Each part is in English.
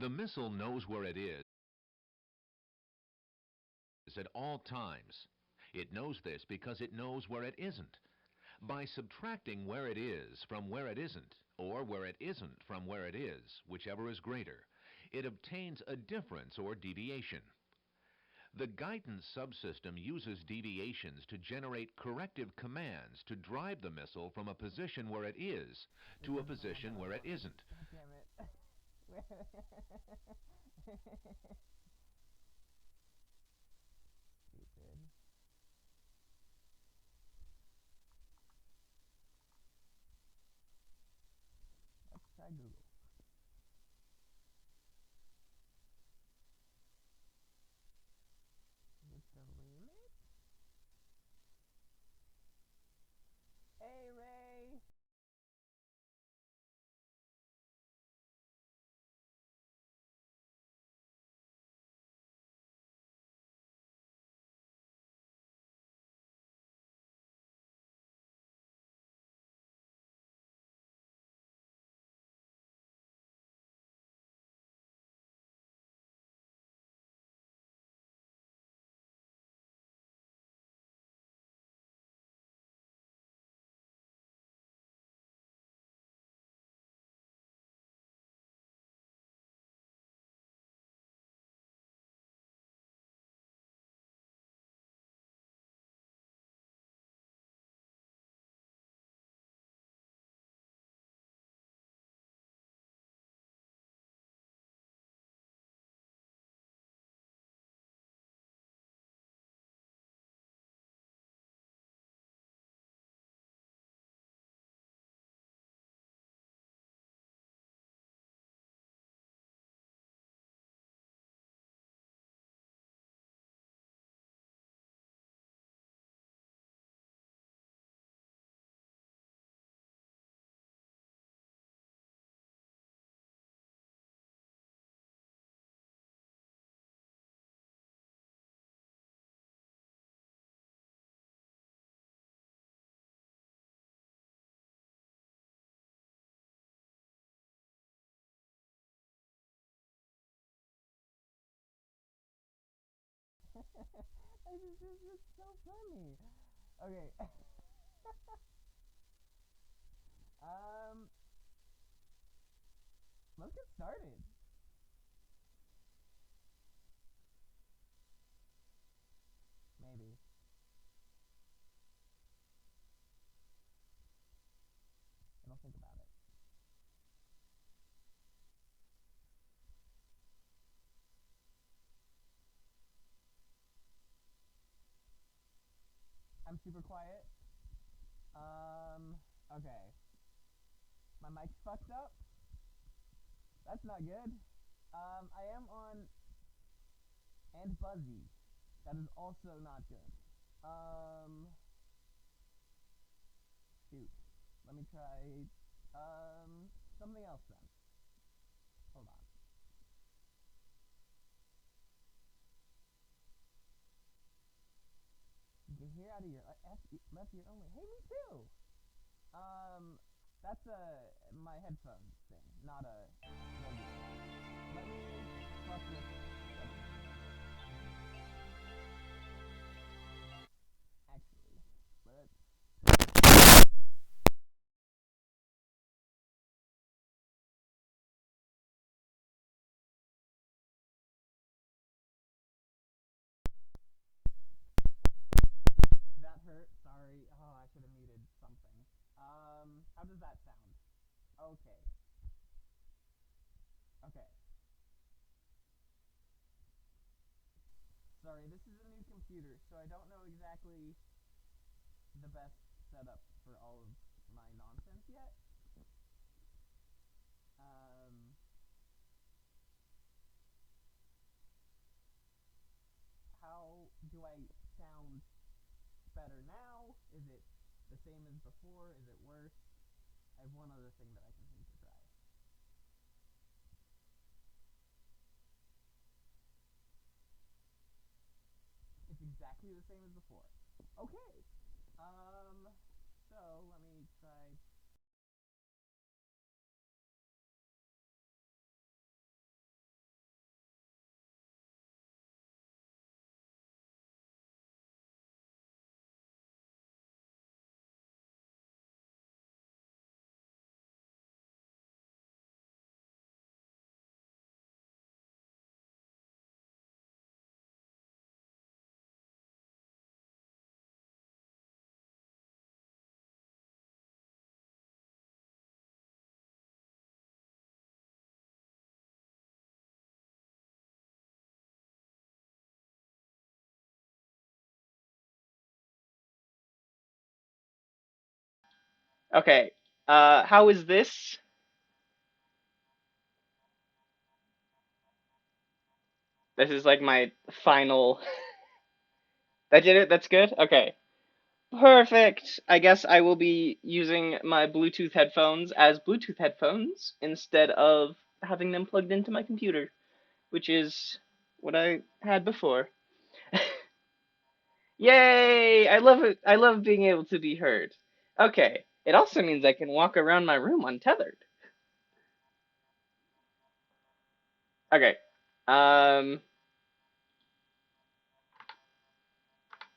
The missile knows where it is at all times. It knows this because it knows where it isn't. By subtracting where it is from where it isn't, or where it isn't from where it is, whichever is greater, it obtains a difference or deviation. The guidance subsystem uses deviations to generate corrective commands to drive the missile from a position where it is to a position where it isn't. God damn it. Stupid. Let's try Google. Is it the limit? Hey, Ray! This is just so funny. Okay. Let's get started. Maybe. I'll think about it. I'm super quiet. Okay. My mic's fucked up. That's not good. I am on and buzzy. That is also not good. Shoot. Let me try, something else then. Hold on. You can hear out of your left ear only. Hey, me too. That's my headphones thing, not a regular. Let me fuck with actually. Let's that hurt. Sorry. Oh, I should have muted something. How does that sound? Okay. Okay. Sorry, this is a new computer, so I don't know exactly the best setup for all of my nonsense yet. How do I sound better now? Is it the same as before? Is it worse? I have one other thing that I can think to try. It's exactly the same as before. Okay. So let me try Okay. How is this? This is like my final. That did it? That's good? Okay. Perfect. I guess I will be using my Bluetooth headphones as Bluetooth headphones instead of having them plugged into my computer, which is what I had before. Yay! I love it. I love being able to be heard. Okay. It also means I can walk around my room untethered. Okay. Um,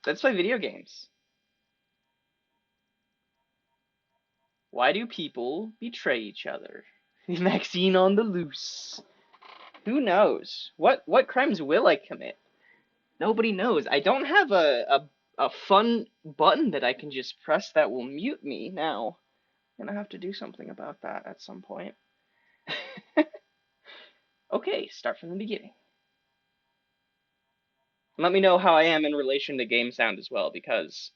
let's play video games. Why do people betray each other? Maxine on the loose. Who knows? What crimes will I commit? Nobody knows. I don't have a fun button that I can just press that will mute me now. I'm gonna have to do something about that at some point. Okay, start from the beginning. Let me know how I am in relation to game sound as well, because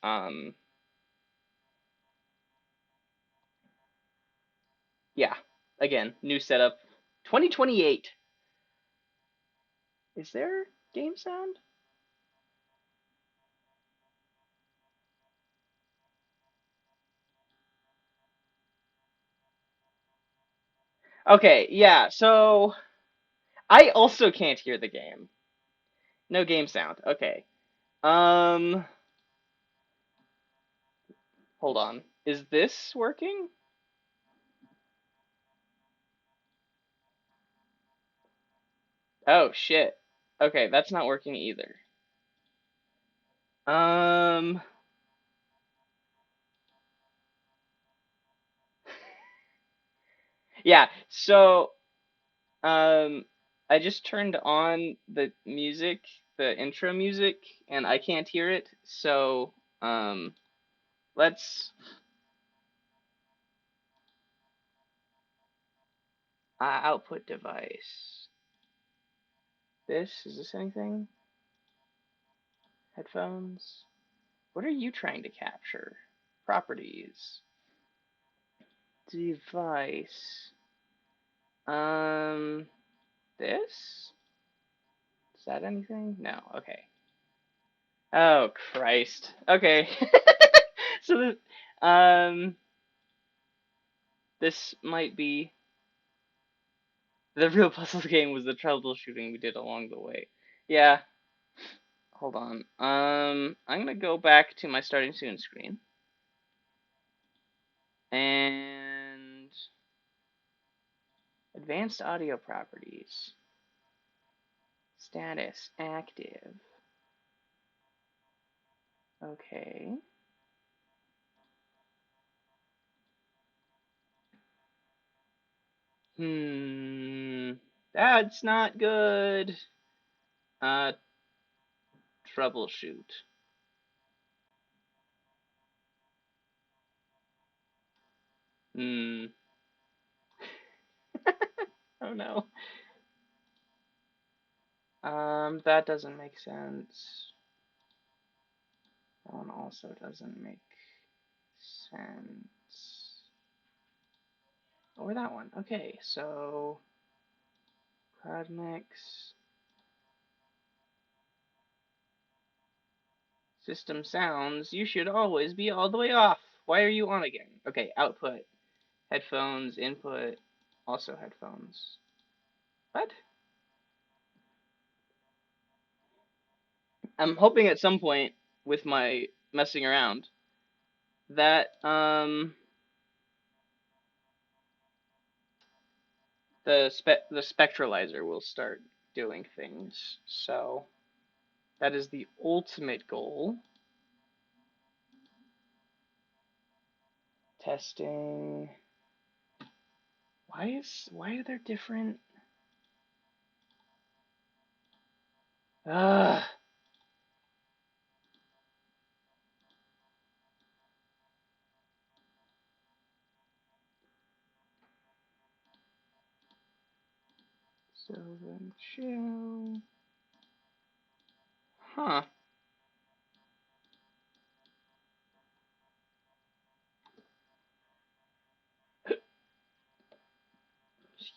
yeah. Again, new setup. 2028. Is there game sound? Okay, yeah, so I also can't hear the game. No game sound. Okay. Um, hold on. Is this working? Oh shit. Okay, that's not working either. Um, yeah, so I just turned on the music, the intro music, and I can't hear it, so let's output device. Is this anything? Headphones? What are you trying to capture? Properties. Device. Um, this? Is that anything? No, okay. Oh, Christ. Okay. So, this might be the real puzzle game was the troubleshooting we did along the way. Yeah, hold on. I'm gonna go back to my starting soon screen and advanced audio properties. Status active. Okay. That's not good. Uh, troubleshoot. Hmm. Oh no. That doesn't make sense. That one also doesn't make sense. Or that one. Okay, so cloud mix, system sounds. You should always be all the way off. Why are you on again? Okay, output, headphones, input, also headphones. What? I'm hoping at some point with my messing around that the spectralizer will start doing things. So that is the ultimate goal. Testing. Why are there different? Ugh. So then chill. Huh.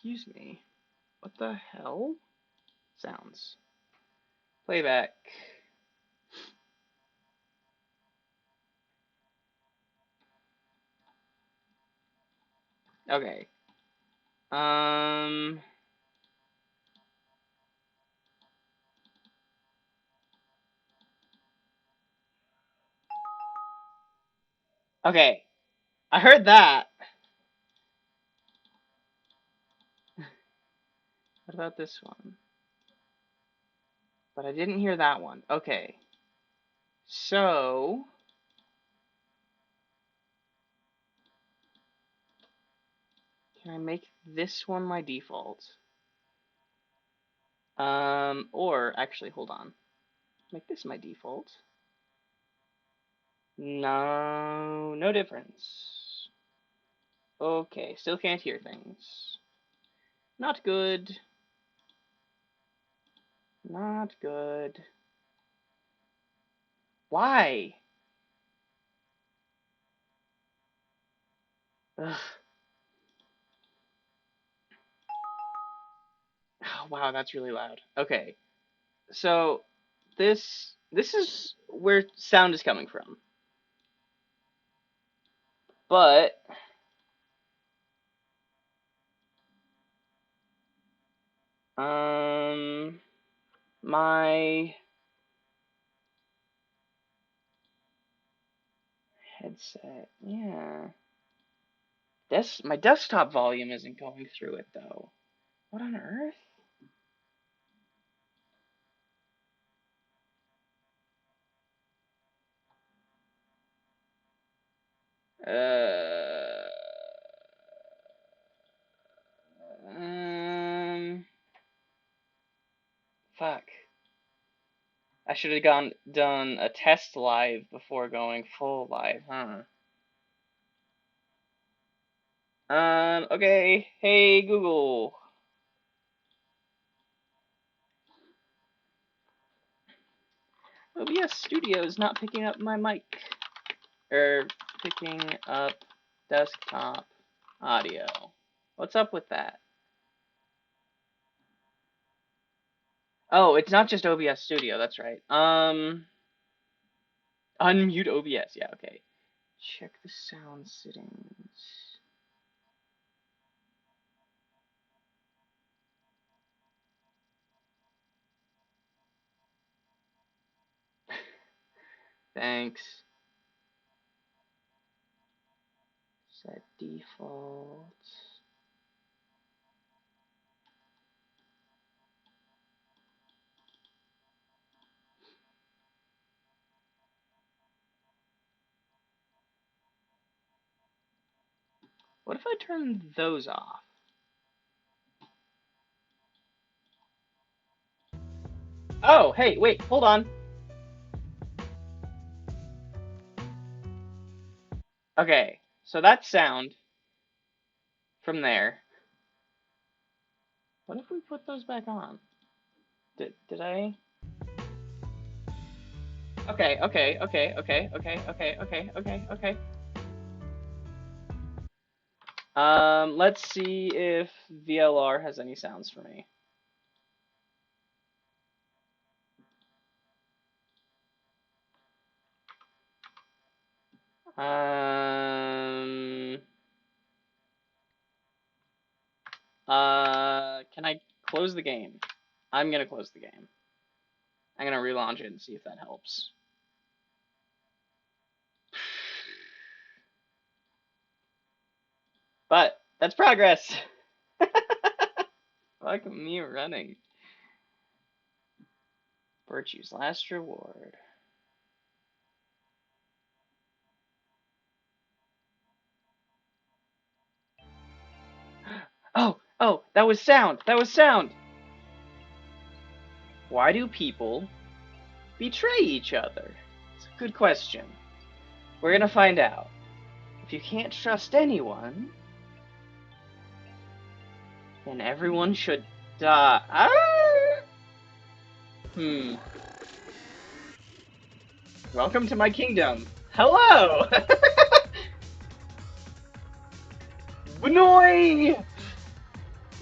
Excuse me. What the hell? Sounds. Playback. Okay. Okay. I heard that. What about this one? But I didn't hear that one. Okay. So... can I make this one my default? Or, actually, hold on. Make this my default. No, no difference. Okay, still can't hear things. Not good. Not good. Why? Ugh. Oh, wow, that's really loud. Okay, so this is where sound is coming from. But my headset, yeah. My desktop volume isn't going through it though. What on earth? Fuck. I should have done a test live before going full live, huh? Okay. Hey Google. OBS Studio is not picking up my mic. Picking up desktop audio. What's up with that? Oh, it's not just OBS Studio, that's right. Unmute OBS, yeah, okay. Check the sound settings. Thanks. Set default. What if I turn those off? Oh, hey, wait, hold on. Okay, so that's sound from there. What if we put those back on? Did I? Okay. Let's see if VLR has any sounds for me. Can I close the game? I'm gonna close the game. I'm gonna relaunch it and see if that helps. But that's progress. Fuck me running. Virtue's last reward. Oh, that was sound. That was sound. Why do people betray each other? It's a good question. We're gonna find out. If you can't trust anyone, then everyone should die. Welcome to my kingdom. Hello! Benoy!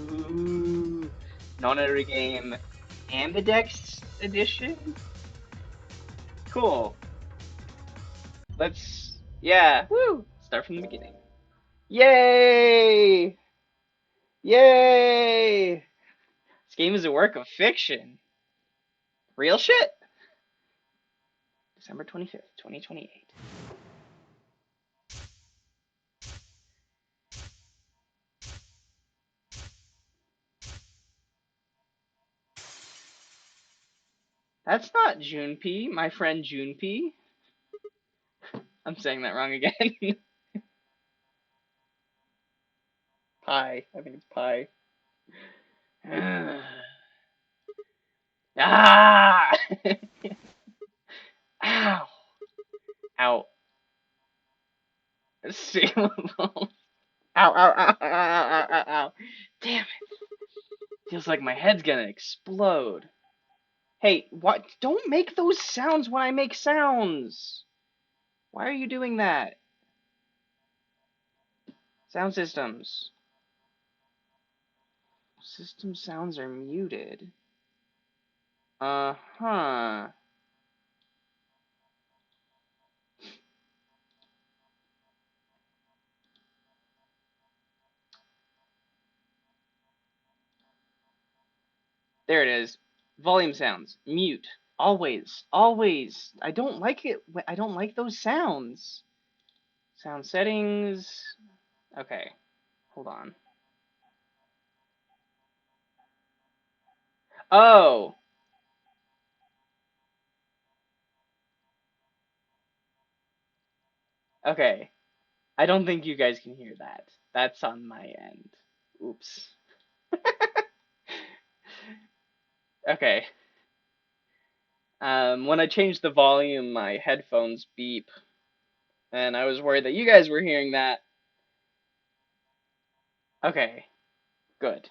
Ooh. Non-every game. Ambidex edition? Cool. Let's... Yeah. Woo! Start from the beginning. Yay! Yay! This game is a work of fiction. Real shit? December 25th, 2028. That's not Junpei, my friend Junpei. I'm saying that wrong again. Pie. I think it's pie. Ah! Ow! Ow. Ow, ow, ow, ow, ow, ow, ow, ow. Damn it. Feels like my head's gonna explode. Hey, what? Don't make those sounds when I make sounds. Why are you doing that? Sound systems. System sounds are muted. Uh-huh. There it is. Volume sounds. Mute. Always. Always. I don't like it. I don't like those sounds. Sound settings. Okay. Hold on. Oh. Okay. I don't think you guys can hear that. That's on my end. Oops. Okay. When I changed the volume, my headphones beep. And I was worried that you guys were hearing that. Okay. Good.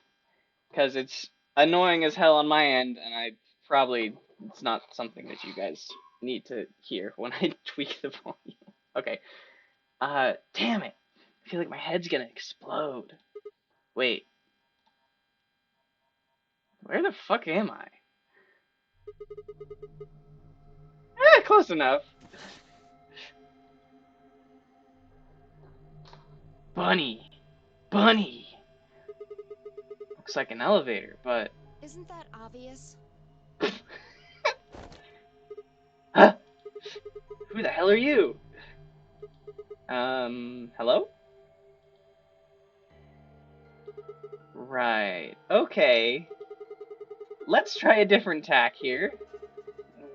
Because it's annoying as hell on my end, and it's not something that you guys need to hear when I tweak the volume. Okay. Damn it. I feel like my head's gonna explode. Wait. Where the fuck am I? Close enough. Bunny. Bunny. Looks like an elevator, but... Isn't that obvious? Huh? Who the hell are you? Hello? Right. Okay. Let's try a different tack here.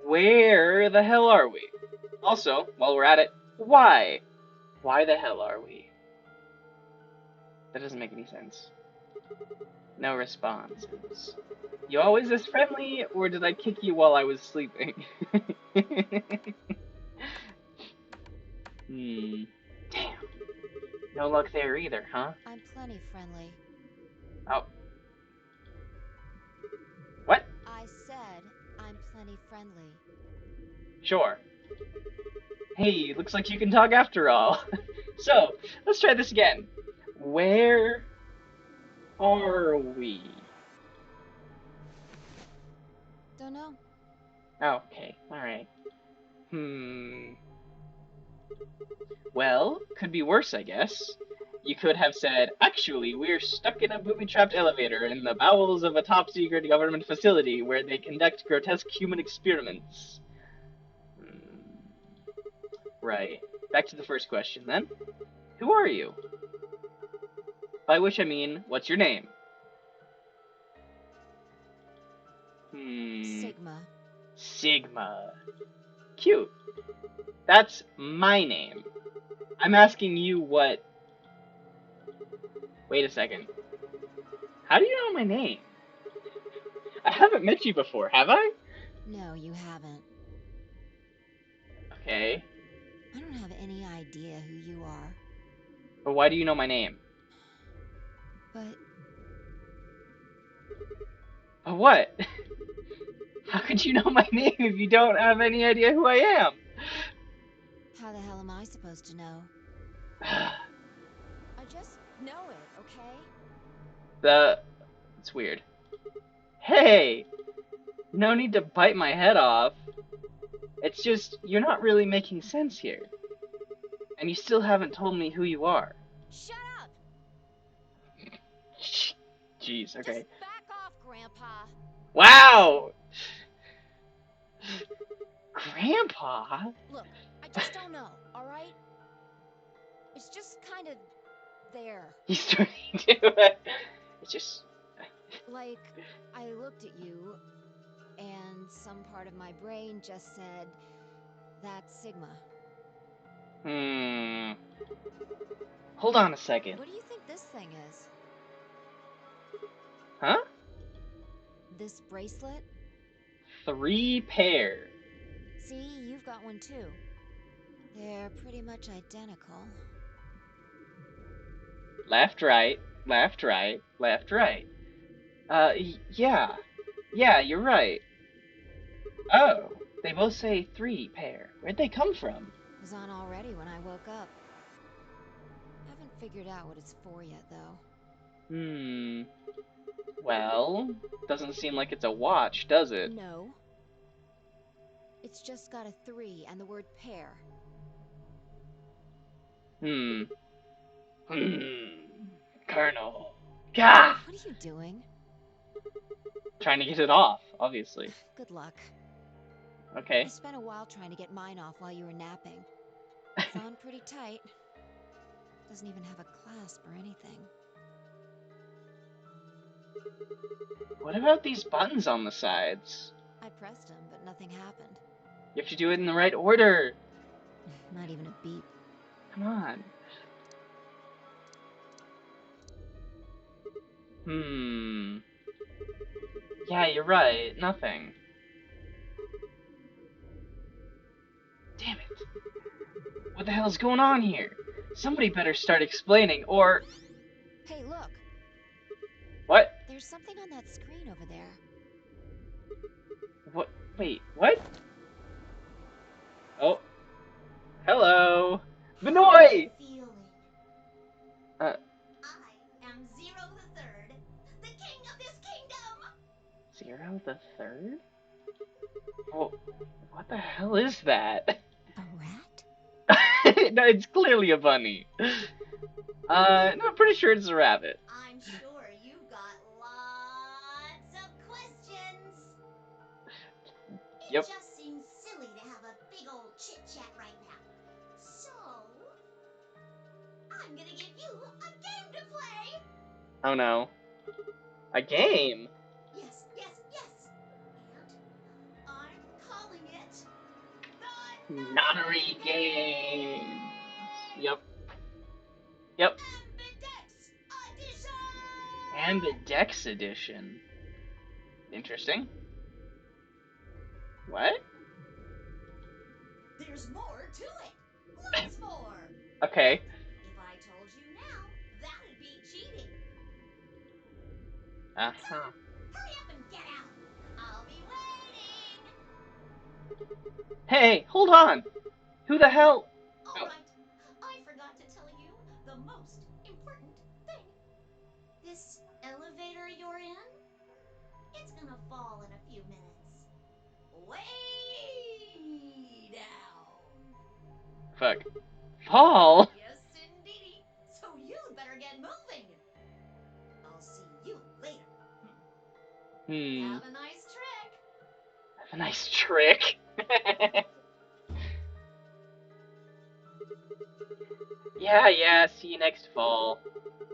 Where the hell are we? Also, while we're at it, why? Why the hell are we? That doesn't make any sense. No responses. You always this friendly, or did I kick you while I was sleeping? Damn. No luck there either, huh? I'm plenty friendly. Oh. What? I said I'm plenty friendly. Sure. Hey, looks like you can talk after all. So, let's try this again. Where are we? Don't know. Okay, alright. Well, could be worse, I guess. You could have said, actually, we're stuck in a booby-trapped elevator in the bowels of a top-secret government facility where they conduct grotesque human experiments. Right. Back to the first question, then. Who are you? By which I mean, what's your name? Sigma. Sigma. Cute. That's my name. I'm asking you what... Wait a second. How do you know my name? I haven't met you before, have I? No, you haven't. Okay. I don't have any idea who you are. But why do you know my name? But What? How could you know my name if you don't have any idea who I am? how the hell am I supposed to know? I just know it, okay? It's weird. Hey! No need to bite my head off. It's just, you're not really making sense here. And you still haven't told me who you are. Shut up! Jeez, okay. Just back off, Grandpa. Wow! Grandpa? Look, I just don't know, alright? It's just kind of there. He's starting to. It's just. Like, I looked at you, and some part of my brain just said, that's Sigma. Hold on a second. What do you think this thing is? Huh? This bracelet? 3 pair. See, you've got one too. They're pretty much identical. Left, right, left, right, left, right. Yeah. Yeah, you're right. Oh, they both say 3 pair. Where'd they come from? It was on already when I woke up. Haven't figured out what it's for yet, though. Well, doesn't seem like it's a watch, does it? No. It's just got a 3 and the word pair. Colonel. Gah! What are you doing? Trying to get it off, obviously. Good luck. Okay. I spent a while trying to get mine off while you were napping. It's on pretty tight. Doesn't even have a clasp or anything. What about these buttons on the sides? I pressed them, but nothing happened. You have to do it in the right order. Not even a beep. Come on. Yeah, you're right. Nothing. Damn it. What the hell's going on here? Somebody better start explaining, or... Hey, look. What? There's something on that screen over there. What? Wait, what? Oh. Hello. Benoy! I am Zero the Third, the king of this kingdom! Zero the Third? Oh, what the hell is that? A rat? No, it's clearly a bunny. No, I'm pretty sure it's a rabbit. I'm sure you've got lots of questions. It Yep. just seems silly to have a big old chit-chat right now. So, I'm gonna give you a game to play! Oh no. A game? Yes, yes, yes! And I'm calling it the Notary game. Yep. Yep. Ambidex Edition! Ambidex edition. Interesting. What? There's more to it! Lots more! Okay. If I told you now, that'd be cheating. So, Uh-huh. hurry up and get out. I'll be waiting. Hey, hold on. Who the hell? All right. I forgot to tell you the most important thing. This elevator you're in, it's gonna fall in a few minutes. Way down. Fuck. Paul? Yes, indeedy. So you'd better get moving. I'll see you later. Have a nice trick. Have a nice trick. Yeah, see you next fall.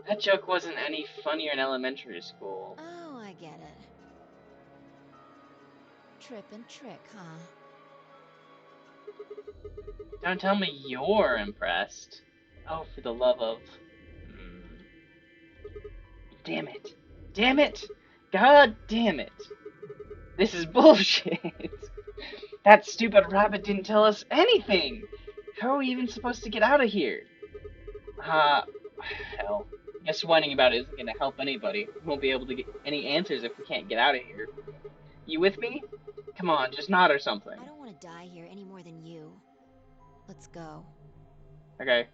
That joke wasn't any funnier in elementary school. Oh, I get it. Trip and trick, huh? Don't tell me you're impressed. Oh, for the love of... Damn it. Damn it! God damn it! This is bullshit! That stupid rabbit didn't tell us anything! How are we even supposed to get out of here? Hell. Guess whining about it isn't gonna help anybody. We won't be able to get any answers if we can't get out of here. You with me? Come on, just nod or something. I don't want to die here any more than you. Let's go. Okay.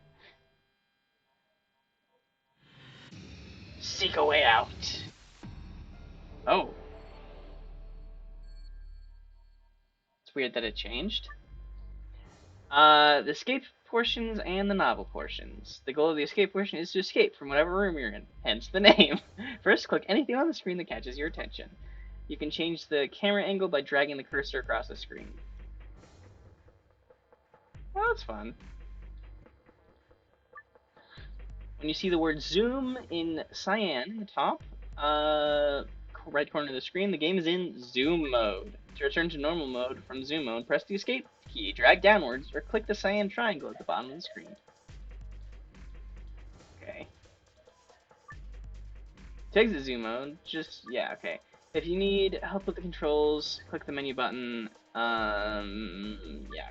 Seek a way out. Oh. It's weird that it changed. The escape portions and the novel portions. The goal of the escape portion is to escape from whatever room you're in, hence the name. First, click anything on the screen that catches your attention. You can change the camera angle by dragging the cursor across the screen. Oh, that's fun. When you see the word zoom in cyan in the top, right corner of the screen, the game is in zoom mode. To return to normal mode from zoom mode, press the escape key, drag downwards, or click the cyan triangle at the bottom of the screen. Okay. To exit zoom mode, yeah, okay. If you need help with the controls, click the menu button. Yeah,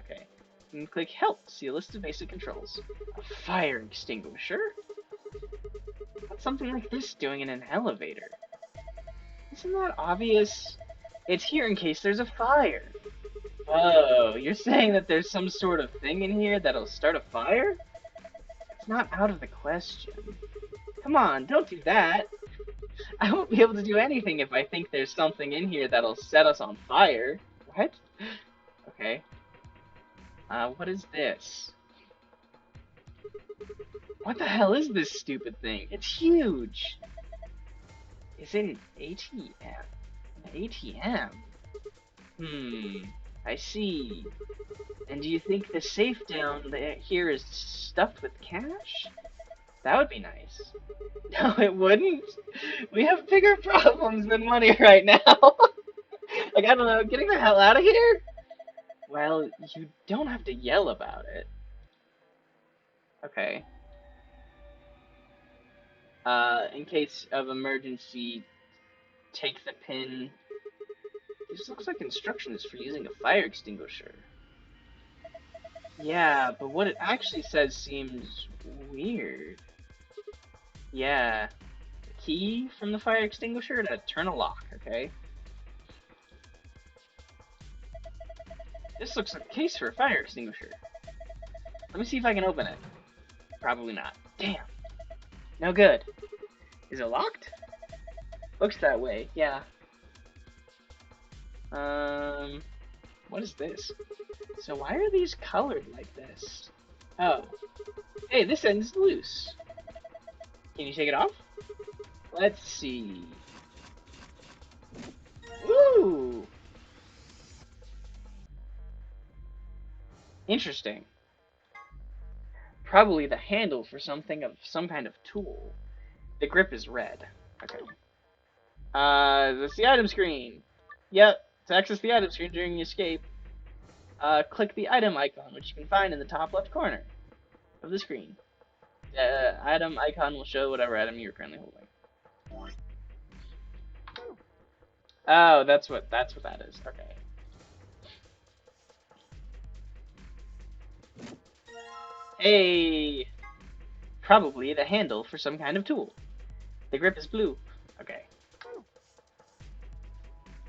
okay. And click help to see a list of basic controls. A fire extinguisher? What's something like this doing in an elevator? Isn't that obvious? It's here in case there's a fire. Oh, you're saying that there's some sort of thing in here that'll start a fire? It's not out of the question. Come on, don't do that. I won't be able to do anything if I think there's something in here that'll set us on fire. What? Okay. What is this? What the hell is this stupid thing? It's huge! Is it an ATM? An ATM? I see. And do you think the safe down here is stuffed with cash? That would be nice. No, it wouldn't. We have bigger problems than money right now. Like, I don't know, getting the hell out of here? Well, you don't have to yell about it. Okay. In case of emergency, take the pin. This looks like instructions for using a fire extinguisher. Yeah, but what it actually says seems weird. Yeah. The key from the fire extinguisher to turn a lock, okay? This looks like a case for a fire extinguisher. Let me see if I can open it. Probably not. Damn. No good. Is it locked? Looks that way, yeah. What is this? So why are these colored like this? Oh. Hey, this end's loose. Can you take it off? Let's see. Ooh! Interesting. Probably the handle for something of some kind of tool. The grip is red. Okay. That's the item screen. Yep. To access the item screen during escape, click the item icon, which you can find in the top left corner of the screen. The item icon will show whatever item you're currently holding. Oh, that's what that is. Okay. Hey! Probably the handle for some kind of tool. The grip is blue. Okay.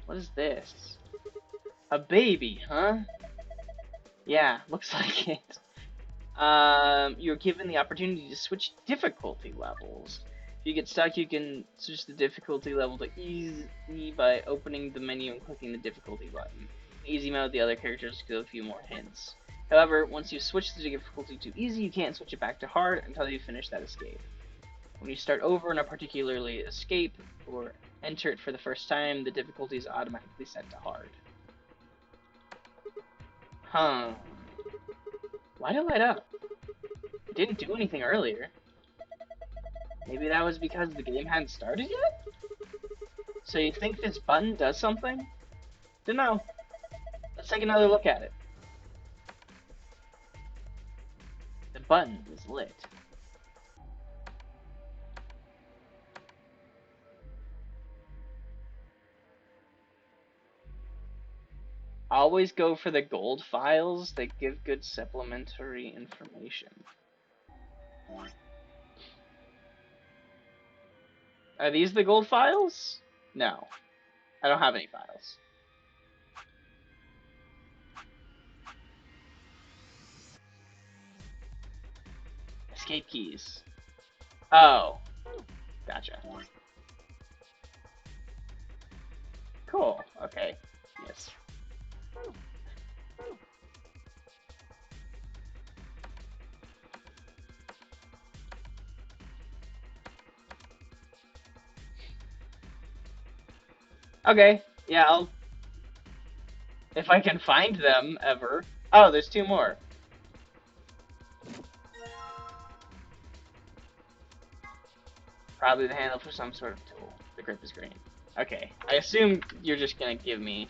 What is this? A baby, huh? Yeah, looks like it. You're given the opportunity to switch difficulty levels. If you get stuck, you can switch the difficulty level to easy by opening the menu and clicking the difficulty button. In easy mode, the other characters give a few more hints. However, once you switch the difficulty to easy, you can't switch it back to hard until you finish that escape. When you start over in a particularly escape or enter it for the first time, the difficulty is automatically set to hard. Huh. Why'd it light up? It didn't do anything earlier. Maybe that was because the game hadn't started yet? So you think this button does something? Dunno. Let's take another look at it. The button is lit. Always go for the gold files. They give good supplementary information. Are these the gold files? No. I don't have any files. Escape keys. Oh. Gotcha. Cool. Okay. Yes. Okay. Yeah, I'll... If I can find them, ever. Oh, there's 2 more. Probably the handle for some sort of tool. The grip is green. Okay. I assume you're just gonna give me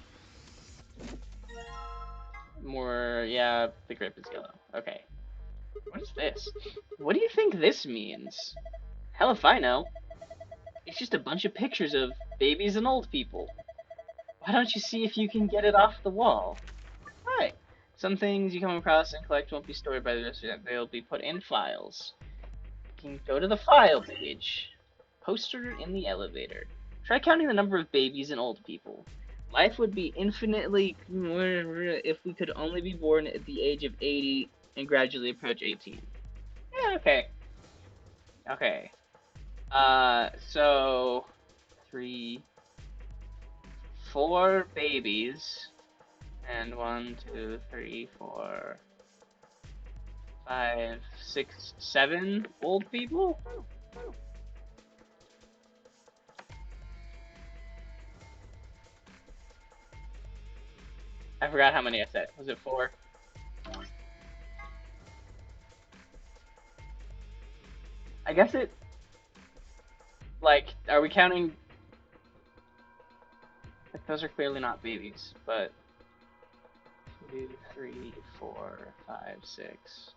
more... Yeah, the grip is yellow. Okay. What is this? What do you think this means? Hell if I know. It's just a bunch of pictures of babies and old people. Why don't you see if you can get it off the wall? Alright. Some things you come across and collect won't be stored by the resident. They'll be put in files. You can go to the file page. Poster in the elevator. Try counting the number of babies and old people. Life would be infinitely if we could only be born at the age of 80 and gradually approach 18. Yeah, okay. Okay. So 3, 4 babies, and 1, 2, 3, 4, 5, 6, 7 old people? I forgot how many I said. Was it 4? I guess it... Like, are we counting... Like, those are clearly not babies, but... 2, 3, 4, 5, 6...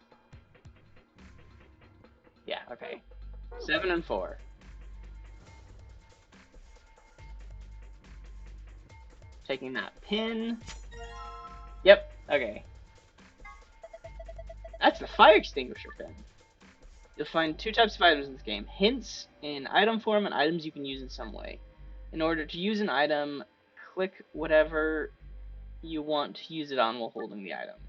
Yeah, okay. 7 and 4. Taking that pin. Yep, okay. That's the fire extinguisher pin. You'll find 2 types of items in this game. Hints in item form and items you can use in some way. In order to use an item, click whatever you want to use it on while holding the item.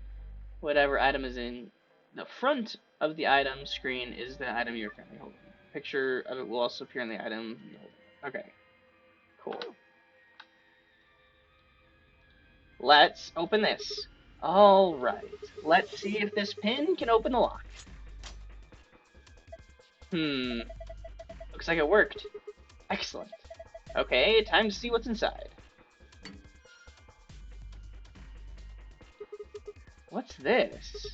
Whatever item is in the front of the item screen is the item you're currently holding. A picture of it will also appear in the item you're holding. Okay, cool. Let's open this. Alright, let's see if this pin can open the lock. Looks like it worked. Excellent. Okay, time to see what's inside. What's this?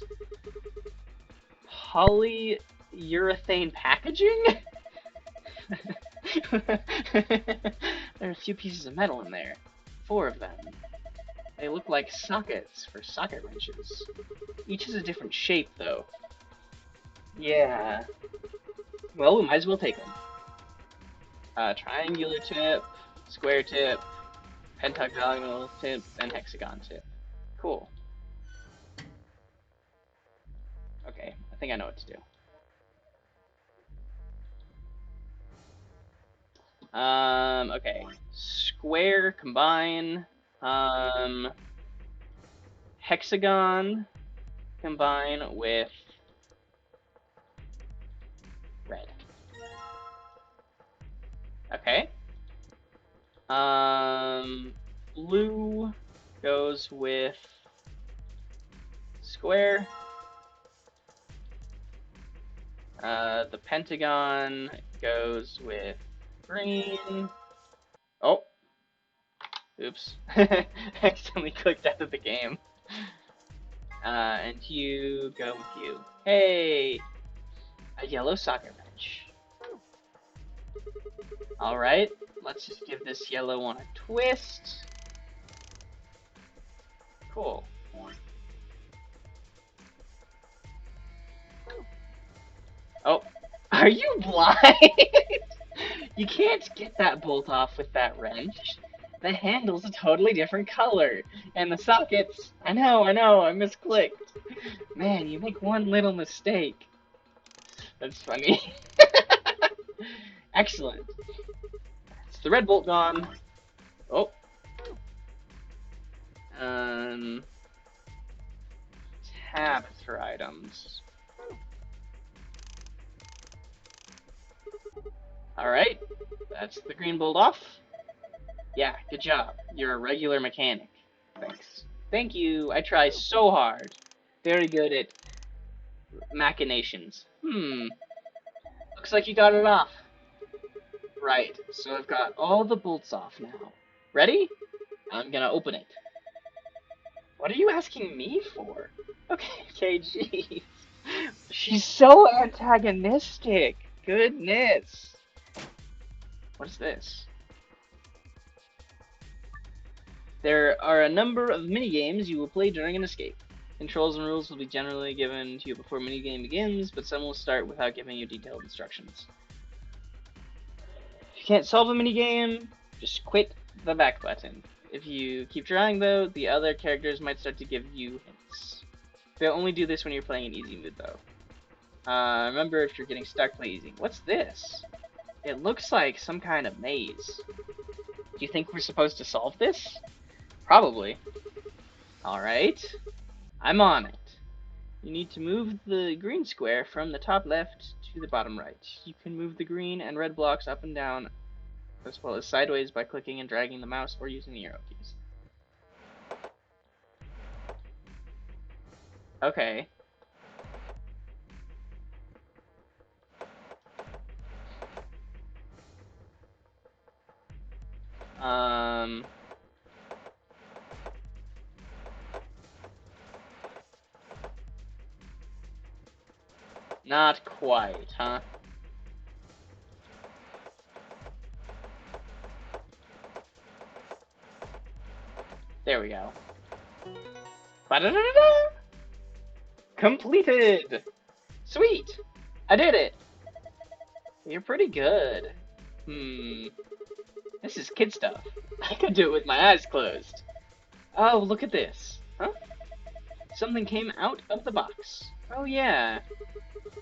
Polyurethane packaging? There are a few pieces of metal in there. 4 of them. They look like sockets for socket wrenches. Each is a different shape, though. Yeah. Well, we might as well take them. Triangular tip, square tip, pentagonal tip, and hexagon tip. Cool. Okay, I think I know what to do. Okay. Square, combine. Hexagon, combine with red. Okay. Blue goes with square. The pentagon goes with green. Oh. Oops. Accidentally clicked out of the game. And you go with you. Hey! A yellow socket wrench. Alright, let's just give this yellow one a twist. Cool. Oh, are you blind? You can't get that bolt off with that wrench. The handle's a totally different color. And the sockets, I know, I misclicked. Man, you make one little mistake. That's funny. Excellent. It's the red bolt gone. Oh. Tab for items. Alright. That's the green bolt off. Yeah, good job. You're a regular mechanic. Thanks. Thank you. I try so hard. Very good at machinations. Looks like you got it off. Right, so I've got all the bolts off now. Ready? I'm gonna open it. What are you asking me for? Okay, jeez. She's so antagonistic. Goodness. What is this? There are a number of minigames you will play during an escape. Controls and rules will be generally given to you before minigame begins, but some will start without giving you detailed instructions. If you can't solve a minigame, just quit the back button. If you keep trying though, the other characters might start to give you hints. They'll only do this when you're playing in easy mode though. Remember, if you're getting stuck, play easy. What's this? It looks like some kind of maze. Do you think we're supposed to solve this? Probably. Alright. I'm on it. You need to move the green square from the top left to the bottom right. You can move the green and red blocks up and down, as well as sideways by clicking and dragging the mouse or using the arrow keys. Okay. Not quite, huh? There we go. Ba-da-da-da-da! Completed! Sweet! I did it! You're pretty good. This is kid stuff. I could do it with my eyes closed. Oh, look at this. Huh? Something came out of the box. Oh yeah.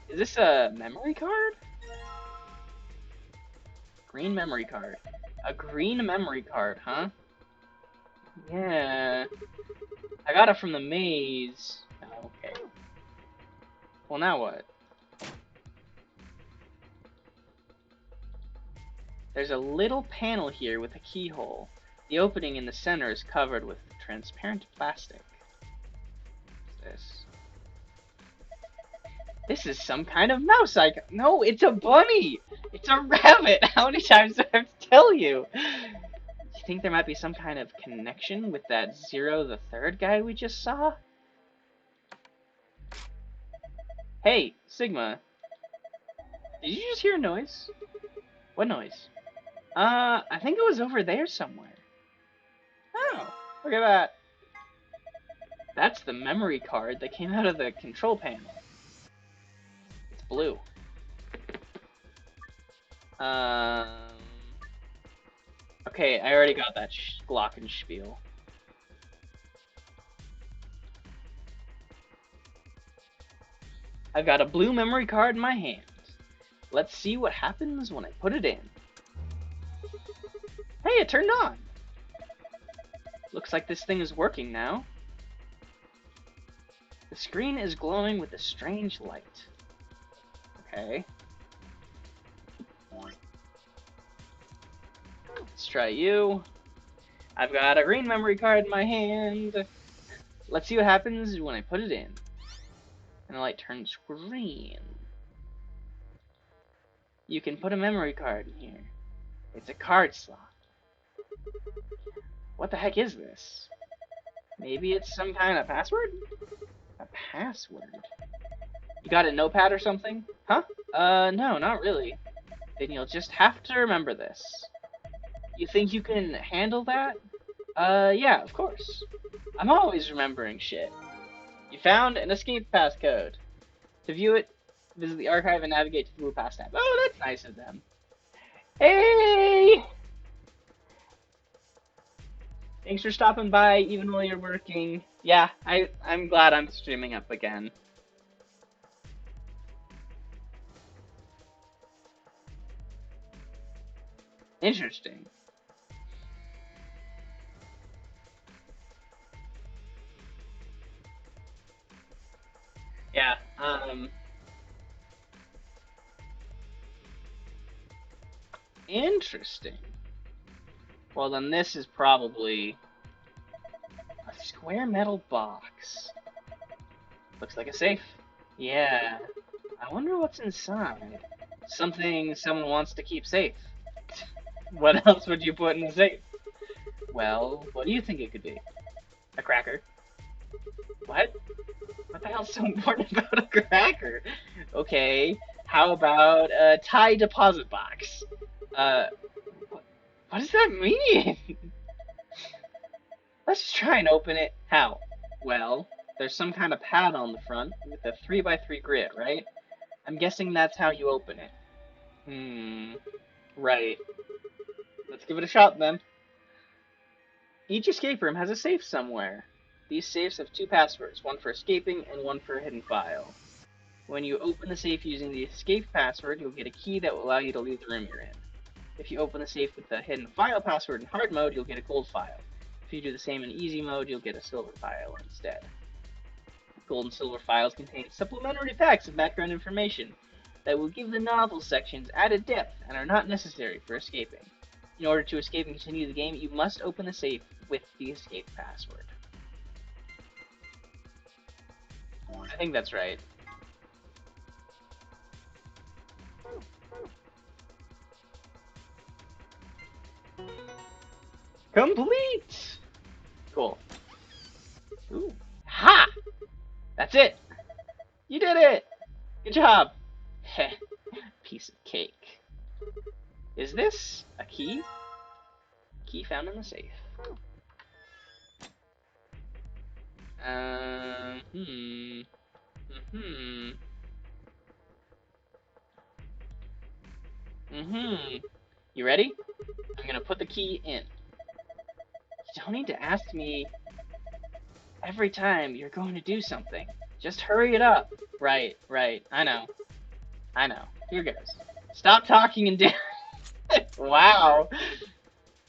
Is this a memory card? Green memory card. A green memory card, huh? Yeah. I got it from the maze. Okay. Well, now what? There's a little panel here with a keyhole. The opening in the center is covered with transparent plastic. What's this? This is some kind of mouse icon. No, it's a bunny! It's a rabbit! How many times do I have to tell you? You think there might be some kind of connection with that Zero the Third guy we just saw? Hey, Sigma. Did you just hear a noise? What noise? I think it was over there somewhere. Oh, look at that. That's the memory card that came out of the control panel. It's blue. Okay, I already got that glockenspiel. I've got a blue memory card in my hand. Let's see what happens when I put it in. Hey, it turned on! Looks like this thing is working now. The screen is glowing with a strange light. Okay. Let's try you. I've got a green memory card in my hand. Let's see what happens when I put it in. And the light turns green. You can put a memory card in here. It's a card slot. What the heck is this? Maybe it's some kind of password? A password? You got a notepad or something? Huh? No, not really. Then you'll just have to remember this. You think you can handle that? Yeah, of course. I'm always remembering shit. You found an escape passcode. To view it, visit the archive and navigate to the Blue Pass tab. Oh, that's nice of them. Hey! Thanks for stopping by, even while you're working. Yeah, I'm glad I'm streaming up again. Interesting. Yeah, interesting. Well, then this is probably a square metal box. Looks like a safe. Yeah. I wonder what's inside. Something someone wants to keep safe. What else would you put in the safe? Well, what do you think it could be? A cracker. What? What the hell's so important about a cracker? Okay, how about a Thai deposit box? What does that mean? Let's just try and open it. How? Well, there's some kind of pad on the front with a 3x3 grid, right? I'm guessing that's how you open it. Right. Let's give it a shot then. Each escape room has a safe somewhere. These safes have 2 passwords, one for escaping and one for a hidden file. When you open the safe using the escape password, you'll get a key that will allow you to leave the room you're in. If you open the safe with the hidden file password in hard mode, you'll get a gold file. If you do the same in easy mode, you'll get a silver file instead. Gold and silver files contain supplementary packs of background information that will give the novel sections added depth and are not necessary for escaping. In order to escape and continue the game, you must open the safe with the escape password. I think that's right. Complete! Cool. Ooh. Ha! That's it! You did it! Good job! Heh. Piece of cake. Is this a key? Key found in the safe. You ready? I'm gonna put the key in. You don't need to ask me every time you're going to do something. Just hurry it up. Right. I know. Here goes. Stop talking and do. Wow.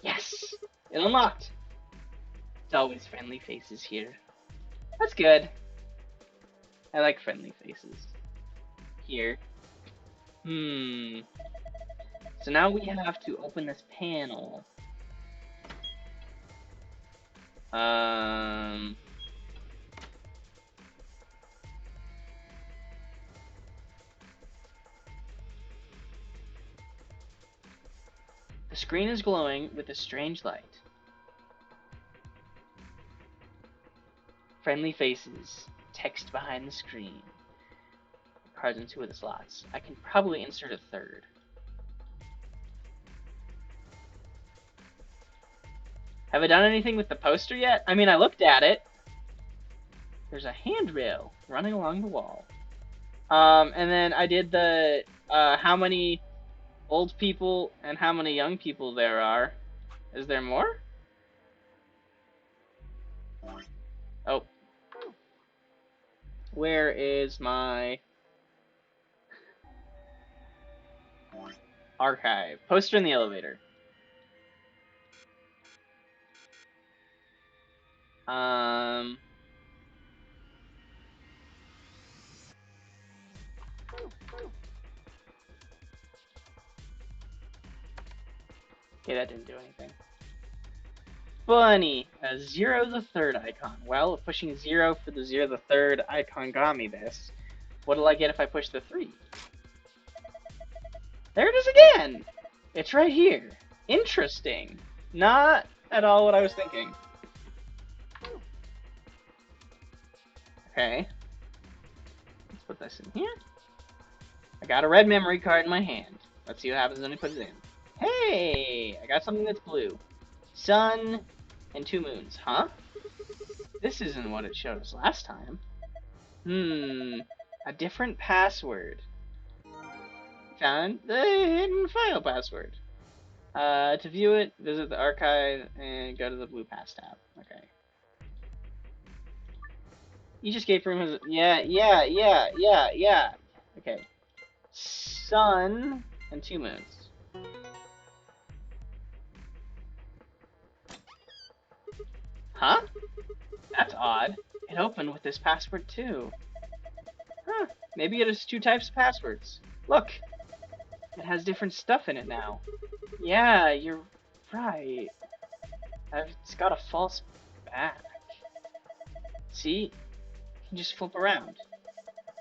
Yes. It unlocked. It's always friendly faces here. That's good. I like friendly faces. Here. So now we have to open this panel. The screen is glowing with a strange light. Friendly faces. Text behind the screen. Cards in 2 of the slots. I can probably insert a 3rd. Have I done anything with the poster yet? I mean, I looked at it. There's a handrail running along the wall. And then I did the how many old people and how many young people there are. Is there more? Oh. Where is my archive? Poster in the elevator. Okay, that didn't do anything. Funny. 0 the 3rd icon. Well, if pushing 0 for the 0 the 3rd icon got me this, what'll I get if I push the 3? There it is again! It's right here. Interesting. Not at all what I was thinking. Okay. Let's put this in here. I got a red memory card in my hand. Let's see what happens when I put it in. Hey! I got something that's blue. Sun and 2 moons. Huh? This isn't what it showed us last time. A different password. Found the hidden file password. To view it, visit the archive and go to the blue pass tab. Okay. Each escape room has... Yeah. Okay. Sun and 2 moons. Huh? That's odd. It opened with this password too. Huh. Maybe it has 2 types of passwords. Look! It has different stuff in it now. Yeah, you're right. It's got a false back. See? You can just flip around.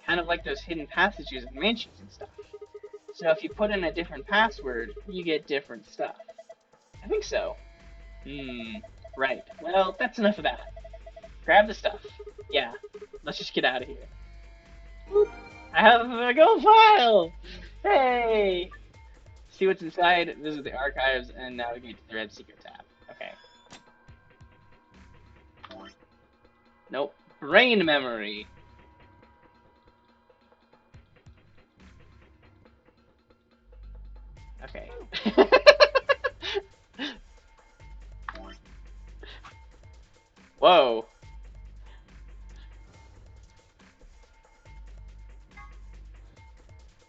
Kind of like those hidden passages in mansions and stuff. So if you put in a different password, you get different stuff. I think so. Right. Well, that's enough of that. Grab the stuff. Yeah. Let's just get out of here. Boop. I have a go file! Hey! See what's inside, visit the archives, and navigate to the red secret tab. Okay. Nope. Brain memory. Okay. Whoa.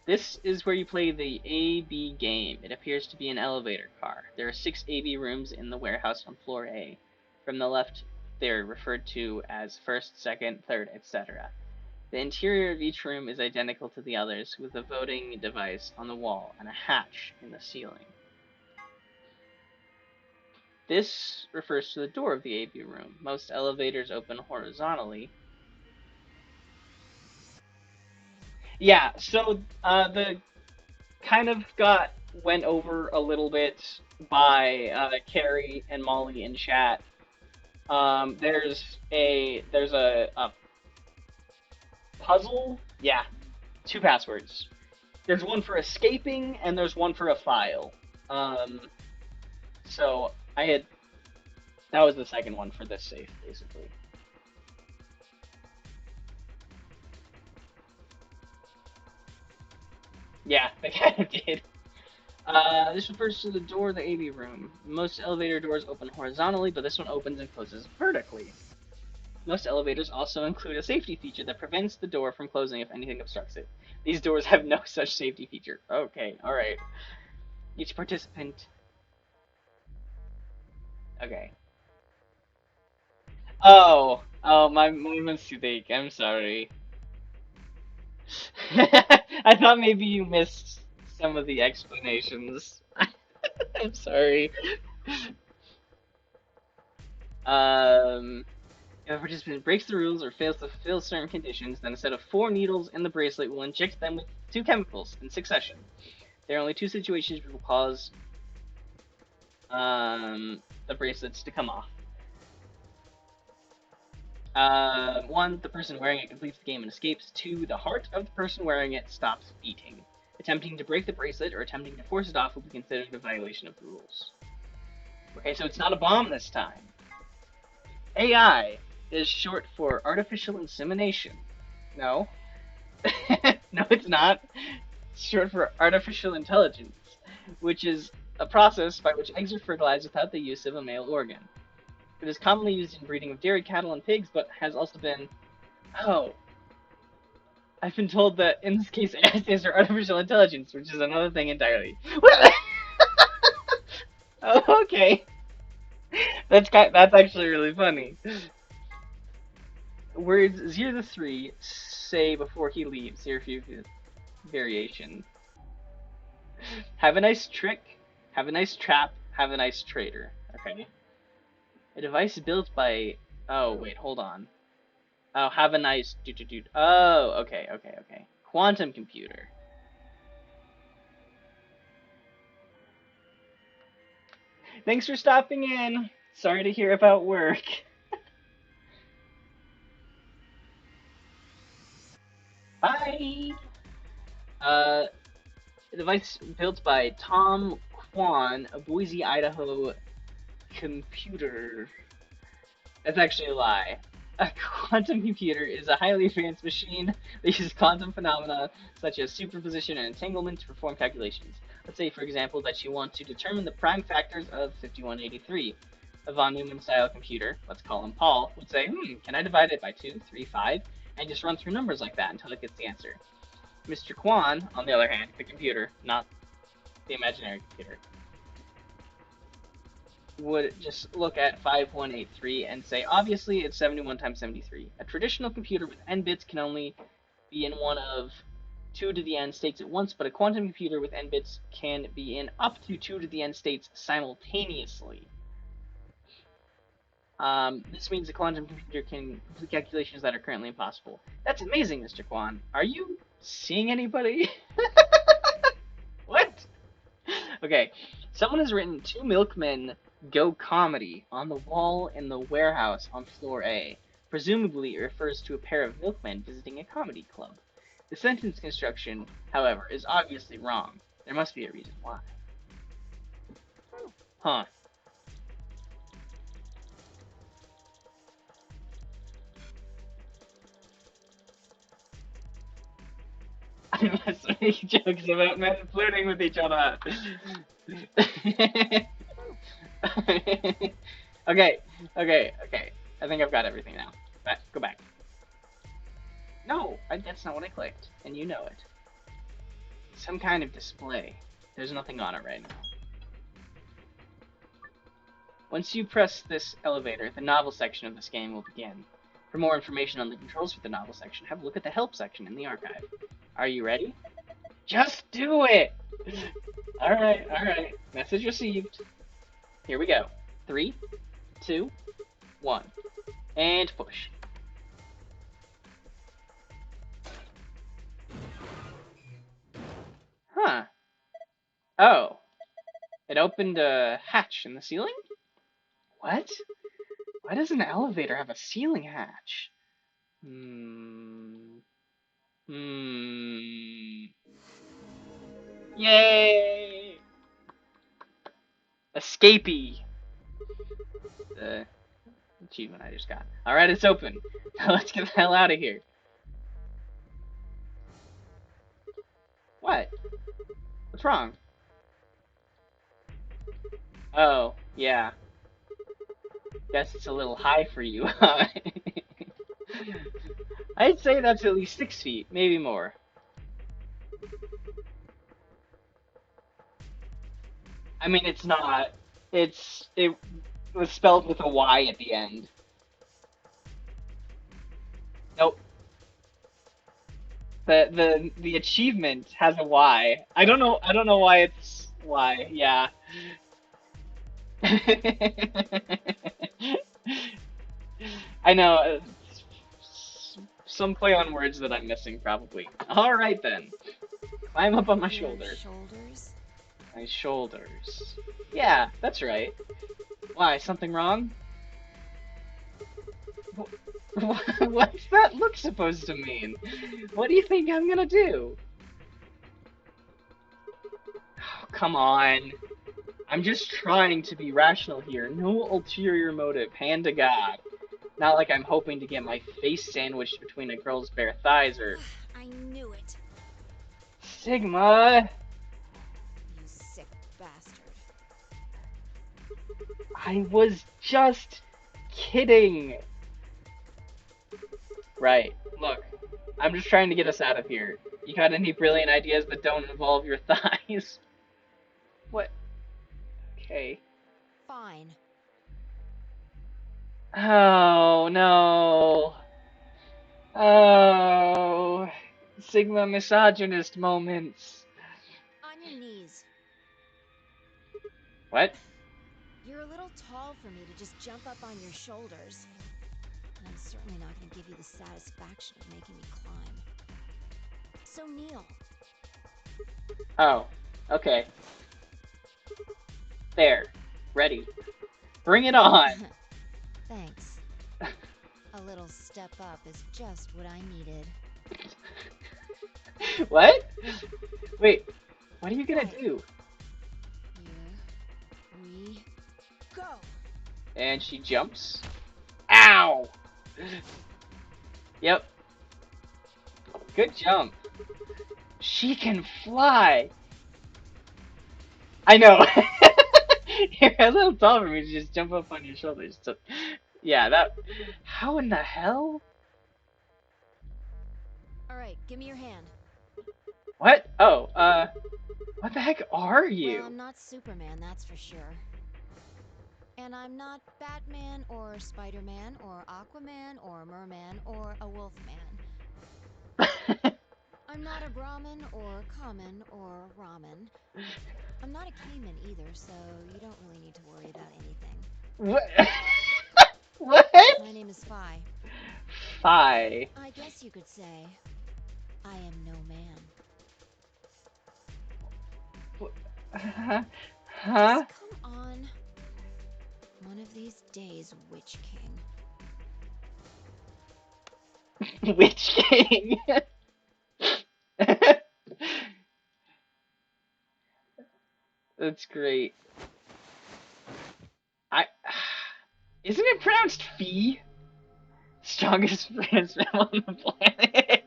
This is where you play the A-B game. It appears to be an elevator car. There are 6 A-B rooms in the warehouse on floor A. From the left, they're referred to as first, second, third, etc. The interior of each room is identical to the others, with a voting device on the wall and a hatch in the ceiling. This refers to the door of the A-B room. Most elevators open horizontally. Yeah, so the kind of went over a little bit by Carrie and Molly in chat. There's a puzzle. Yeah, 2 passwords. There's one for escaping and there's one for a file. So that was the second one for this safe, basically. Yeah, they kind of did. This refers to the door of the AV room. Most elevator doors open horizontally, but this one opens and closes vertically. Most elevators also include a safety feature that prevents the door from closing if anything obstructs it. These doors have no such safety feature. Okay, alright. Each participant... Okay. Oh, my mistake. I'm sorry. I thought maybe you missed some of the explanations. I'm sorry. If a participant breaks the rules or fails to fulfill certain conditions, then a set of 4 needles in the bracelet will inject them with 2 chemicals in succession. There are only 2 situations which will cause the bracelets to come off. 1, the person wearing it completes the game and escapes. 2, the heart of the person wearing it stops beating. Attempting to break the bracelet or attempting to force it off will be considered a violation of the rules. Okay, so it's not a bomb this time. AI is short for artificial insemination. No. No, it's not. It's short for artificial intelligence, which is a process by which eggs are fertilized without the use of a male organ. It is commonly used in breeding of dairy cattle and pigs, but has also been... Oh. I've been told that in this case AI stands for artificial intelligence, which is another thing entirely. Oh, okay. That's actually really funny. Words 0 to 3 say before he leaves. Here are a few variations. Have a nice trick. Have a nice trap. Have a nice trader. Okay. A device built by... Oh, wait, hold on. Oh, have a nice... Oh, okay. Quantum computer. Thanks for stopping in. Sorry to hear about work. Bye! A device built by Tom Kwan, a Boise, Idaho computer. That's actually a lie. A quantum computer is a highly advanced machine that uses quantum phenomena such as superposition and entanglement to perform calculations. Let's say, for example, that you want to determine the prime factors of 5183. A von Neumann-style computer, let's call him Paul, would say, can I divide it by 2, 3, 5, and just run through numbers like that until it gets the answer. Mr. Kwan, on the other hand, the computer, not the imaginary computer, would just look at 5183 and say, obviously it's 71 times 73. A traditional computer with n bits can only be in one of 2 to the n states at once, but a quantum computer with n bits can be in up to 2 to the n states simultaneously. This means the quantum computer can complete calculations that are currently impossible. That's amazing, Mr. Kwan. Are you seeing anybody? What? Okay, someone has written 2 milkmen go comedy on the wall in the warehouse on floor A. Presumably, it refers to a pair of milkmen visiting a comedy club. The sentence construction, however, is obviously wrong. There must be a reason why. Huh. I must make jokes about men flirting with each other. Okay, okay. I think I've got everything now. Go back. No, that's not what I clicked, and you know it. Some kind of display. There's nothing on it right now. Once you press this elevator, the novel section of this game will begin. For more information on the controls for the novel section, have a look at the help section in the archive. Are you ready? Just do it! Alright. Message received. Here we go. 3, 2, 1. And push. Huh. Oh. It opened a hatch in the ceiling? What? Why does an elevator have a ceiling hatch? Yay! Escapee. The achievement I just got. Alright, it's open. Now let's get the hell out of here. What? What's wrong? Oh, yeah. Guess it's a little high for you, huh? I'd say that's at least 6 feet, maybe more. I mean, it's not. It was spelled with a Y at the end. Nope. The achievement has a Y. I don't know why it's Y. Yeah. I know. Some play on words that I'm missing, probably. Alright then. Climb up on my shoulder. Shoulders? My shoulders. Yeah, that's right. Why, something wrong? What's that look supposed to mean? What do you think I'm gonna do? Oh, come on. I'm just trying to be rational here. No ulterior motive. Hand to God. Not like I'm hoping to get my face sandwiched between a girl's bare thighs or... I knew it. Sigma! You sick bastard. I was just kidding. Right. Look, I'm just trying to get us out of here. You got any brilliant ideas that don't involve your thighs? What? Okay. Fine. Oh, no. Oh. Sigma misogynist moments. On your knees. What? You're a little tall for me to just jump up on your shoulders. And I'm certainly not going to give you the satisfaction of making me climb. So kneel. Oh. Okay. There. Ready. Bring it on! Thanks. A little step up is just what I needed. What? Wait. What are you gonna do? Here we go. And she jumps. Ow! Yep. Good jump. She can fly! I know! You're a little tall for me to just jump up on your shoulders. So, yeah, that... How in the hell? Alright, give me your hand. What? Oh, what the heck are you? Well, I'm not Superman, that's for sure. And I'm not Batman, or Spider-Man, or Aquaman, or Merman, or a Wolfman. I'm not a Brahmin, or Common, or Ramen. I'm not a Cayman either, so you don't really need to worry about anything. What? My name is Phi. Phi. I guess you could say I am no man. Huh? Just come on. One of these days, Witch King. Witch King. That's great. I isn't it pronounced Fee? Strongest trans mammal on the planet.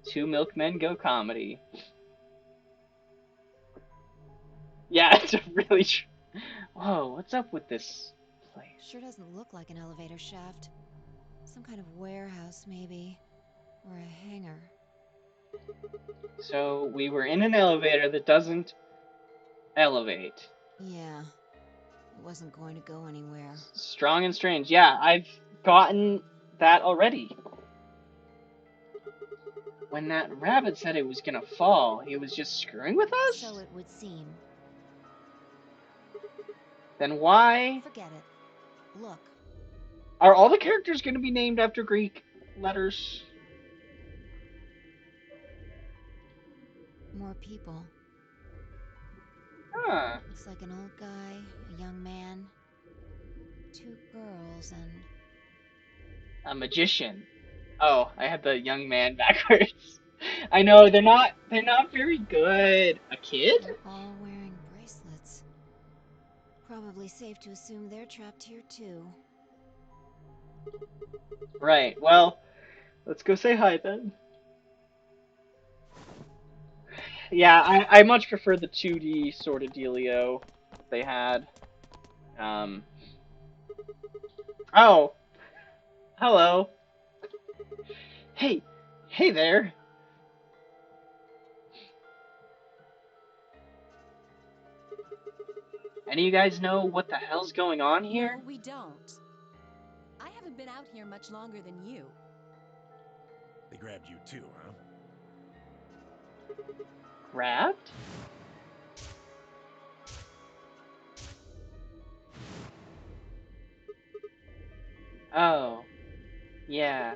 Two milkmen go comedy. Yeah, it's a really. Whoa, what's up with this place? Sure doesn't look like an elevator shaft. Some kind of warehouse, maybe. Or a hangar. So we were in an elevator that doesn't elevate. Yeah. It wasn't going to go anywhere. Strong and strange. Yeah, I've gotten that already. When that rabbit said it was gonna fall, he was just screwing with us? So it would seem. Then why Forget it. Look. are all the characters gonna be named after Greek letters? More people. Huh. Looks like an old guy, a young man, two girls, and A magician. Oh, I had the young man backwards. I know, they're not very good. A kid? they're all wearing bracelets. Probably safe to assume they're trapped here too. Right, well, let's go say hi then. Yeah, I much prefer the 2D sort of dealio they had. Oh, hello. Hey, hey there. Any of you guys know what the hell's going on here? No, we don't. I haven't been out here much longer than you. They grabbed you too, huh? Grabbed? Oh, yeah.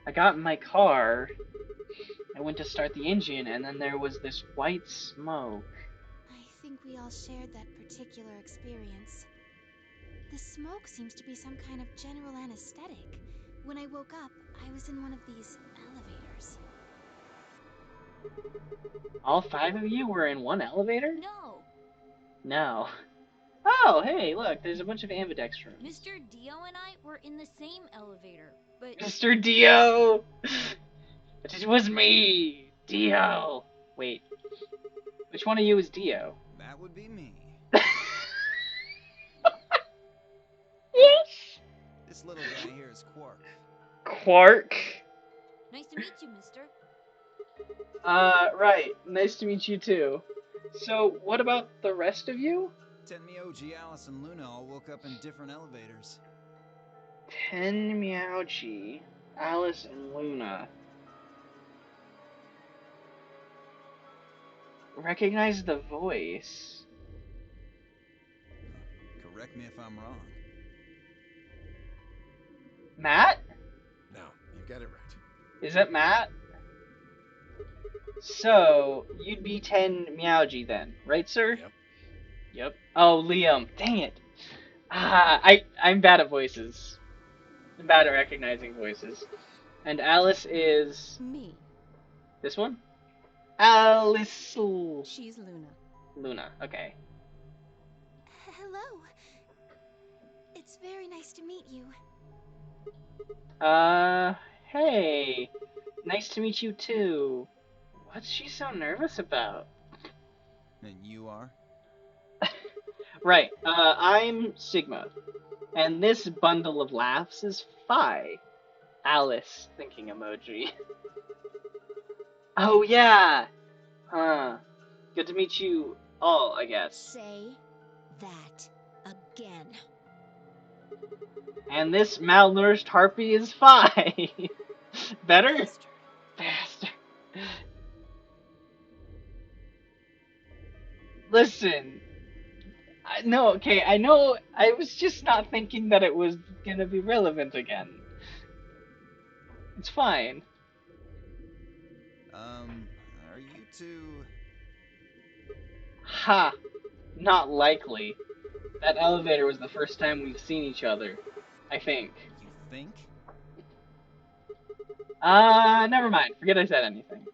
I got in my car. I went to start the engine, and then there was this white smoke. I think we all shared that particular experience. The smoke seems to be some kind of general anesthetic. When I woke up, I was in one of these elevators. All 5 of you were in one elevator? No, No. Oh, hey, look, there's a bunch of ambidex rooms. Mr. Dio and I were in the same elevator, but Mr. Dio! It was me! Dio! Wait. Which one of you is Dio? That would be me. Yes! This little guy here is Quark. Quark? nice to meet you, mister. Right. Nice to meet you too. So, what about the rest of you? Tenmyoji, Alice, and Luna all woke up in different elevators. Tenmyoji, Alice, and Luna. Recognize the voice. Correct me if I'm wrong. Matt? No, you got it right. Is it Matt? So, you'd be Tenmyoji then, right, sir? Yep. Yep. Oh, Liam. Dang it. I'm bad at voices. I'm bad at recognizing voices. And Alice is Me. this one? Alice. She's Luna. Luna. Okay. Hello. It's very nice to meet you. Hey. Nice to meet you too. What's she so nervous about? And you are? Right. I'm Sigma. And this bundle of laughs is Phi. Alice thinking emoji. Oh yeah. Huh. Good to meet you all, I guess. Say that again. And this malnourished harpy is Phi. Better? Bastard. Bastard. Listen, No, okay, I know. I was just not thinking that it was gonna be relevant again. It's fine. Are you two... Ha! Not likely. That elevator was the first time we've seen each other. I think. You think? Never mind. Forget I said anything.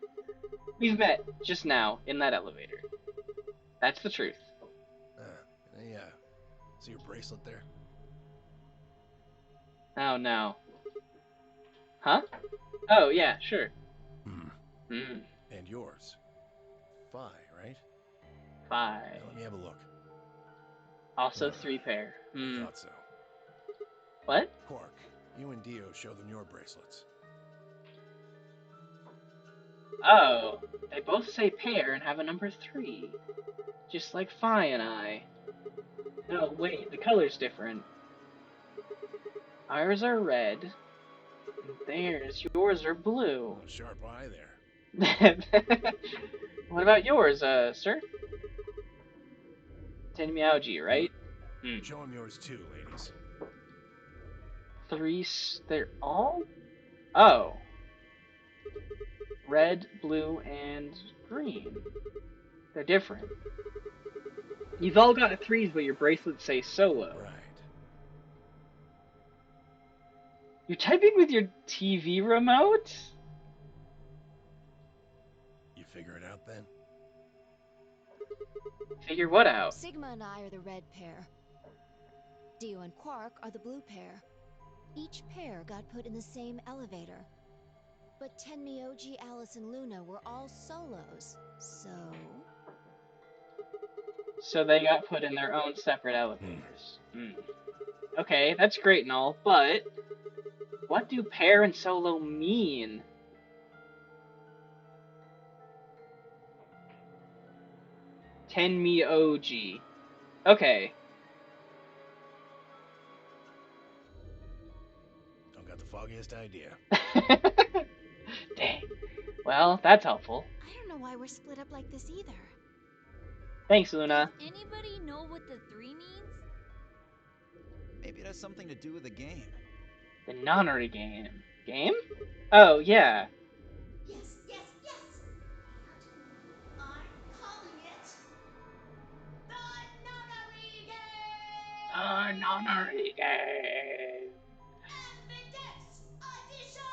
We've met just now in that elevator. That's the truth. Yeah. See your bracelet there? Oh no. Huh? Oh yeah, sure. And yours. Phi, right? Phi. Now let me have a look. Also 3 pair. I thought so. What? Quark, you and Dio show them your bracelets. Oh, they both say pair and have a number 3. Just like Phi and I. No, wait, the color's different. Ours are red. And yours are blue. Oh, sharp eye there. What about yours, sir? Tenmyouji, right? Show them yours too, ladies. 3, they're all? Oh. Red, blue, and green. They're different. You've all got 3s, but your bracelets say solo. Right. You're typing with your TV remote? You figure it out then? Figure what out? Sigma and I are the red pair. Dio and Quark are the blue pair. Each pair got put in the same elevator. But Tenmyouji, Alice, and Luna were all solos, so... So they got put in their own separate elevators. Okay, that's great and all, but... what do pair and solo mean? Tenmyouji. Okay. Don't got the foggiest idea. Dang. Well, that's helpful. I don't know why we're split up like this either. Thanks, Luna. Does anybody know what the 3 means? Maybe it has something to do with the game. The nonary game. Game? Oh, yeah. Yes, yes, yes! And I'm calling it the Nonary Game! Nonary game. Index Edition!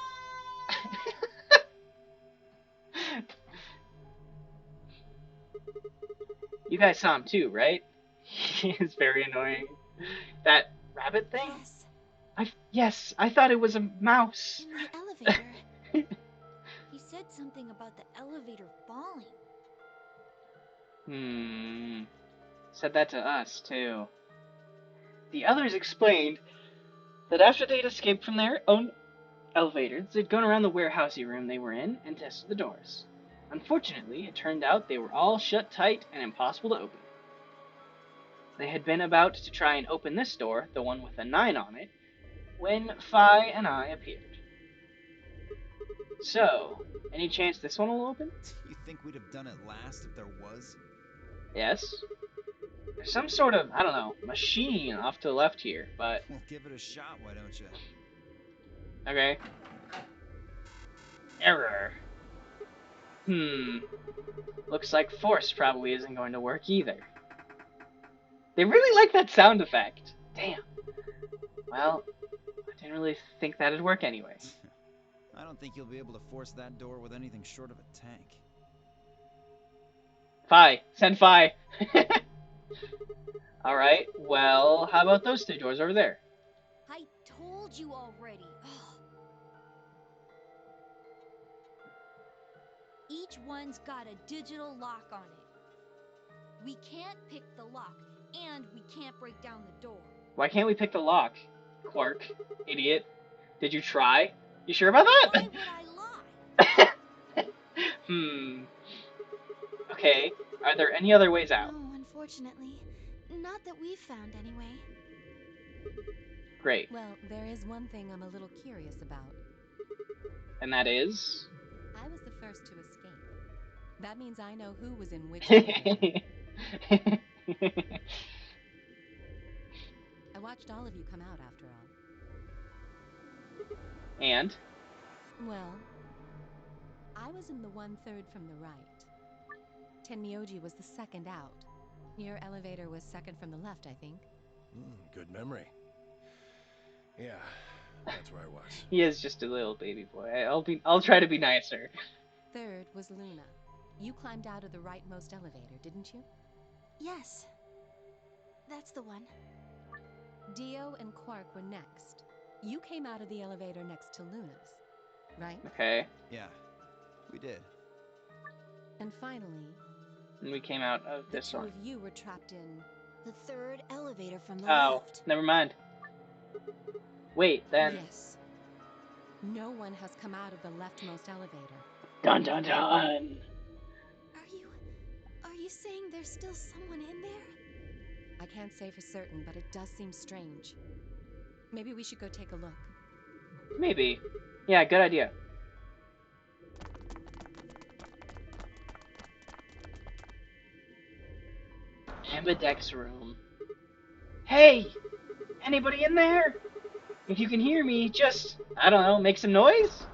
You guys saw him too, right? He is very annoying. That rabbit thing? Yes. I thought it was a mouse. In the elevator. He said something about the elevator falling. Said that to us too. The others explained that after they'd escaped from their own elevators, they'd gone around the warehousey room they were in and tested the doors. Unfortunately, it turned out they were all shut tight and impossible to open. They had been about to try and open this door, the one with a 9 on it, when Phi and I appeared. So, any chance this one will open? You think we'd have done it last if there was? Yes. There's some sort of, I don't know, machine off to the left here, but... Well, give it a shot, why don't you? Okay. Error. Looks like force probably isn't going to work either. They really like that sound effect. Damn. Well, I didn't really think that'd work anyway. I don't think you'll be able to force that door with anything short of a tank. Phi. Send Phi. Alright, well, how about those 2 doors over there? I told you already. Each one's got a digital lock on it. We can't pick the lock, and we can't break down the door. Why can't we pick the lock? Quark. Idiot. Did you try? You sure about that? Why would I lie? Okay, are there any other ways out? No, unfortunately. Not that we've found, anyway. Great. Well, there is one thing I'm a little curious about. And that is? I was the first to escape. That means I know who was in which elevator. I watched all of you come out after all. And? Well, I was in the 1/3 from the right. Tenmyoji was the second out. Your elevator was second from the left, I think. Good memory. Yeah, that's where I was. He is just a little baby boy. I'll try to be nicer. Third was Luna. You climbed out of the rightmost elevator, didn't you? Yes. That's the one. Dio and Quark were next. You came out of the elevator next to Luna's, right? Okay. Yeah, we did. And finally, And we came out of the this two one. of you were trapped in... The third elevator from the Oh, left. never mind. Wait, then. Yes. No one has come out of the leftmost elevator. Dun dun dun. Are you saying there's still someone in there? I can't say for certain, but it does seem strange. Maybe we should go take a look. Maybe. Yeah, good idea. Ambidex room. Hey! Anybody in there? If you can hear me, just, I don't know, make some noise?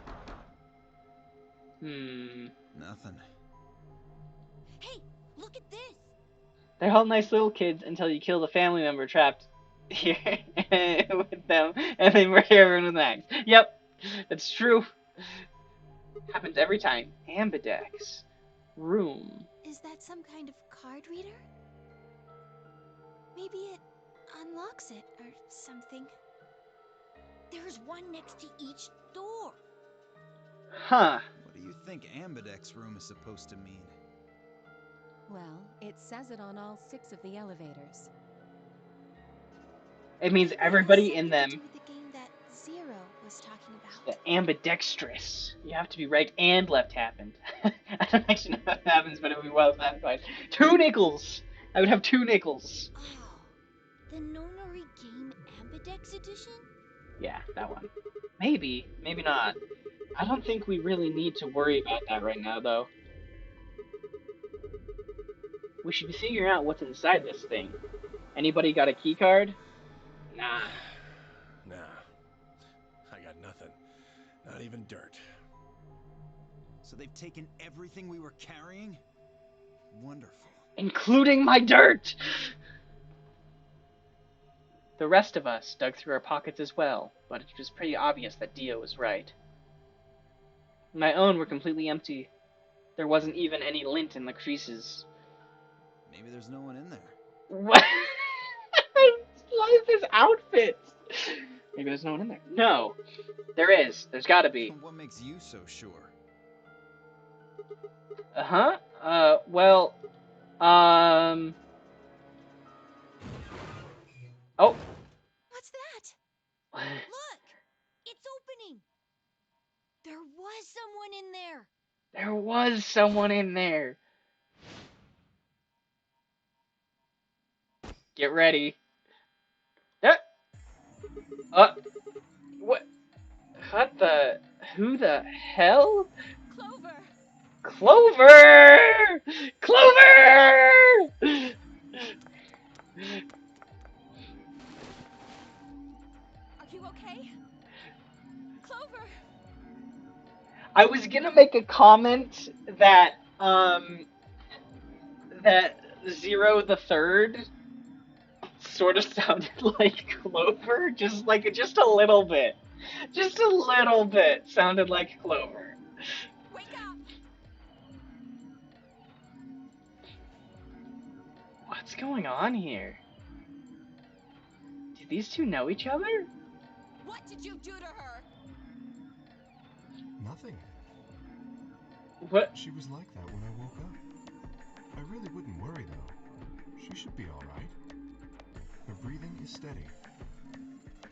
Nothing. Hey, look at this! They're all nice little kids until you kill the family member trapped here with them, and then we're here in an axe. Yep, that's true. Happens every time. Ambidex room. Is that some kind of card reader? Maybe it unlocks it or something. There's one next to each door. Huh. What do you think ambidex room is supposed to mean? Well, it says it on all 6 of the elevators. It means Maybe it everybody has in something them. to do with the game that Zero was talking The about. ambidextrous. You have to be right and left happened. I don't actually know how that happens, but it would be well satisfied. 2 nickels! I would have 2 nickels. Oh, the Nonary Game Ambidex Edition? Yeah, that one. Maybe, maybe not. I don't think we really need to worry about that right now, though. We should be figuring out what's inside this thing. Anybody got a key card? Nah. Nah. I got nothing. Not even dirt. So they've taken everything we were carrying? Wonderful. Including my dirt! The rest of us dug through our pockets as well, but it was pretty obvious that Dio was right. My own were completely empty. There wasn't even any lint in the creases. Maybe there's no one in there. What? Why is this outfit? Maybe there's no one in there. No, there is. There's gotta be. What makes you so sure? Uh-huh. Well, Oh. What's that? Look! It's opening! There was someone in there! There was someone in there. Get ready. What? What the? Who the hell? Clover! Clover! Clover! Are you okay? Clover! I was gonna make a comment that, that Zero the Third sort of sounded like Clover, just a little bit. Just a little bit sounded like Clover. Wake up! What's going on here? Do these two know each other? What did you do to her? Nothing. What? She was like that when I woke up. I really wouldn't worry, though. She should be all right. Her breathing is steady.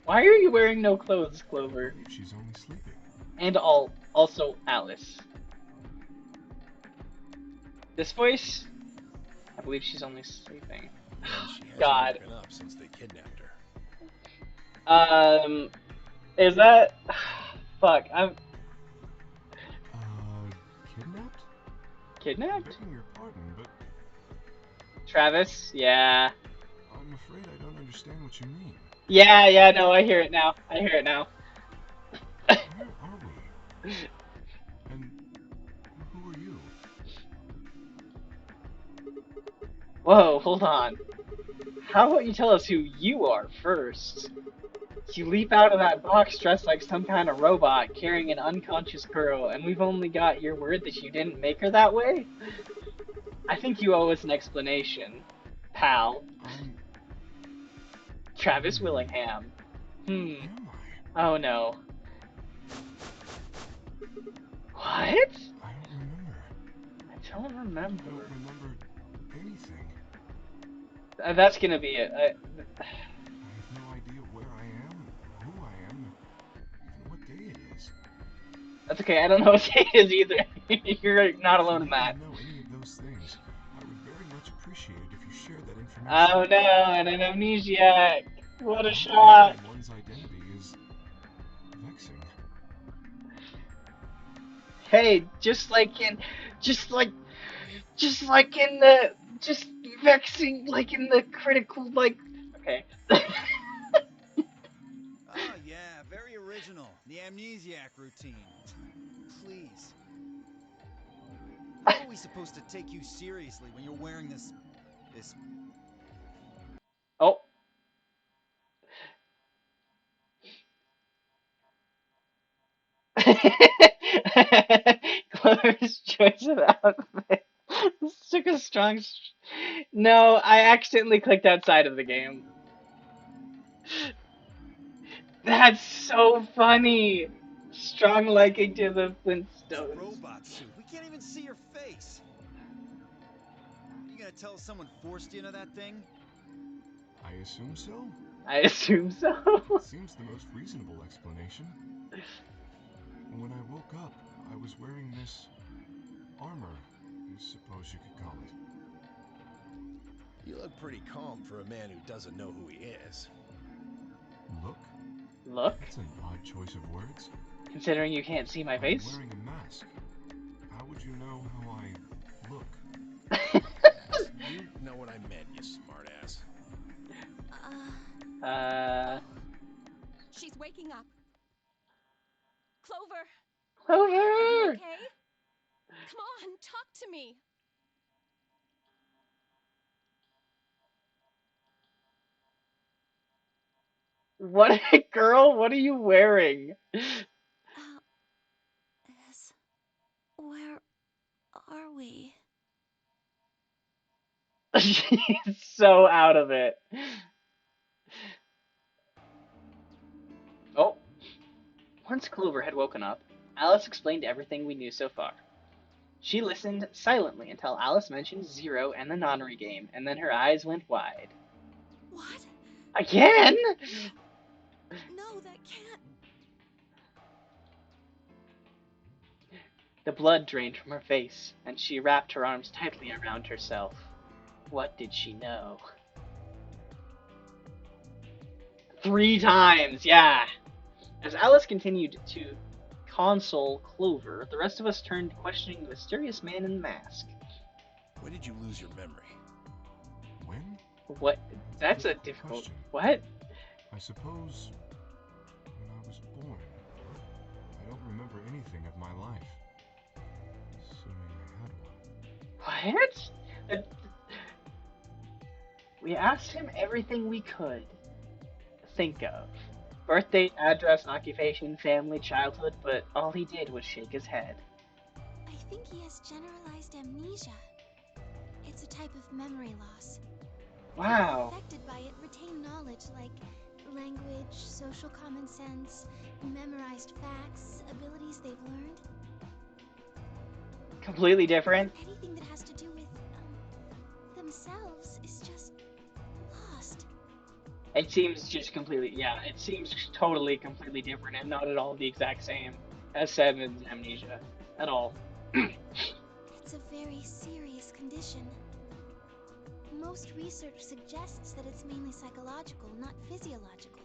Why are you wearing no clothes, Clover? I believe she's only sleeping. And also Alice. This voice? I believe she's only sleeping. And she hasn't God. woken up since they kidnapped her. Is that... Fuck, I'm... Kidnapped? Kidnapped? Begging your pardon, but Travis? Yeah. I'm afraid I don't understand what you mean. Yeah, no, I hear it now. I hear it now. Where are we? And who are you? Whoa, hold on. How about you tell us who you are first? You leap out of that box dressed like some kind of robot carrying an unconscious girl, and we've only got your word that you didn't make her that way? I think you owe us an explanation, pal. I'm... Travis Willingham. Who am I? Oh no. What? I don't remember. I don't remember. I don't remember anything. That's gonna be it. I have no idea where I am, who I am, even what day it is. That's okay, I don't know what day it is either. You're not alone in that. If you know any of those things, I would very much appreciate it if you shared that information. Oh no, and an amnesiac. What a shot. One's identity is vexing. Hey, just vexing, like in the critical, like, okay. Oh, yeah, very original. The amnesiac routine. Please. How are we supposed to take you seriously when you're wearing this... Oh. Clover's choice of outfit. This took a strong... No, I accidentally clicked outside of the game. That's so funny! Strong liking to the Flintstones. robot suit. We can't even see your face. You gonna tell us someone forced you into that thing? I assume so. I assume so. It seems the most reasonable explanation. When I woke up, I was wearing this armor, I suppose you could call it. You look pretty calm for a man who doesn't know who he is. Look? That's an odd choice of words. Considering you can't see my face? I'm wearing a mask. How would you know how I look? You know what I meant, you smartass. She's waking up. Clover. Clover. Are you okay? Come on, talk to me. What, girl? What are you wearing? Where are we? She's so out of it. Oh. Once Clover had woken up, Alice explained everything we knew so far. She listened silently until Alice mentioned Zero and the nonary game, and then her eyes went wide. What? Again? No, that can't. The blood drained from her face, and she wrapped her arms tightly around herself. What did she know? 3 times, yeah! As Alice continued to console Clover, the rest of us turned questioning the mysterious man in the mask. When did you lose your memory? When? What? That's a difficult... Question. What? I suppose when I was born. I don't remember anything of my life. Assuming I had one. What? We asked him everything we could think of. Birthday, address, occupation, family, childhood, but all he did was shake his head. I think he has generalized amnesia. It's a type of memory loss. Wow. People affected by it retain knowledge like language, social common sense, memorized facts, abilities they've learned. Completely different. Anything that has to do with themselves is just lost. It seems just completely, yeah, it seems totally completely different and not at all the exact same as Seven's amnesia. At all. It's a very serious condition. Most research suggests that it's mainly psychological, not physiological.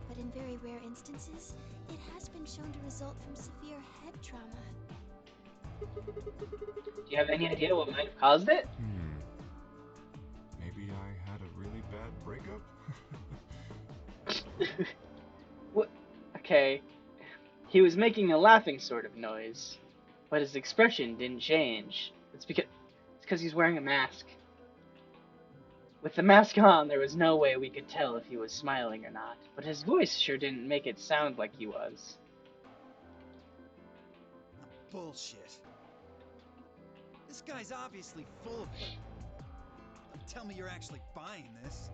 But in very rare instances, it has been shown to result from severe head trauma. Do you have any idea what might have caused it? Maybe I had a really bad breakup? What? Okay. He was making a laughing sort of noise, but his expression didn't change. It's because he's wearing a mask. With the mask on, there was no way we could tell if he was smiling or not, but his voice sure didn't make it sound like he was. Bullshit. This guy's obviously full of it. Don't tell me you're actually buying this.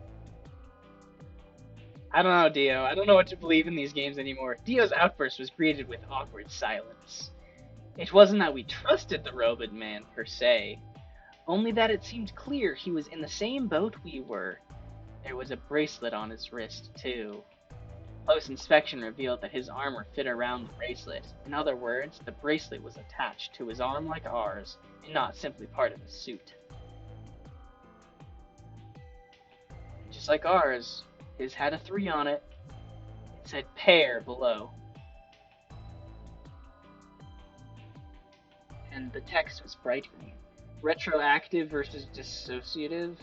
I don't know, Dio. I don't know what to believe in these games anymore. Dio's outburst was greeted with awkward silence. It wasn't that we trusted the robot man, per se, only that it seemed clear he was in the same boat we were. There was a bracelet on his wrist, too. Close inspection revealed that his armor fit around the bracelet. In other words, the bracelet was attached to his arm like ours, and not simply part of his suit. Just like ours, his had a 3 on it. It said pair below. And the text was bright green. Retroactive versus dissociative.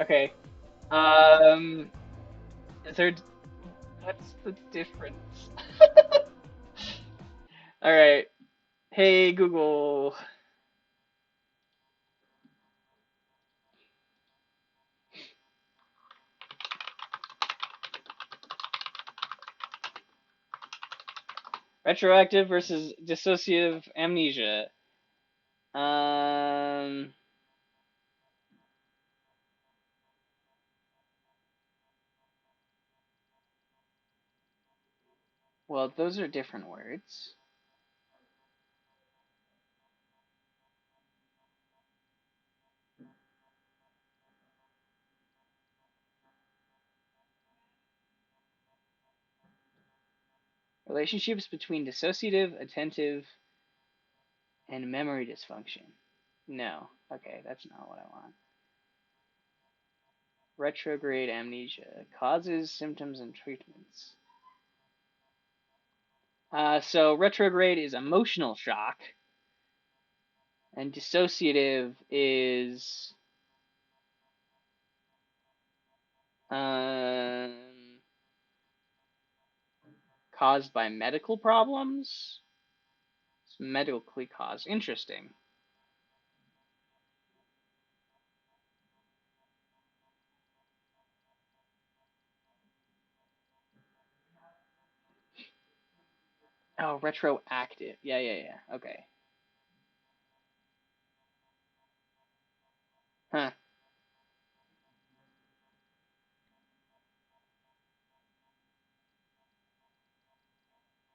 Okay. Is there... What's the difference? Alright. Hey, Google. Retroactive versus dissociative amnesia. Well, those are different words. Relationships between dissociative, attentive, and memory dysfunction. No. Okay, that's not what I want. Retrograde amnesia. Causes, symptoms, and treatments. So retrograde is emotional shock, and dissociative is caused by medical problems. It's medically caused. Interesting. Oh, retroactive. Yeah. Okay. Huh.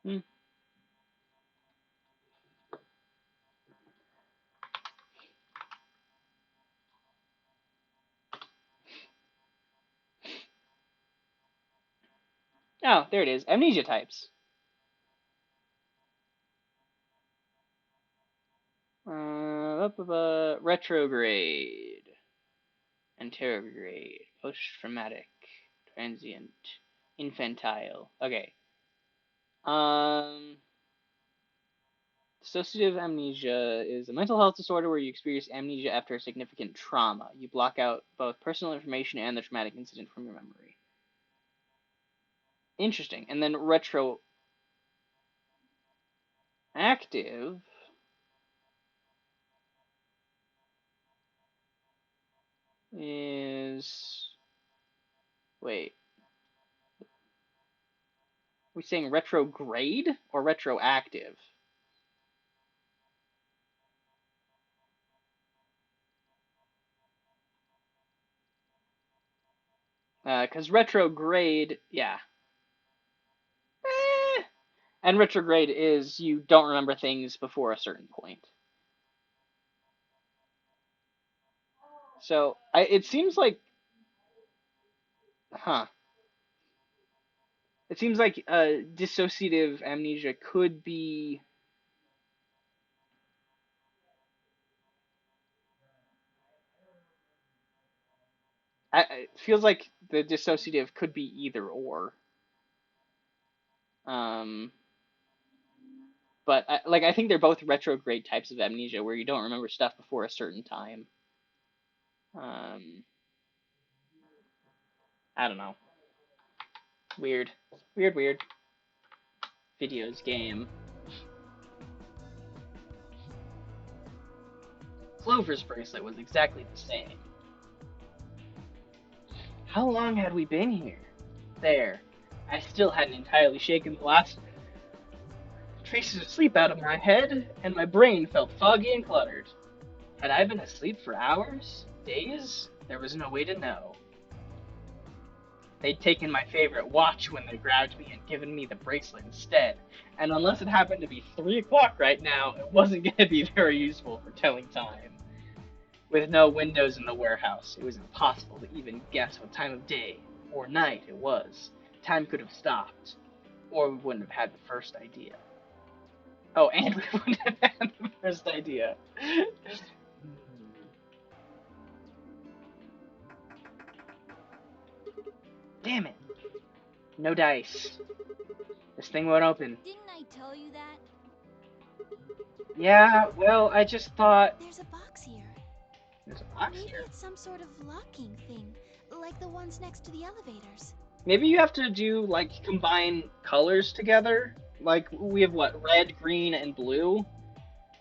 Hmm. Oh, there it is. Amnesia types. Retrograde. Anterograde. Post-traumatic. Transient. Infantile. Okay. Dissociative amnesia is a mental health disorder where you experience amnesia after a significant trauma. You block out both personal information and the traumatic incident from your memory. Interesting. And then retroactive is... Wait. Are we saying retrograde or retroactive? Because retrograde, yeah. And retrograde is you don't remember things before a certain point. So, it seems like... Huh. It seems like dissociative amnesia could be... it feels like the dissociative could be either or. But I think they're both retrograde types of amnesia where you don't remember stuff before a certain time. I don't know. Weird. Weird, weird. Videos game. Clover's bracelet was exactly the same. How long had we been here? There. I still hadn't entirely shaken the last traces of sleep out of my head, and my brain felt foggy and cluttered. Had I been asleep for hours? Days? There was no way to know. They'd taken my favorite watch when they grabbed me and given me the bracelet instead, and unless it happened to be 3 o'clock right now, it wasn't going to be very useful for telling time. With no windows in the warehouse, it was impossible to even guess what time of day or night it was. Time could have stopped, or we wouldn't have had the first idea. Oh, and we wouldn't have had the first idea. Damn it. No dice. This thing won't open. Didn't I tell you that? Yeah, well, I just thought... There's a box here. There's a box Maybe here. it's some sort of locking thing, like the ones next to the elevators. Maybe you have to do, like, combine colors together. Like, we have, what, red, green, and blue?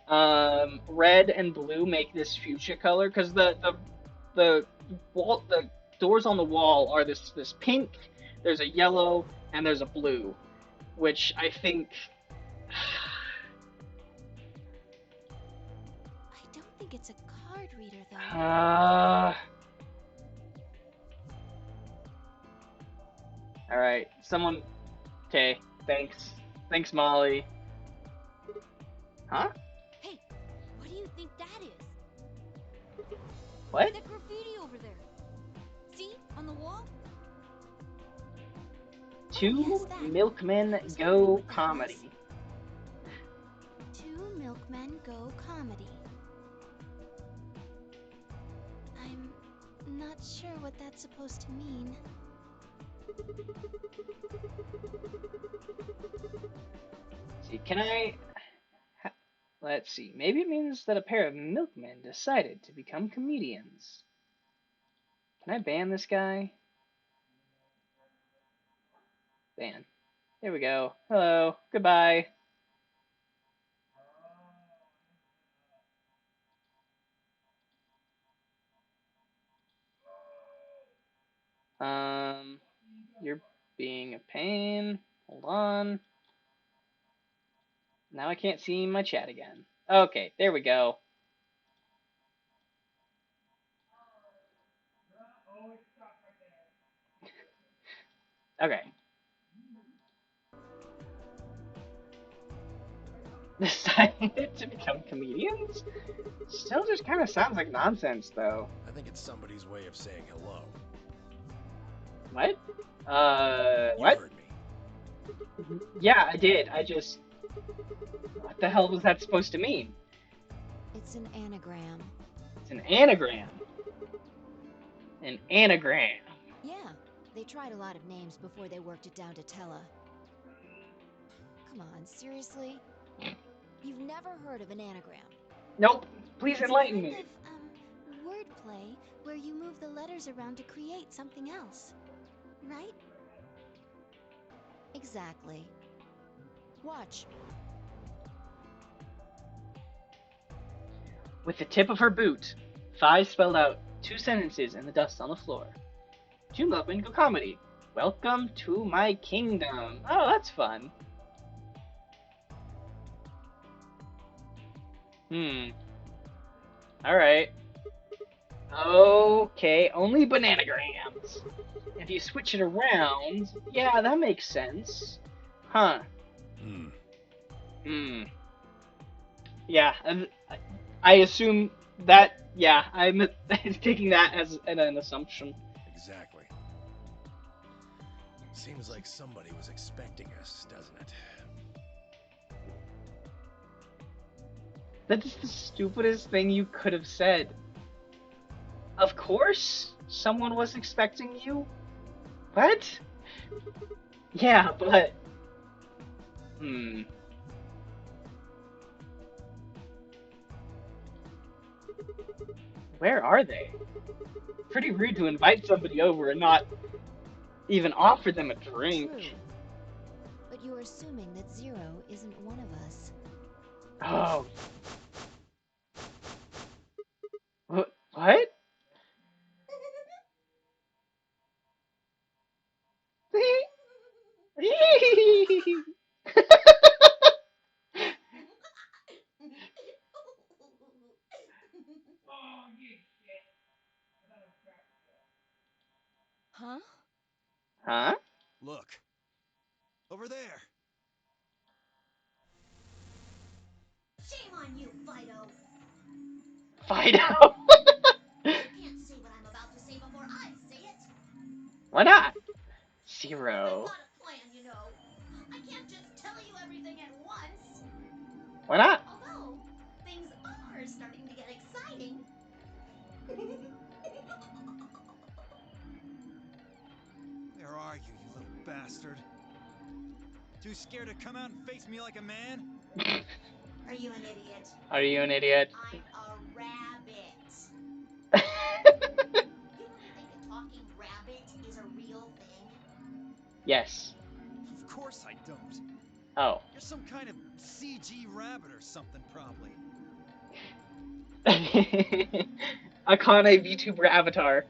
Red and blue make this fuchsia color, because the doors on the wall are this pink, there's a yellow, and there's a blue, which I think... I don't think it's a card reader, though. Alright, someone... Okay, thanks. Thanks, Molly. Huh? Hey, what do you think that is? What? That graffiti over there. See? On the wall? Two milkmen go comedy. Two milkmen go comedy. I'm not sure what that's supposed to mean. See, can I... Let's see. Maybe it means that a pair of milkmen decided to become comedians. Can I ban this guy? Ban. There we go. Hello. Goodbye. You're being a pain. Hold on. Now I can't see my chat again. Okay, there we go. Okay. Decided to become comedians? Still just kind of sounds like nonsense, though. I think it's somebody's way of saying hello. What? You What? heard me. Yeah, I did. I just... What the hell was that supposed to mean? It's an anagram. It's an anagram. An anagram. Yeah, they tried a lot of names before they worked it down to Tella. Come on, seriously? You've never heard of an anagram? Nope. Please It's enlighten a kind me. of, wordplay where you move the letters around to create something else. Right? Exactly. Watch. With the tip of her boot, Fi spelled out 2 sentences in the dust on the floor. Two milkmen go comedy. Welcome to my kingdom. Oh, that's fun. Alright. Okay, only bananagrams. If you switch it around, yeah, that makes sense. Huh. Yeah, I assume that, yeah, I'm taking that as an assumption. Exactly. Seems like somebody was expecting us, doesn't it? That is the stupidest thing you could have said. Of course, someone was expecting you. What? Yeah, but... Where are they? Pretty rude to invite somebody over and not Even offer them a drink. True. But you're assuming that Zero isn't one of us. Oh. What? Huh? Huh? Look. Over there. Shame on you, Fido. Fido. You can't say what I'm about to say before I say it. Why not? I've Zero. got a plan, you know. I can't just tell you everything at once. Why not? Although, things are starting to get exciting. Where are you, you little bastard? Too scared to come out and face me like a man? Are you an idiot? Are you an idiot? I'm a rabbit. You really think a talking rabbit is a real thing? Yes. Of course I don't. Oh. You're some kind of CG rabbit or something, probably. A Kane VTuber avatar.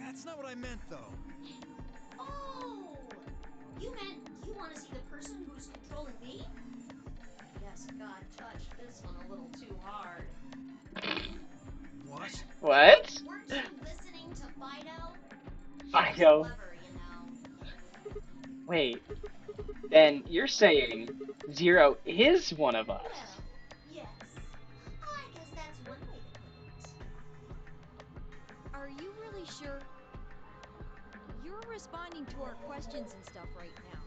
That's not what I meant, though. Oh! You meant you want to see the person who's controlling me? Guess God touched this one a little too hard. What? What? Weren't you listening to Fido? He was Fido. clever, you know. Wait. Then you're saying Zero is one of us. Well, yes. I guess that's one way to put it. Are you really sure? You're responding to our questions and stuff right now.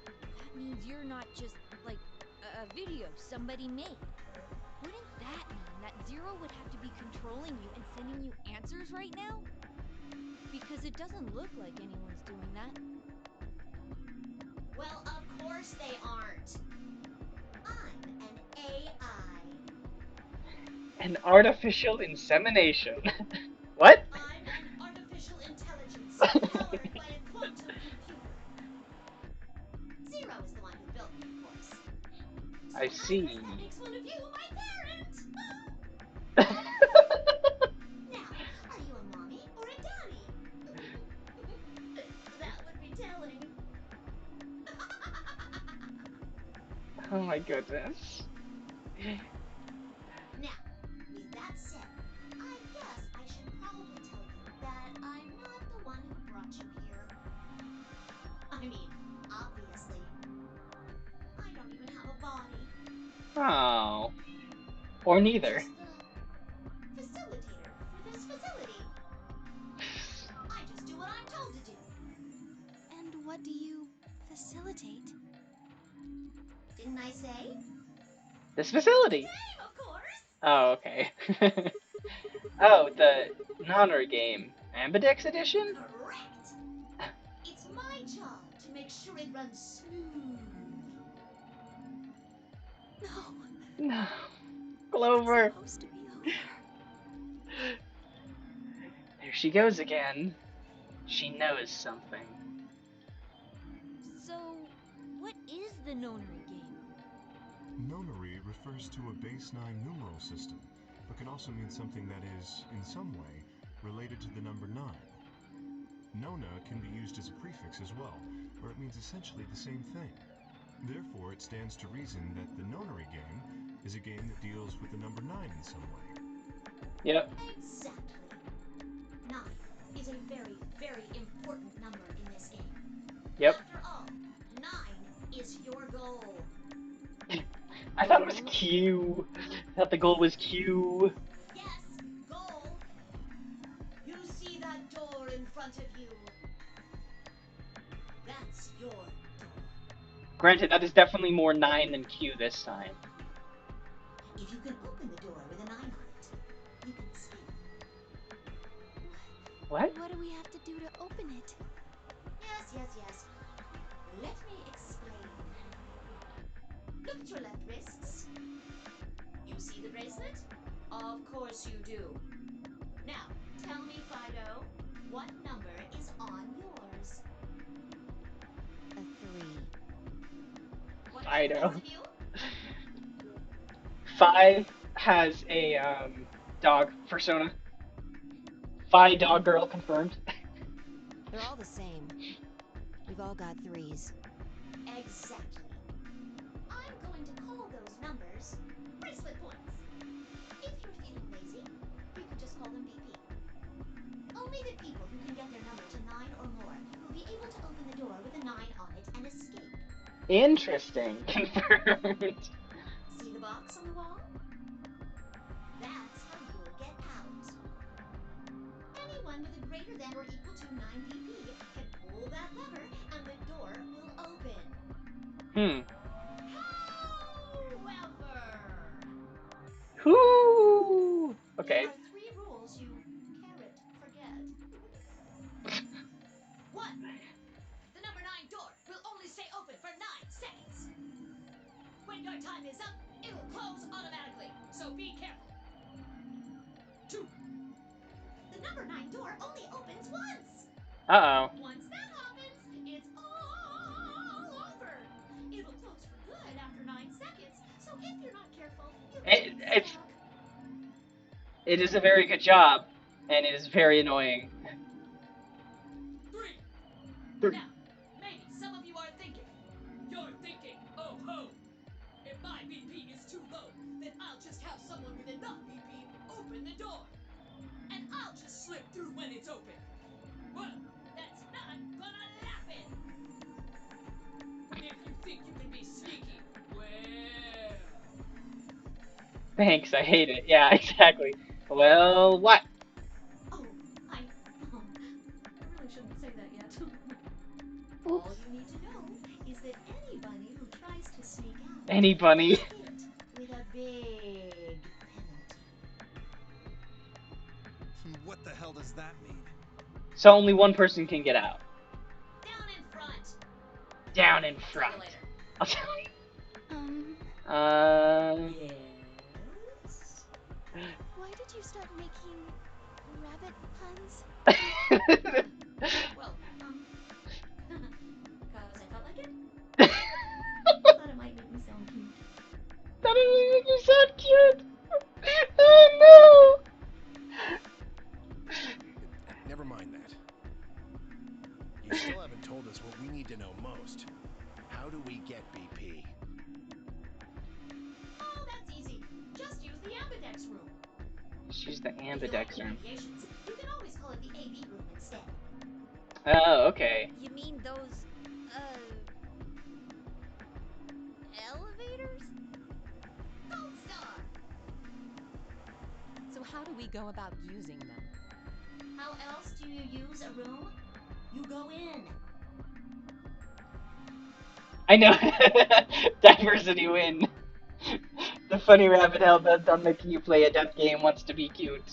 That means you're not just, like, a video somebody made. Wouldn't that mean that Zero would have to be controlling you and sending you answers right now? Because it doesn't look like anyone's doing that. Well, of course they aren't. I'm an AI. An artificial insemination. What? I'm an artificial intelligence powered by a quantum computer. Zero is the one who built me, of course. So I I guess see. that makes one of you my parent. Now, are you a mommy or a daddy? That would be telling. Oh my goodness. Now, with that said, I guess I should probably tell you that I'm not the one who brought you here. I mean, obviously. I don't even have a body. Oh. Or neither. Just the facilitator for this facility. I just do what I'm told to do. And what do you facilitate? Didn't I say? This facility. Game, of course! Oh, okay. Oh, the Lunar game. Ambidex edition? Correct! It's my job to make sure it runs smoothly. No, No. it's Clover. supposed to be over. There she goes again. She knows something. So, what is the Nonary game? Nonary refers to a base 9 numeral system, but can also mean something that is, in some way, related to the number 9. Nona can be used as a prefix as well, where it means essentially the same thing. Therefore, it stands to reason that the Nonary game is a game that deals with the number 9 in some way. Yep. Exactly. 9 is a very, very important number in this game. Yep. After all, 9 is your goal. I thought it was Q. I thought the goal was Q. Yes, goal. You see that door in front of you? That's your door. Granted, that is definitely more 9 than Q this time. If you can open the door with a 9 on it, you can escape. What? What do we have to do to open it? Yes. Let me explain. Look at your left wrists. You see the bracelet? Of course you do. Now, tell me, Fido, what number is on Fido. Both of you? 5 has a dog persona. Fi dog girl confirmed. They're all the same. We've all got 3s. Exactly. I'm going to call those numbers bracelet points. If you're feeling lazy, you could just call them BP. Only the people who can get their number to 9 or more will be able to open the door with a 9 on it and escape. Interesting. Confirmed. See the box on the wall? That's how you'll get out. Anyone with a greater than or equal to 9 BP can pull that lever and the door will open. However, Whoo. there Okay. are 3 rules you carrot forget. 1. The number 9 door will only stay open for 9 seconds. When your time is up, it'll close automatically, so be careful. 2. The number 9 door only opens once. Uh oh. Once that happens, it's all over. It'll close for good after 9 seconds, so if you're not careful, you could get It's stuck. it is a very good job, and it is very annoying. 3. 3. Now, maybe some of you are thinking. You're thinking, oh ho! If my BP is too low, then I'll just have someone with enough BP open the door. And I'll just slip through when it's open. Well, that's not gonna happen. If you think you can be sneaky, well... Thanks. I hate it. Yeah. Exactly. Well, what? Oh, I really shouldn't say that yet. All Oops. you need to know is that any bunny who tries to sneak out Any bunny. gets hit with a big penalty. What the hell does that mean? So only one person can get out. Down in front. Down in I'll tell front. you later. I'll tell you. Yes? Why did you start making rabbit puns? Well, cause I felt like it. That I thought it might make me sound cute. doesn't make you sound cute. Oh Never mind that. You still haven't told us what we need to know most. How do we get BP? Oh, that's easy. Just use the ambidex room. no. She's the If you like ambidex room. abbreviations, you can always call it the AB room instead. Oh, okay. You mean those, elevators? Gold star! So how do we go about using them? How else do you use a room? You go in. I know. Diversity win. The funny rabbit hell bent on making you play a death game wants to be cute.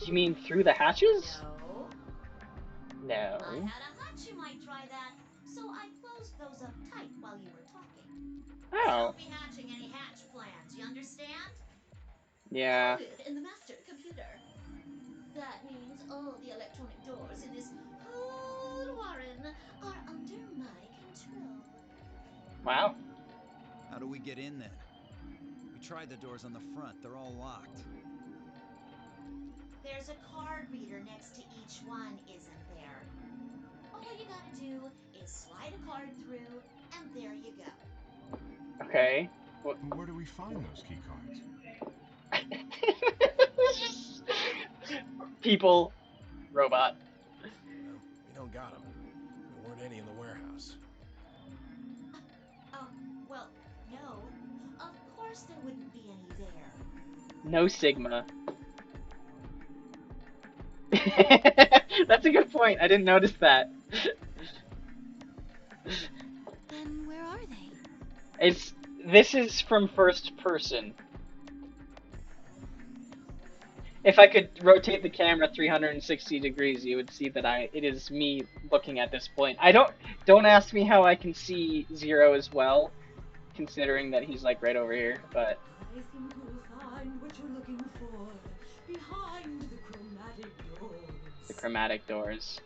You mean through the hatches? No. No. I had a hunch you might try that, so I closed those up tight while you were talking. Oh. Don't be hatching any hatch plans, you understand? Yeah. Coded in the master computer. That means all the electronic doors in this whole warren are under my control. Wow. How do we get in then? We tried the doors on the front. They're all locked. There's a card reader next to each one, isn't there? All you gotta do is slide a card through, and there you go. Okay. What? Where do we find those key cards? People. Robot. Well, we don't got them. There weren't any in the warehouse. Well, no. Of course there wouldn't be any there. No Sigma. That's a good point. I didn't notice that. Then where are they? This is from first person. If I could rotate the camera 360 degrees, you would see that it is me looking at this point. Don't ask me how I can see Zero as well, considering that he's like right over here, but I think you'll find what you're looking for behind the chromatic the doors. chromatic doors.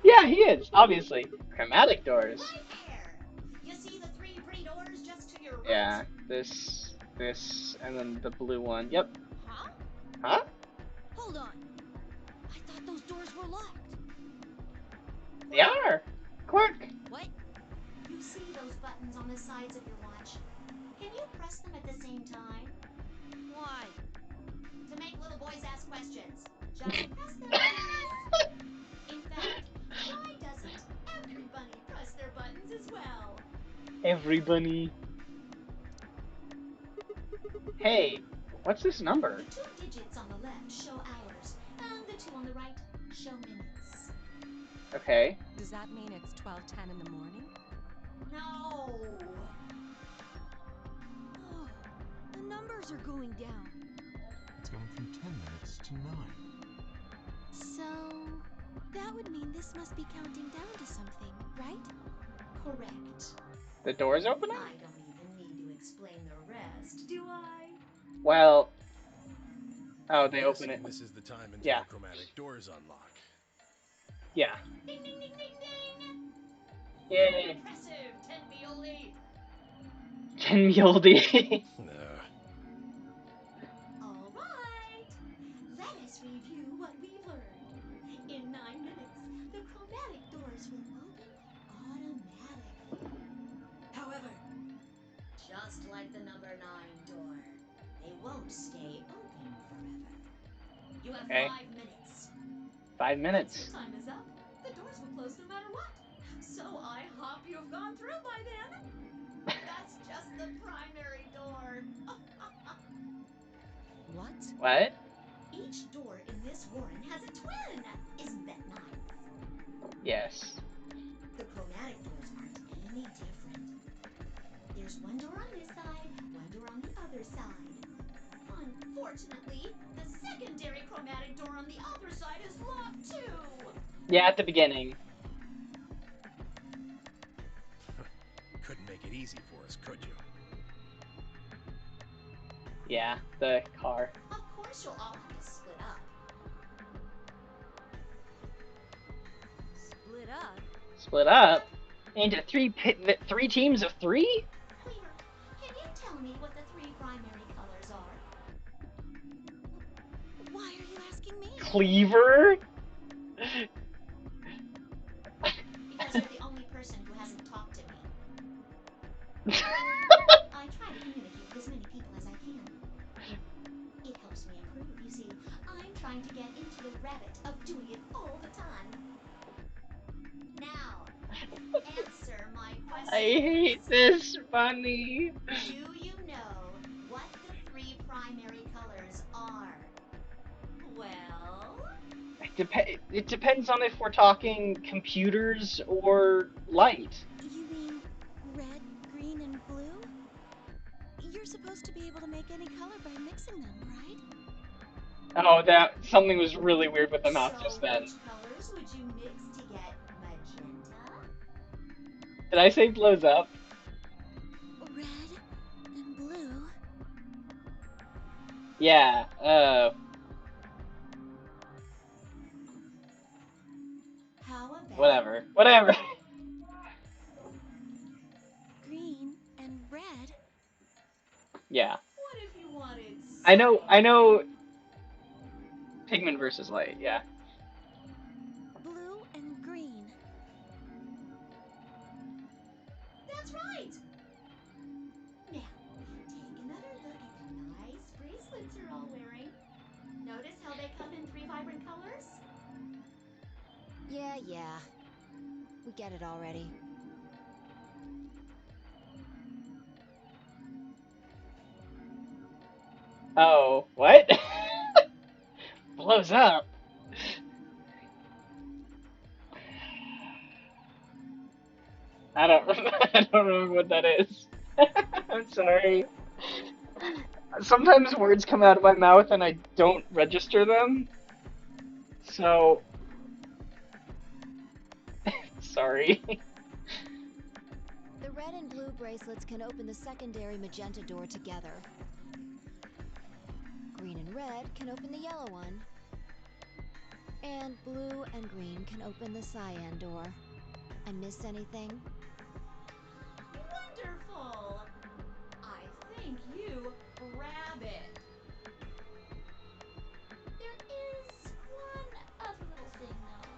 Yeah, he is, obviously. Chromatic doors. Right there. You see the three pretty doors just to your right? Yeah, this, and then the blue one. Yep. Huh? Huh? Hold on. I thought those doors were locked. They are. Quark. What? You see those buttons on the sides of your watch? Can you press them at the same time? Why? To make little boys ask questions. Just press them, please. In fact, why doesn't every bunny press their buttons as well? Everybody. Hey, what's this number? The two digits on the left show hours, and the two on the right show minutes. Okay. Does that mean it's 12:10 in the morning? No! Oh, the numbers are going down. It's going from 10 minutes to 9. So, that would mean this must be counting down to something, right? Correct. The door's opening? I don't even need to explain the rest, do I? Well. Oh, they I'm open it. guessing this is the time until Yeah. the chromatic doors unlock. Yeah. Ding, ding, ding, ding, ding! Yay. Impressive, Ten Muley! Ken Yoldy. All right, let us review what we've learned. In 9 minutes, the chromatic doors will open automatically. However, just like the number 9 door, they won't stay open forever. You have Okay. 5 minutes. 5 Once minutes. your time is up, the doors will close no matter what. So I hope you've gone through by then. That's just the primary door. What? What? Each door in this warren has a twin. Isn't that nice? Yes. The chromatic doors aren't any different. There's one door on this side, one door on the other side. Unfortunately, the secondary chromatic door on the other side is locked too. Yeah, at the beginning. Couldn't make it easy for us, could you? Yeah, the car. Of course you'll all have to split up. Split up? Split up into three teams of 3? Cleaver, can you tell me what the 3 primary colors are? Why are you asking me? Cleaver? Because you're the only person who hasn't talked to me. I try to communicate with as many people as I can. It helps me improve, you see. I'm trying to get into the rabbit of doing it all the time. Now, answer my question. I hate this bunny. Do you know what the 3 primary colors are? Well... It depends on if we're talking computers or light. You mean red, green, and blue? You're supposed to be able to make any color by mixing them, right? Oh, something was really weird with the mouth So just then. which colors would you mix to get magenta? Did I say blows up? Red and blue. Yeah, How about whatever. Green and red. Yeah. What if you wanted I know pigment versus light, yeah. Blue and green. That's right! Now, take another look at the nice bracelets you're all wearing. Notice how they come in 3 vibrant colors? Yeah. We get it already. Oh, what? Blows up. I don't remember what that is. I'm sorry. Sometimes words come out of my mouth and I don't register them. So sorry. The red and blue bracelets can open the secondary magenta door together. Green and red can open the yellow one. And blue and green can open the cyan door. I missed anything? Wonderful! I think you grab it. There is one other little thing, though.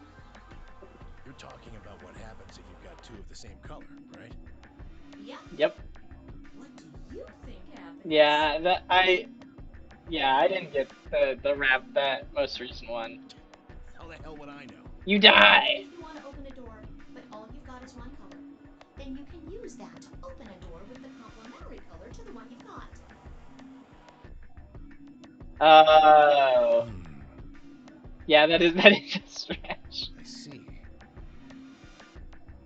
You're talking about what happens if you've got two of the same color, right? Yep. Yep. What do you think happens? Yeah, I didn't get that most recent one. How the hell would I know? You die! If you want to open a door, but all you've got is one color, then you can use that to open a door with the complementary color to the one you've got. Oh. Hmm, Yeah, that is a stretch. I see.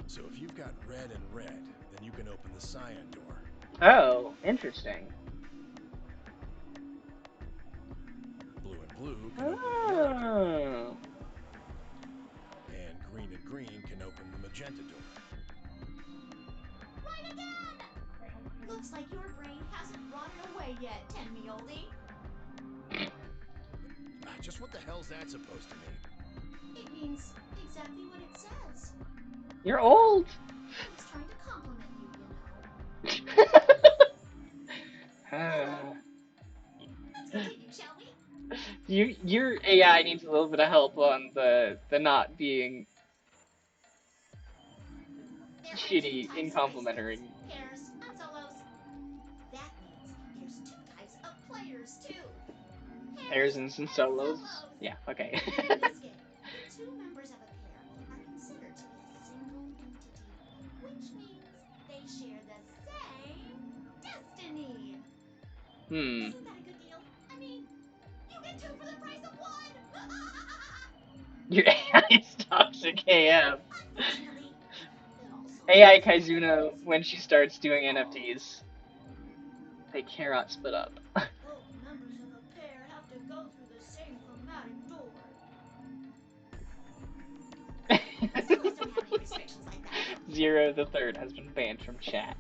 So if you've got red and red, then you can open the cyan door. Oh, interesting. Blue and blue can open the yellow door. Oh. And green can open the magenta door. Right again! Looks like your brain hasn't rotted away yet, Tenmi oldie. Just what the hell's that supposed to mean? It means exactly what it says. You're old. I was trying to compliment you, you know. Let's continue, shall we? Your AI needs a little bit of help on the not being There are shitty two in types of complimentary. bracelets, pairs and solos. That means there's two types of players, too. Pairs Pairs and and solos. solos. Yeah, okay. In this game, the two members of a pair are considered to be a single entity, which means they share the same destiny. Hmm. Isn't that a good deal? I mean, you get two for the price of one! Your AI is toxic AF. Unfortunately, it also AI means Kaizuno, those when she starts doing involved. NFTs, they cannot split up. Both members of a pair have to go through the same chromatic door. Solos don't have any restrictions like that, though. Zero the Third has been banned from chat.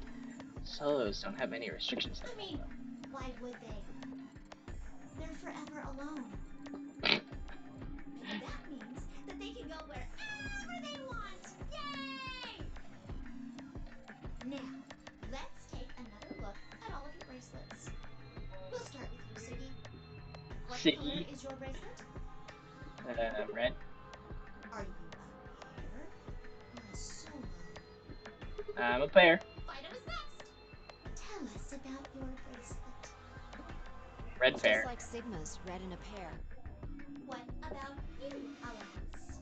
Solos don't have any restrictions I like mean, why would they? They're forever alone. And that means that they can go wherever they want! Yay! Now, let's take another look at all of your bracelets. We'll start with you, Siggy. What that. color Siggy, is your bracelet? red. Are you a pair or a solo? I'm a pair. Fido is next! Tell us about your bracelet. Red Just pair. like Sigma's, red in a pair. What about you, Alas?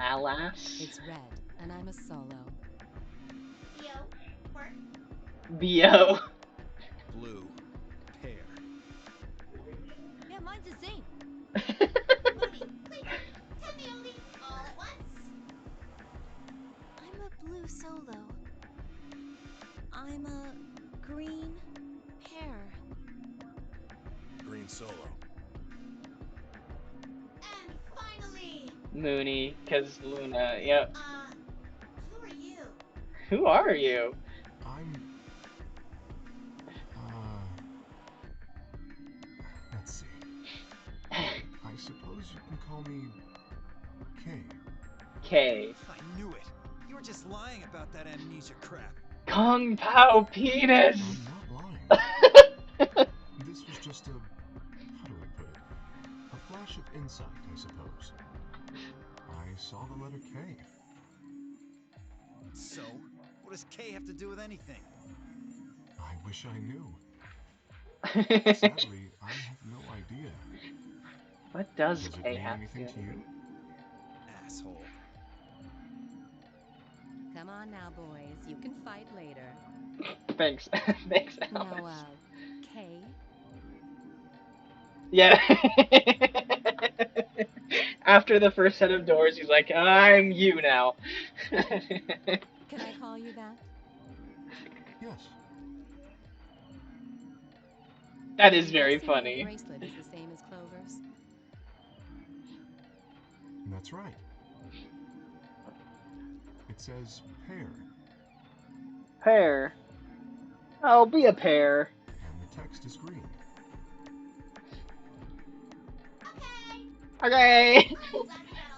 Alas. It's red, and I'm a solo. Theo? Quirk? BO. Blue, pair. Yeah, mine's the same. Moody? Cleaver? Tell me, Oldie, all at once? I'm a blue solo. I'm a green pear. Green solo. And finally, Mooney, cause Luna. Yep. who are you? Who are you? I'm. Let's see. I suppose you can call me K. K. I knew it. You were just lying about that amnesia crap. Kung Pao penis. I'm not lying. This was just a. How do I put it? A flash of insight, I suppose. I saw the letter K. So, what does K have to do with anything? I wish I knew. Sadly, I have no idea. What does Does it K mean have anything to to you? Asshole. Come on now, boys. You can fight later. Thanks. Thanks, Now, Alice. K? Yeah. After the first set of doors, he's like, I'm you now. Can I call you that? Yes. That is I'm very guessing your funny. bracelet is the same as Clover's. That's right. It says pair, Pair. I'll be a pair. and the text is green. Okay! Okay. I'm glad we got all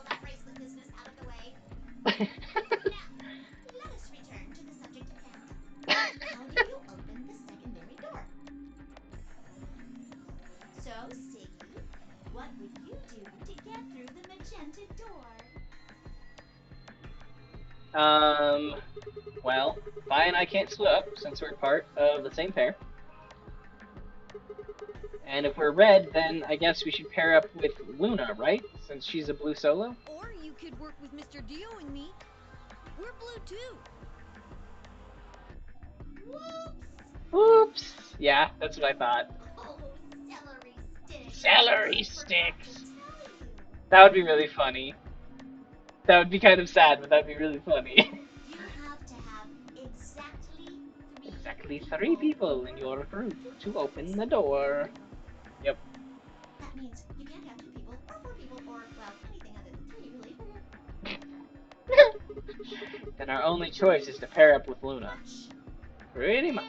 Let us return to the subject at hand. How do you open the secondary door? So, Siggy, what would you do to get through the magenta door? Well, Vi and I can't split up since we're part of the same pair. And if we're red, then I guess we should pair up with Luna, right? Since she's a blue solo? Or you could work with Mr. Dio and me. We're blue too. Whoops! Oops! Yeah, that's what I thought. Oh, celery sticks. Celery I forgot to sticks! tell you. That would be really funny. That would be kind of sad, but that'd be really funny. You have to have Exactly 3 people in your group to open the door. Yep. That means you can't have 2 people or 4 people or, well, anything other than 3, really. Then our only choice is to pair up with Luna. Much. Pretty much.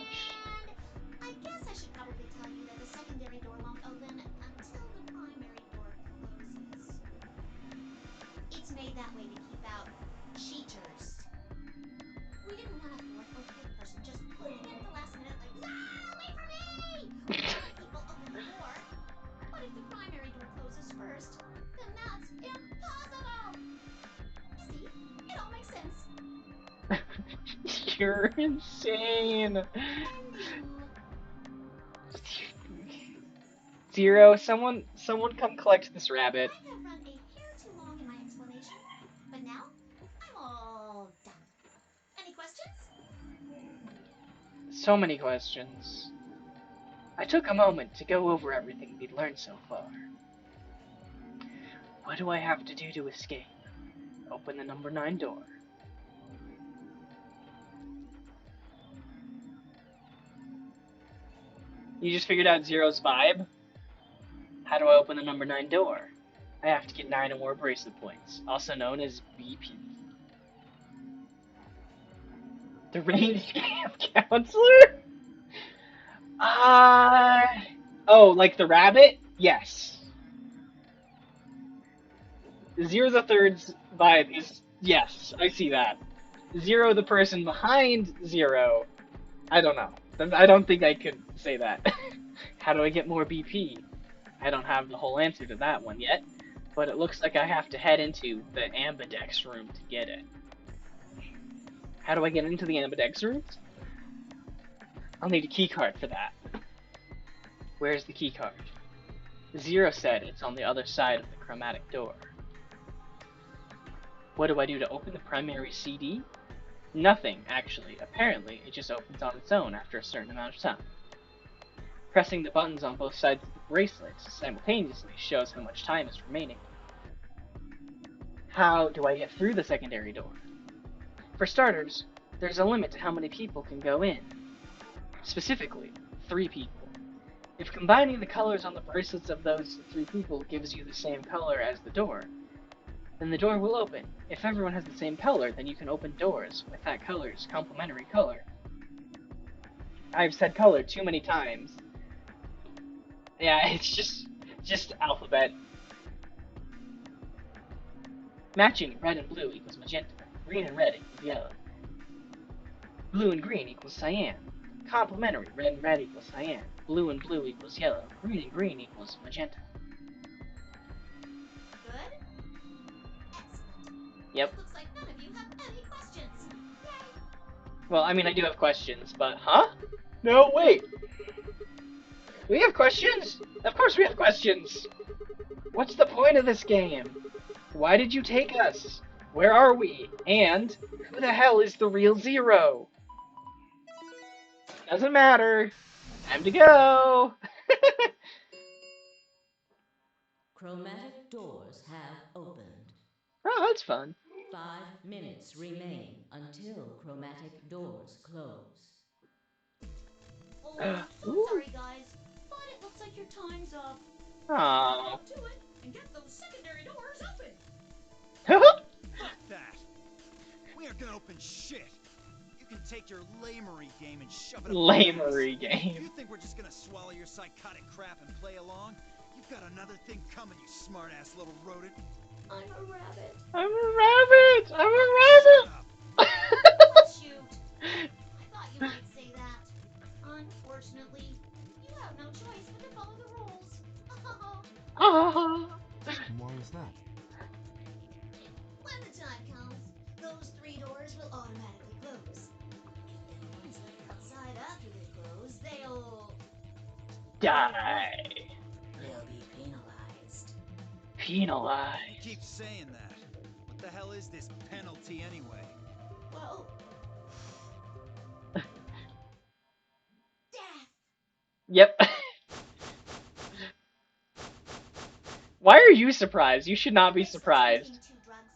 And I guess I should probably tell you that the secondary door won't open until the primary door closes. It's made that way to keep out cheaters. We didn't want a 4th or 5th person just pulling in at the last minute like, ah, wait for me! When people open the door. But if the primary door closes first, then that's impossible! You see, it all makes sense. You're insane. Anywho, Zero, someone come collect this rabbit. I have run a hair too long in my explanation, but now I'm all done. Any questions? So many questions. I took a moment to go over everything we'd learned so far. What do I have to do to escape? Open the number 9 door. You just figured out Zero's vibe? How do I open the number 9 door? I have to get 9 or more bracelet points, also known as BP. The ranged camp counselor? Oh, like the rabbit? Yes. Zero the Third's vibe is, yes, I see that. Zero, the person behind Zero, I don't know. I don't think I could say that. How do I get more BP? I don't have the whole answer to that one yet, but it looks like I have to head into the ambidex room to get it. How do I get into the ambidex rooms? I'll need a keycard for that. Where's the keycard? Zero said it's on the other side of the chromatic door. What do I do to open the primary CD? Nothing, actually. Apparently, it just opens on its own after a certain amount of time. Pressing the buttons on both sides of the bracelet simultaneously shows how much time is remaining. How do I get through the secondary door? For starters, there's a limit to how many people can go in. Specifically, 3 people. If combining the colors on the bracelets of those 3 people gives you the same color as the door, then the door will open. If everyone has the same color, then you can open doors with that color's complementary color. I've said color too many times. Yeah, it's just alphabet. Matching red and blue equals magenta. Green and red equals yellow. Blue and green equals cyan. Complementary, red and red equals cyan. Blue and blue equals yellow. Green and green equals magenta. Good? Excellent. Yep. It looks like none of you have any questions. Yay! Well, I mean, I do have questions, but... Huh? No, wait! We have questions? Of course we have questions! What's the point of this game? Why did you take us? Where are we? And who the hell is the real Zero? Doesn't matter. Time to go! Chromatic doors have opened. Oh, that's fun. 5 minutes remain until chromatic doors close. Oh, I'm Ooh. sorry, guys, but it looks like your time's up. Aww. Get to it and get those secondary doors open. Fuck that! We aren't gonna open shit! You can take your lamery game and shove it up your ass. Lamery game. You think we're just gonna swallow your psychotic crap and play along? You've got another thing coming, you smart-ass little rodent. I'm a rabbit. I'm a rabbit. I'm a Shut rabbit. up. Well, shoot. I thought you might say that. Unfortunately, you have no choice but to follow the rules. Ah. Why is that? When the time comes, those 3 doors will automatically close. If anyone's left outside after they close, they'll what? Die. They'll be penalized. Penalized. You keep saying that. What the hell is this penalty anyway? Well, death. Yep. Why are you surprised? You should not be Mixed with surprised. taking 2 drugs.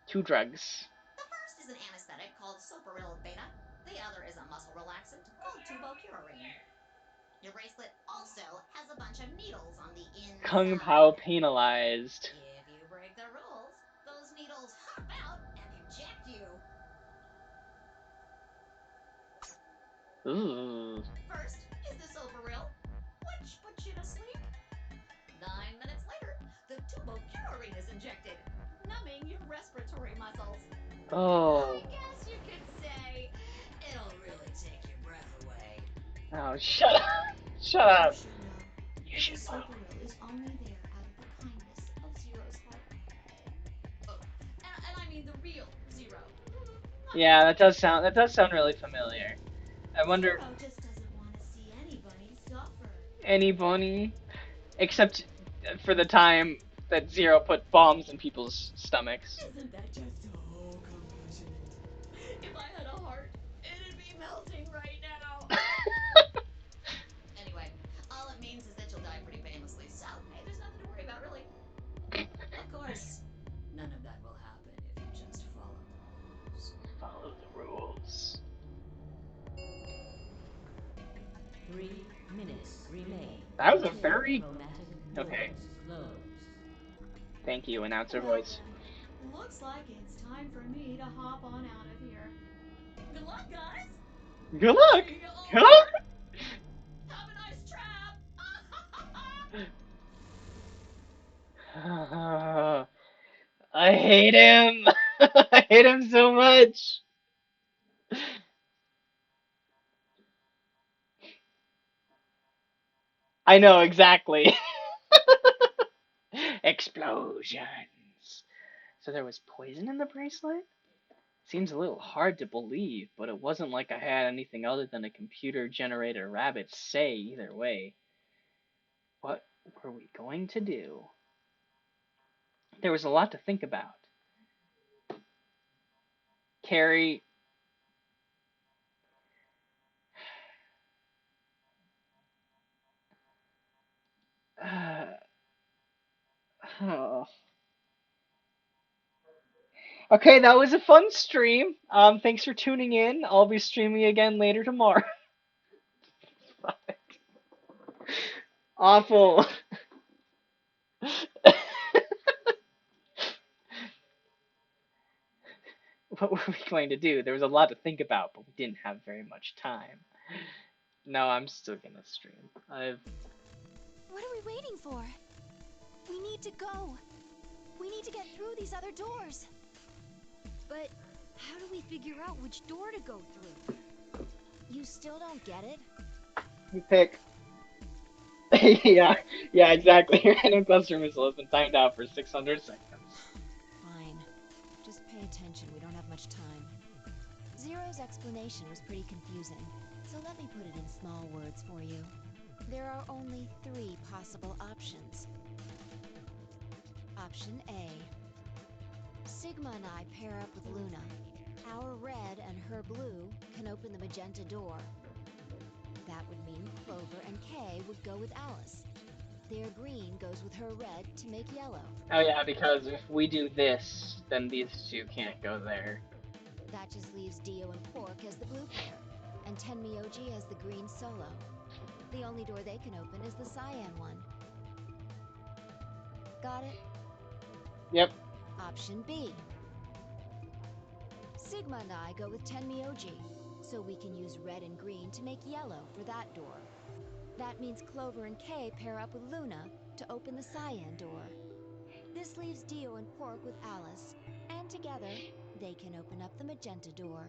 2 drugs. The first is an anesthetic called Soparil Beta. The other is a muscle relaxant called tubocurarine. Your bracelet also has a bunch of needles on the Kung inside. Pao penalized. If you break the rules, those needles hop out and inject you. Ooh. First is the Soparil, which puts you to sleep. 9 minutes later, the tubocurarine is injected, numbing your respiratory muscles. I Oh. guess you could say it'll really take your breath away. Oh, shut up. Shut You up. should know You that should the know. Soparil is only there out of the kindness of Zero's heart. Oh, and I mean the real Zero. Yeah, that does sound really familiar. I wonder Zero just doesn't want to see anybody suffer. any bunny except for the time that Zero put bombs in people's stomachs. Isn't that just so compassionate? If I had a heart, it'd be melting right now. Anyway, all it means is that you'll die pretty painlessly, so hey, there's nothing to worry about, really. Of course, none of that will happen if you just follow the rules. Follow the rules. 3 minutes remain That was a until very chromatic okay. doors close. Thank you, announcer Well voice. then, looks like it's time for me to hop on out of here. Good luck, guys! Good luck. See you all Good later! luck. Have a nice trap! I hate him. I hate him so much. I know exactly. Explosions. So there was poison in the bracelet? Seems a little hard to believe, but it wasn't like I had anything other than a computer-generated rabbit say either way. What were we going to do? There was a lot to think about. Carrie. Oh. Okay, that was a fun stream. Thanks for tuning in. I'll be streaming again later tomorrow. Awful. What were we going to do? There was a lot to think about, but we didn't have very much time. No, I'm still gonna stream. What are we waiting for? We need to go. We need to get through these other doors. But how do we figure out which door to go through? You still don't get it? We pick. yeah, exactly. Random cluster missile has been timed out for 600 seconds. Fine. Just pay attention. We don't have much time. Zero's explanation was pretty confusing, so let me put it in small words for you. There are only 3 possible options. Option A. Sigma and I pair up with Luna. Our red and her blue can open the magenta door. That would mean Clover and Kay would go with Alice. Their green goes with her red to make yellow. Oh yeah, because if we do this, then these two can't go there. That just leaves Dio and Quark as the blue pair, and Tenmyoji as the green solo. The only door they can open is the cyan one. Got it? Yep. Option B. Sigma and I go with Tenmyoji, so we can use red and green to make yellow for that door. That means Clover and Kay pair up with Luna to open the cyan door. This leaves Dio and Quark with Alice, and together, they can open up the magenta door.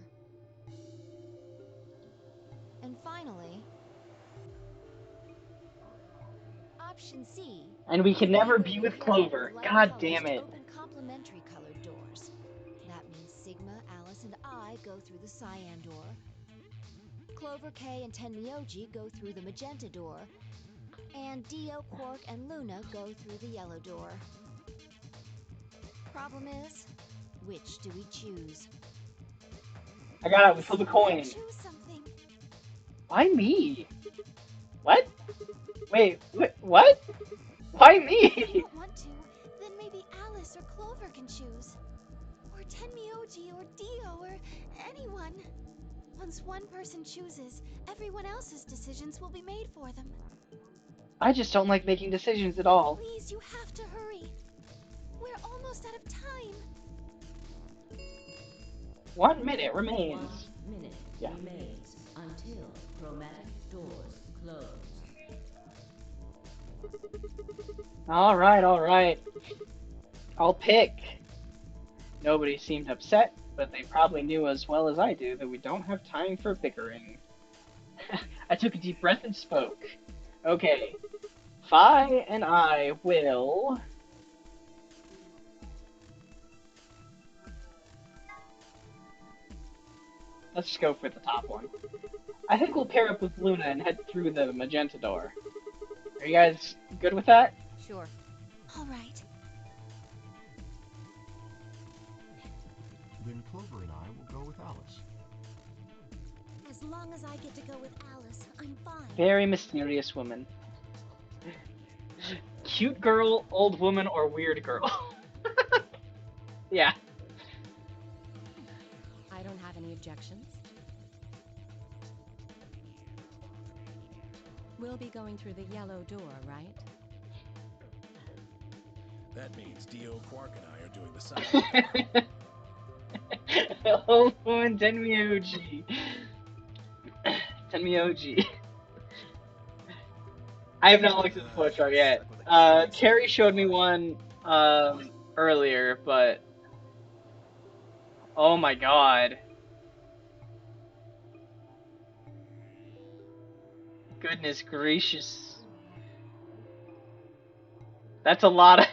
And finally, option C. And we can never three-way be to with hero Clover. light God colors damn to it. open complementary colored doors. That means Sigma, Alice, and I go through the cyan door. Clover, K, and Tenmyoji go through the magenta door. And Dio, Quark, and Luna go through the yellow door. Problem is, which do we choose? I got it. We flip a coin. Choose something. Why me? What? Wait, what? Why If me? you don't want to, then maybe Alice or Clover can choose. Or Tenmyoji or Dio or anyone. Once one person chooses, everyone else's decisions will be made for them. I just don't like making decisions at all. Please, you have to hurry. We're almost out of time. 1 minute remains. 1 minute Yeah. remains until chromatic doors close. Alright. I'll pick. Nobody seemed upset, but they probably knew as well as I do that we don't have time for bickering. I took a deep breath and spoke. Okay. Phi and I will... Let's just go for the top one. I think we'll pair up with Luna and head through the magenta door. Are you guys good with that? Sure. All right. Then Clover and I will go with Alice. As long as I get to go with Alice, I'm fine. Very mysterious woman. Cute girl, old woman, or weird girl? Yeah. I don't have any objections. We'll be going through the yellow door, right? That means Dio, Quark, and I are doing the side. Old woman Tenmyoji. Tenmyoji. I have not looked at the flow chart yet. Carrie showed me one earlier, but oh my god. Goodness gracious. That's a lot of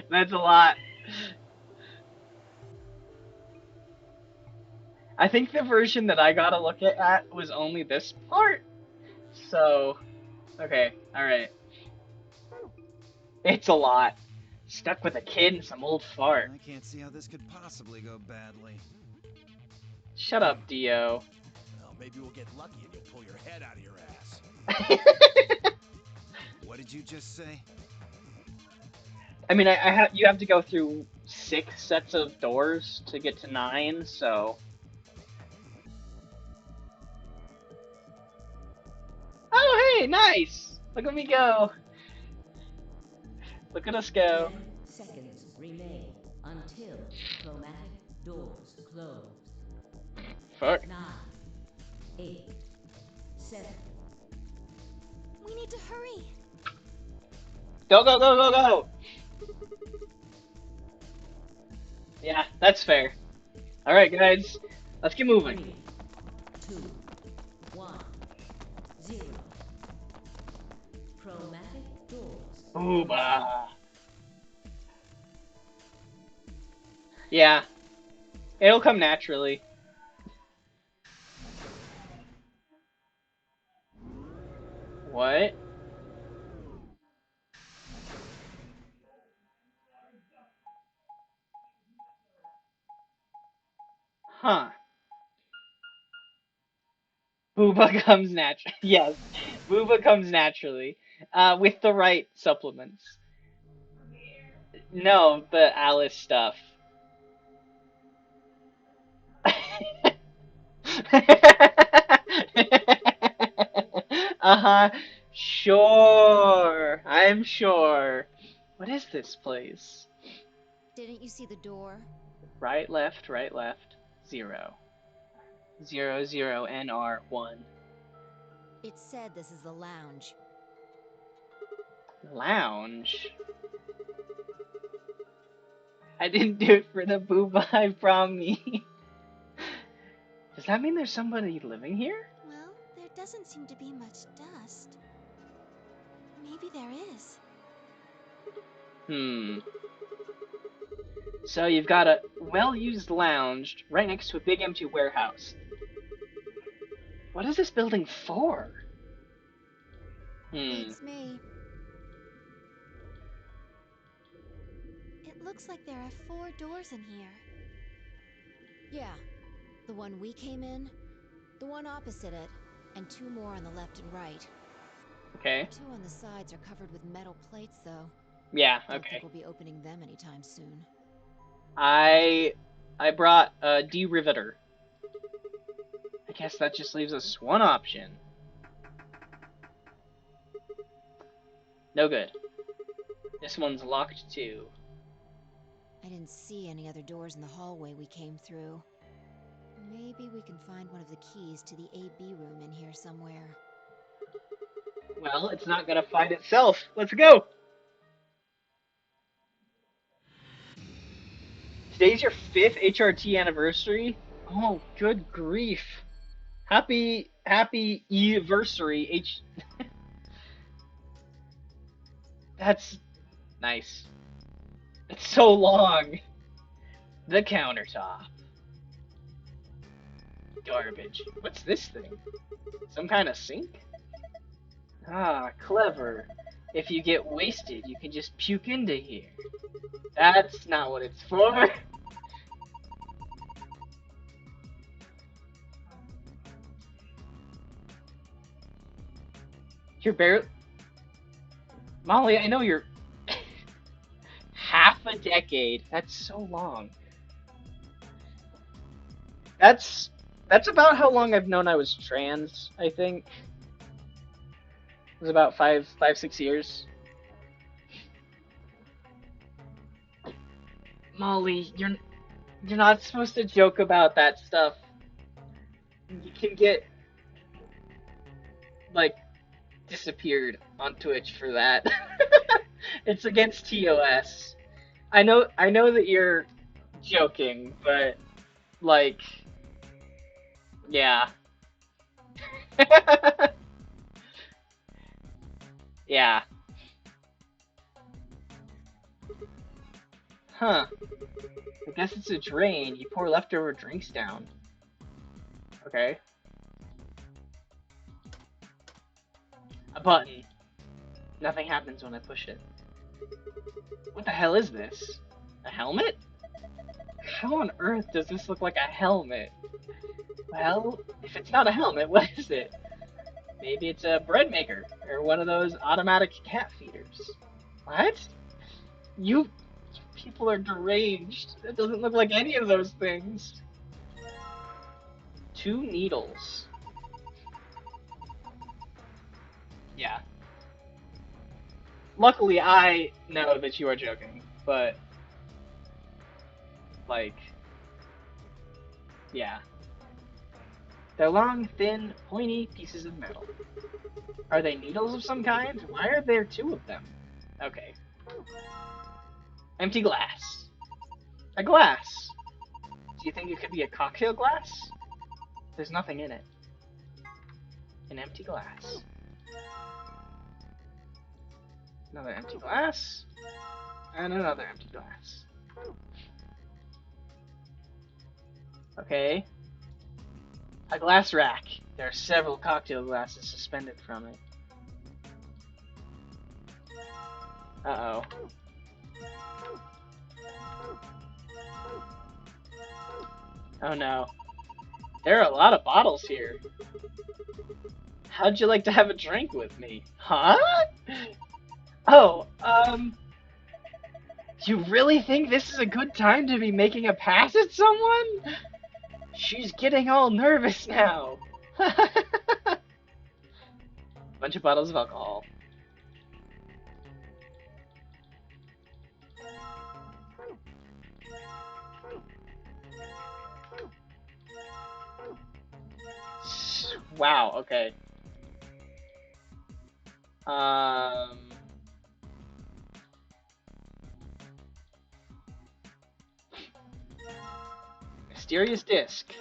that's a lot. I think the version that I got to look at was only this part. So, okay, alright. It's a lot. Stuck with a kid and some old fart. I can't see how this could possibly go badly. Shut up, Dio. Well, maybe we'll get lucky and you'll pull your head out of your ass. What did you just say? I mean, you have to go through 6 sets of doors to get to 9, so... Oh, hey, nice! Look at me go. Look at us go. 10 seconds remain until chromatic doors close. Fuck. 9, 8, 7. We need to hurry. Go, go, go, go, go! Yeah, that's fair. Alright, guys. Let's get moving. 3, 2, 1, 0. Chromatic doors. Ooba. Yeah. It'll come naturally. What? Huh. Booba comes naturally. Yes. Booba comes naturally. With the right supplements. No, the Alice stuff. Uh-huh. Sure. I'm sure. What is this place? Didn't you see the door? Right, left, 0. 0, 0, NR, 1. It said this is the lounge. Lounge? I didn't do it for the booba, I promise. Does that mean there's somebody living here? Well, there doesn't seem to be much dust. Maybe there is. So you've got a well-used lounge right next to a big empty warehouse. What is this building for? Beats me. It looks like there are 4 doors in here. Yeah. The one we came in, the one opposite it, and 2 more on the left and right. Okay. 2 on the sides are covered with metal plates, though. Yeah, Don't okay. think we'll be opening them anytime soon. I brought a derivator. I guess that just leaves us one option. No good. This one's locked too. I didn't see any other doors in the hallway we came through. Maybe we can find one of the keys to the AB room in here somewhere. Well, it's not gonna find itself. Let's go! Today's your 5th HRT anniversary? Oh, good grief. Happy anniversary, That's nice. It's so long. The countertop. Garbage. What's this thing? Some kind of sink? Ah, clever. If you get wasted, you can just puke into here. That's not what it's for. You're barely... Molly, I know you're... half a decade. That's so long. That's about how long I've known I was trans, I think. It was about 6 years. Molly, you're not supposed to joke about that stuff. You can get, like, disappeared on Twitch for that. It's against TOS. I know that you're joking, but, like, yeah. Yeah. Huh. I guess it's a drain. You pour leftover drinks down. Okay. A button. Nothing happens when I push it. What the hell is this? A helmet? How on earth does this look like a helmet? Well, if it's not a helmet, what is it? Maybe it's a bread maker, or one of those automatic cat feeders. What? You people are deranged. It doesn't look like any of those things. 2 needles. Yeah. Luckily, I know that you are joking, but... like... yeah. They're long, thin, pointy pieces of metal. Are they needles of some kind? Why are there 2 of them? Okay. Empty glass. A glass. Do you think it could be a cocktail glass? There's nothing in it. An empty glass. Another empty glass. And another empty glass. Okay. A glass rack. There are several cocktail glasses suspended from it. Uh-oh. Oh no. There are a lot of bottles here. How'd you like to have a drink with me? Huh? Oh, you really think this is a good time to be making a pass at someone? She's getting all nervous now. Bunch of bottles of alcohol. Wow, okay. Mysterious disk.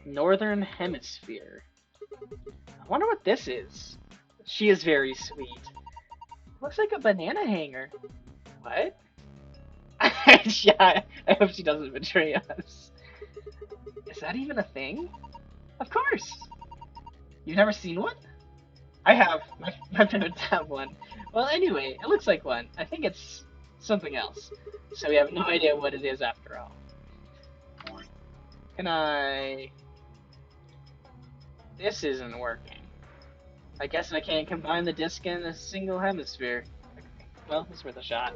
Northern Hemisphere. I wonder what this is. She is very sweet. Looks like a banana hanger. What? Yeah, I hope she doesn't betray us. Is that even a thing? Of course! You've never seen one? I have. My parents have one. Well, anyway, it looks like one. I think it's something else. So we have no idea what it is after all. Can I... This isn't working. I guess I can't combine the disc in a single hemisphere. Well, it's worth a shot.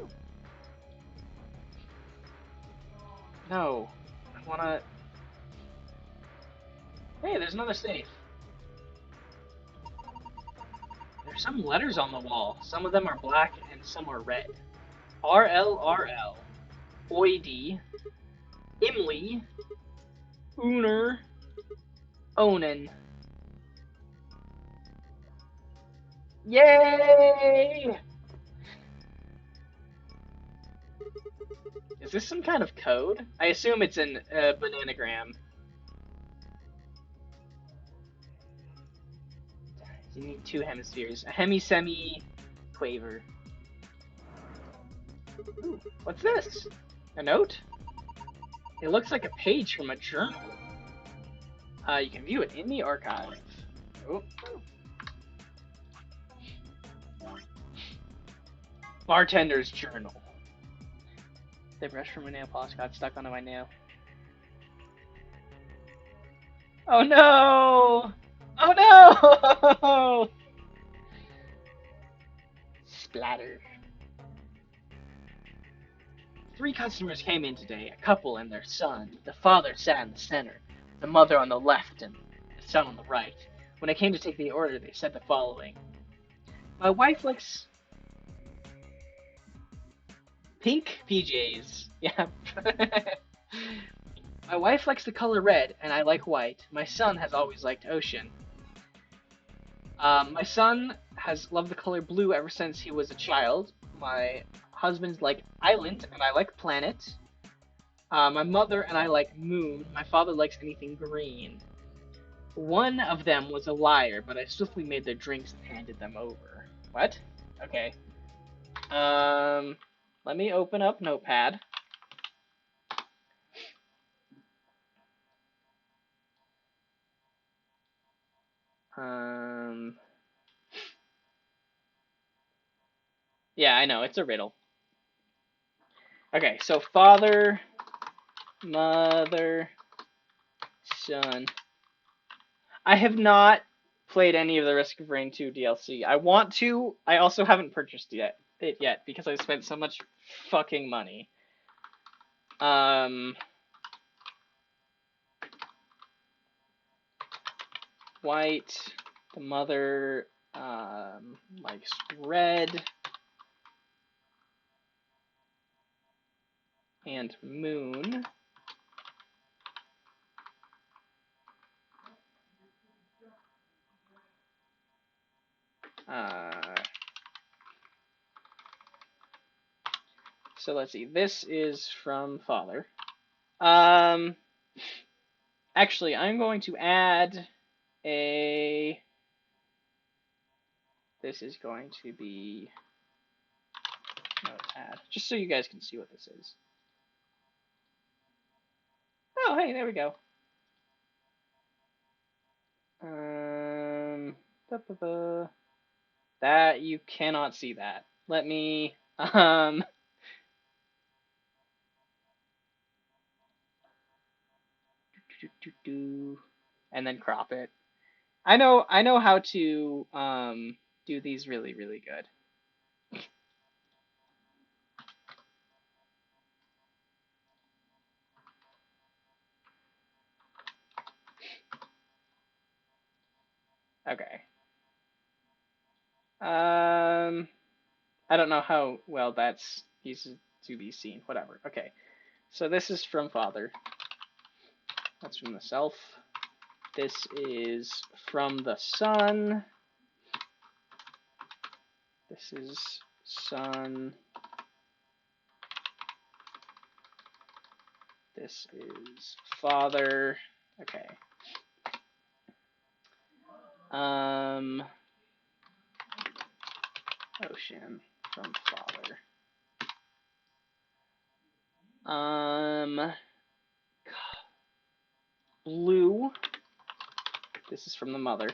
No. I wanna... Hey, there's another safe. There's some letters on the wall. Some of them are black and some are red. RLRL. Oidi. Imli. Uner. Onan. Yay! Is this some kind of code? I assume it's an bananagram. You need 2 hemispheres. A hemi-semi quaver. Ooh, what's this? A note? It looks like a page from a journal. You can view it in the archive. Oh. Bartender's journal. The brush from my nail polish got stuck onto my nail. Oh no! Oh no! Splatter. 3 customers came in today, a couple and their son. The father sat in the center, the mother on the left, and the son on the right. When I came to take the order, they said the following. My wife likes... pink PJs. Yeah. My wife likes the color red, and I like white. My son has always liked ocean. My son has loved the color blue ever since he was a child. My husband's like island, and I like planet. My mother and I like moon. My father likes anything green. One of them was a liar, but I swiftly made their drinks and handed them over. What? Okay. Let me open up Notepad. Yeah, I know, it's a riddle. Okay, so father, mother, son. I have not played any of the Risk of Rain 2 DLC. I want to. I also haven't purchased it yet because I spent so much fucking money. White, the mother likes red, and moon. So let's see. This is from father. Actually, I'm going to add a... This is going to be Notepad, just so you guys can see what this is. Oh, hey, there we go. That, you cannot see that. Let me, and then crop it. I know how to, do these really, really good. Okay. I don't know how well that's easy to be seen. Whatever. Okay. So this is from father. That's from the self. This is from the son. This is son. This is father. Okay. Ocean from father. Blue. This is from the mother.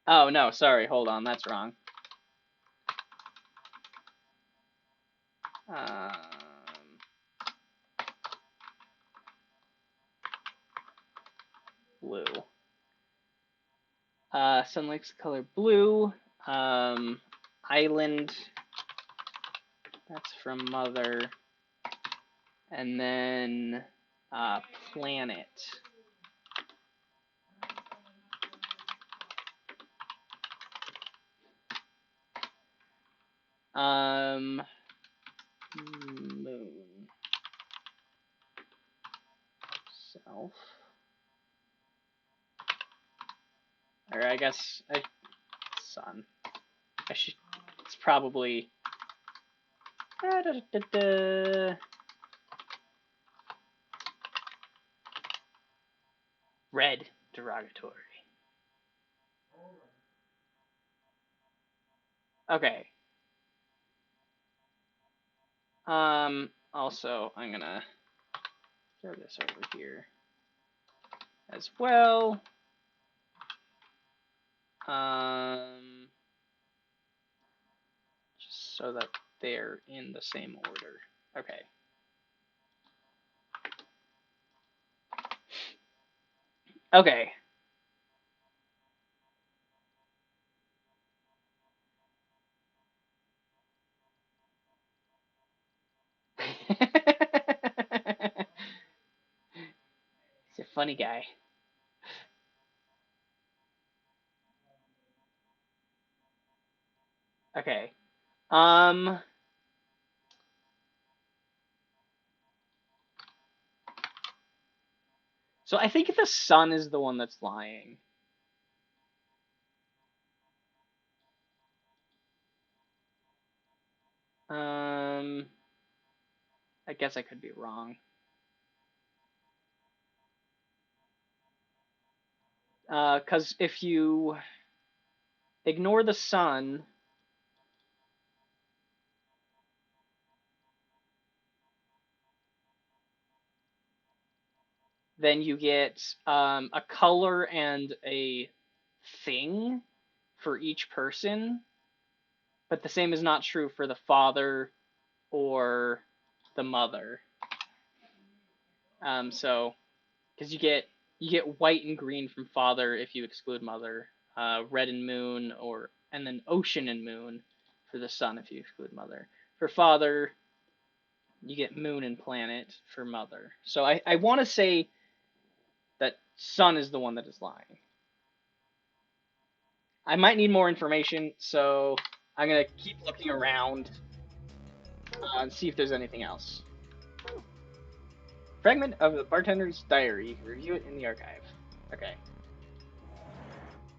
Oh, no, sorry, hold on, that's wrong. Blue. Sun likes the color blue. Island. That's from mother. And then planet. Moon. Self. Or I guess sun. I should. It's probably. Red. Derogatory. Okay. Also, I'm gonna throw this over here as well. Just so that they're in the same order. Okay. Okay. He's a funny guy. Okay. So I think the sun is the one that's lying. I guess I could be wrong. Because if you ignore the sun, then you get a color and a thing for each person, but the same is not true for the father or the mother. So, because you get white and green from father if you exclude mother, red and moon, and then ocean and moon for the sun if you exclude mother. For father, you get moon and planet for mother. So I want to say that sun is the one that is lying. I might need more information, so I'm going to keep looking around and see if there's anything else. Fragment of the bartender's diary. Review it in the archive. Okay.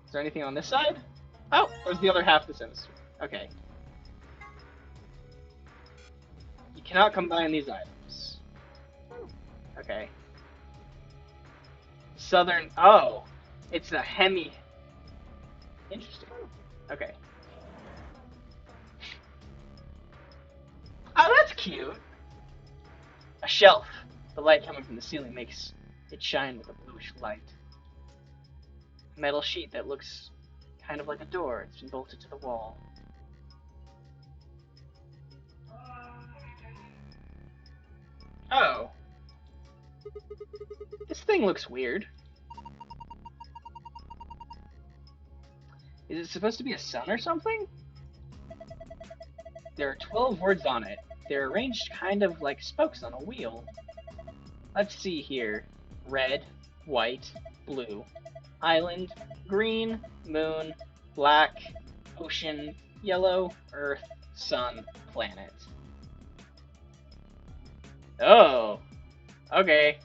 Is there anything on this side? Oh, there's the other half of the sentence. Okay. You cannot combine these items. Okay. Southern. Oh, it's a hemi. Interesting. Okay. Oh, that's cute. A shelf. The light coming from the ceiling makes it shine with a bluish light. A metal sheet that looks kind of like a door. It's been bolted to the wall. Oh. This thing looks weird. Is it supposed to be a sun or something? There are 12 words on it. They're arranged kind of like spokes on a wheel. Let's see here. Red, white, blue. Island, green, moon, black, ocean, yellow, earth, sun, planet. Oh. Okay.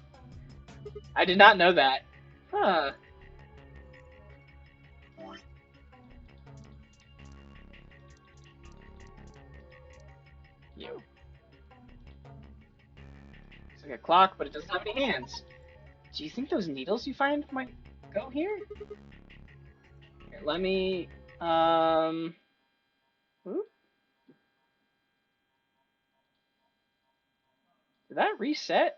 I did not know that. Huh. You. It's like a clock, but it doesn't have any hands. Do you think those needles you find might go here? Here, let me, Oop. Did that reset?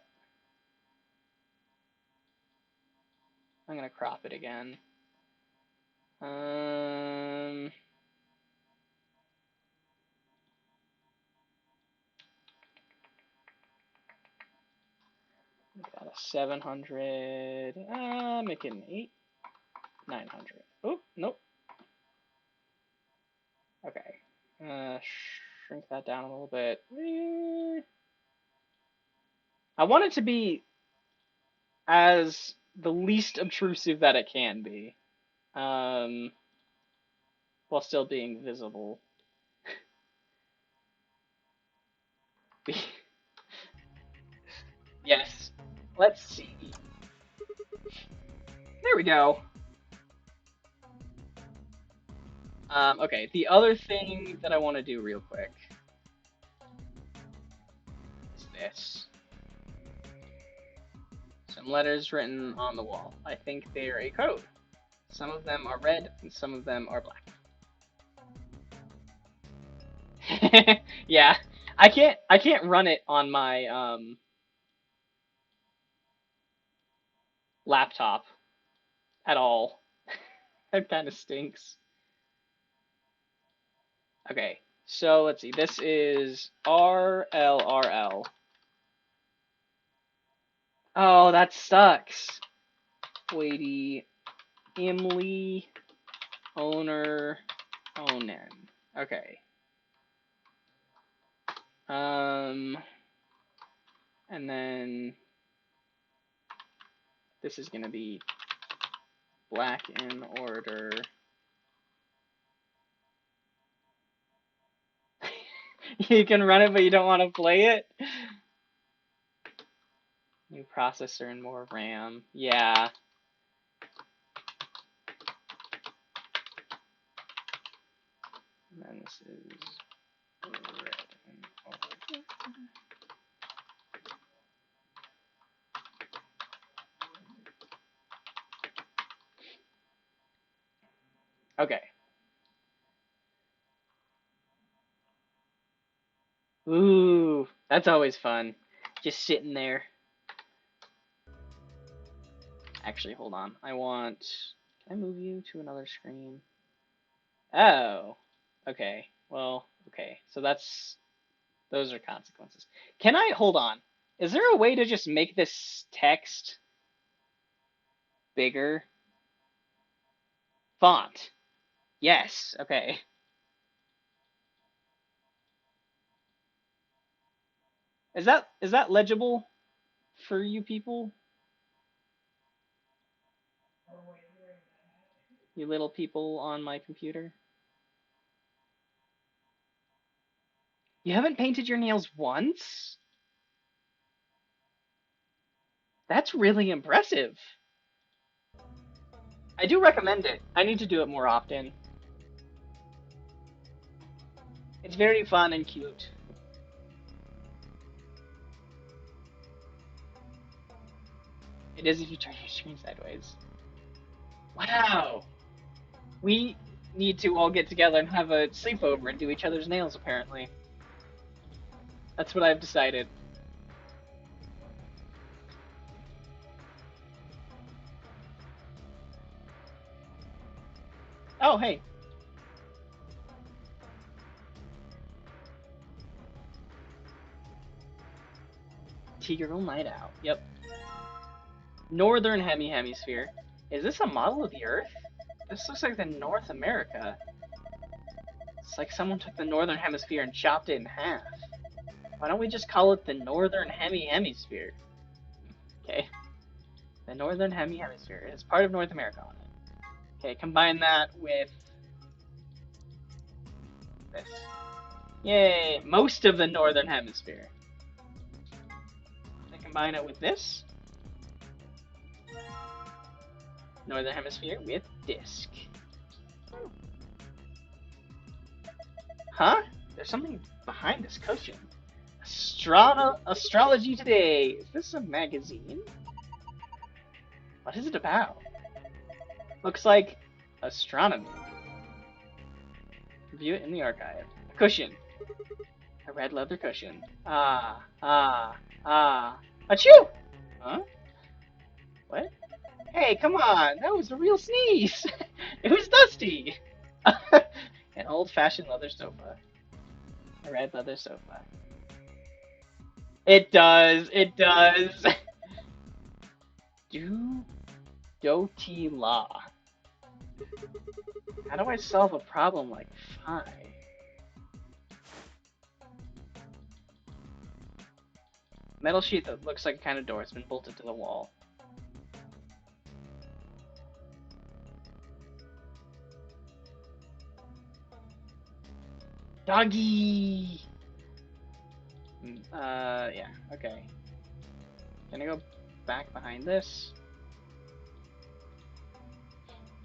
I'm gonna crop it again. Got a 700. Make it an 8. 900. Oh, nope. Okay. Shrink that down a little bit. I want it to be as the least obtrusive that it can be. While still being visible. Yes. Let's see. There we go. Okay, the other thing that I want to do real quick is this. Some letters written on the wall. I think they're a code. Some of them are red and some of them are black. Yeah, I can't run it on my laptop at all. That kind of stinks. Okay, so let's see. This is RLRL. Oh, that sucks. Waity, Imley, owner, onen. Okay. And then this is gonna be black in order. You can run it, but you don't want to play it. New processor and more RAM. Yeah. And then this is red and order. Okay. Ooh, that's always fun. Just sitting there. Actually, hold on. I want... Can I move you to another screen? Oh. Okay. Well, okay. So that's... Those are consequences. Can I... Hold on. Is there a way to just make this text bigger? Font. Yes. Okay. Is that legible for you people? You little people on my computer? You haven't painted your nails once? That's really impressive. I do recommend it. I need to do it more often. It's very fun and cute. It is if you turn your screen sideways. Wow! We need to all get together and have a sleepover and do each other's nails, apparently. That's what I've decided. Oh, hey. T-Girl Night Out. Yep. Northern Hemisphere. Is this a model of the Earth? This looks like the North America. It's like someone took the Northern Hemisphere and chopped it in half. Why don't we just call it the Northern Hemisphere? Okay. The Northern Hemisphere. It has part of North America on it. Okay, combine that with this. Yay! Most of the Northern Hemisphere. Then combine it with this. Northern Hemisphere with disk. Huh? There's something behind this cushion. Astrology Today. Is this a magazine? What is it about? Looks like astronomy. View it in the archive. A cushion. A red leather cushion. Achoo! Huh? What? Hey, come on! That was a real sneeze! It was dusty! An old-fashioned leather sofa. A red leather sofa. It does! It does! Do-ti la. How do I solve a problem like phi? Metal sheet that looks like a kind of door. It's been bolted to the wall. Doggy! Yeah, okay. Can I go back behind this?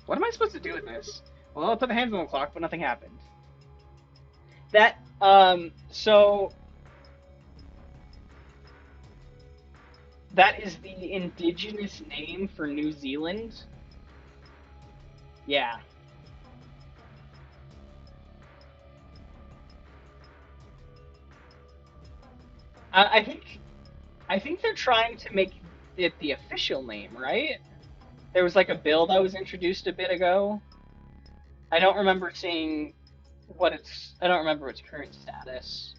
What am I supposed to do with this? Well, I put the hands on the clock, but nothing happened. That, so... That is the indigenous name for New Zealand? Yeah. I think they're trying to make it the official name, right? There was like a bill that was introduced a bit ago. I don't remember seeing I don't remember its current status.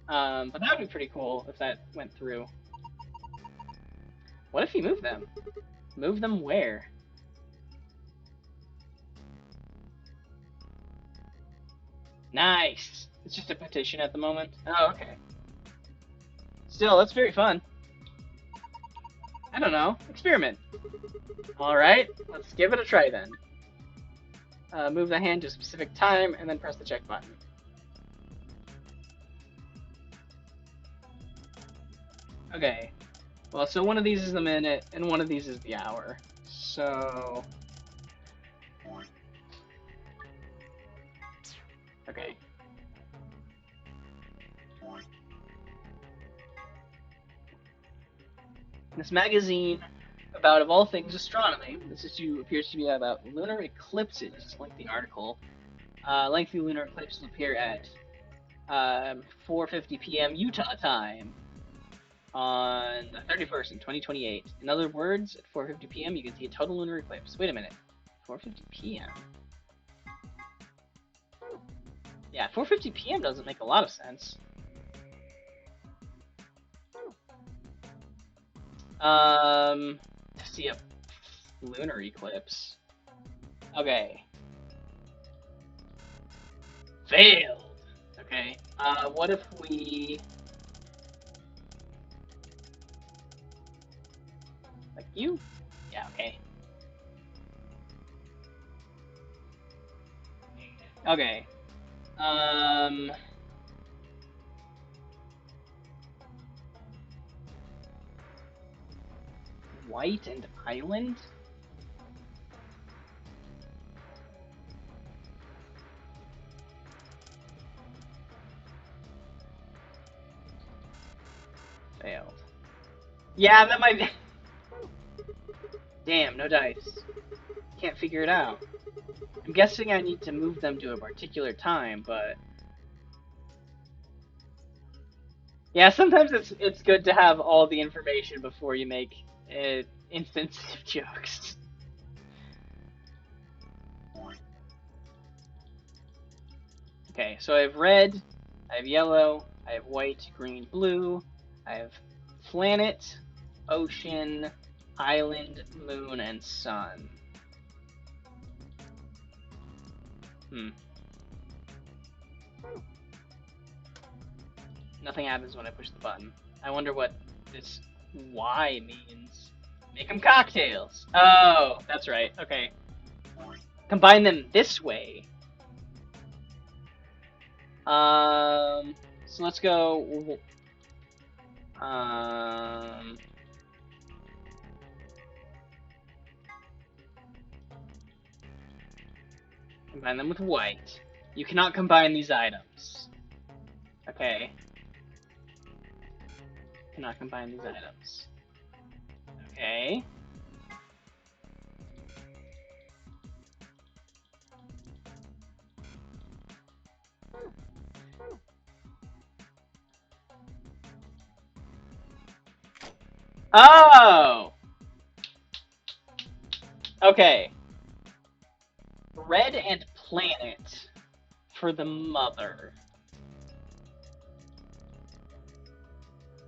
But that would be pretty cool if that went through. What if you move them? Move them where? Nice! It's just a petition at the moment. Oh, okay. Still, that's very fun. I don't know. Experiment. Alright, let's give it a try then. Move the hand to a specific time, and then press the check button. Okay. Well, so one of these is the minute, and one of these is the hour. So... Okay. This magazine about, of all things, astronomy. This issue appears to be about lunar eclipses, like the article. Lengthy lunar eclipses appear at 4:50 p.m. Utah time on the 31st in 2028. In other words, at 4:50 p.m. you can see a total lunar eclipse. Wait a minute. 4:50 p.m. Yeah, 4:50 p.m. doesn't make a lot of sense. To see a lunar eclipse. Okay. Failed. Okay. What if we... Like you? Yeah, okay. Okay. White and Island? Failed. Yeah, that might be... Damn, no dice. Can't figure it out. I'm guessing I need to move them to a particular time, but... Yeah, sometimes it's good to have all the information before you make insensitive jokes. Okay, so I have red, I have yellow, I have white, green, blue, I have planet, ocean, island, moon, and sun. Nothing happens when I push the button. I wonder what this Y means. Make them cocktails. Oh, that's right. Okay. Combine them this way. So let's go. Combine them with white. You cannot combine these items. Okay. Cannot combine these items. Okay. Oh! Okay. Red and planet for the mother.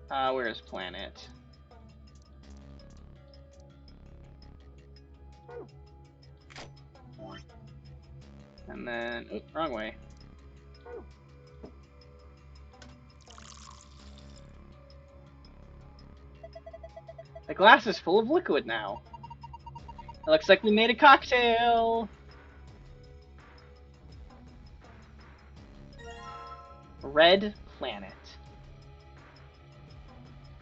Where's planet? And then, oops, wrong way. The glass is full of liquid now. It looks like we made a cocktail. Red planet.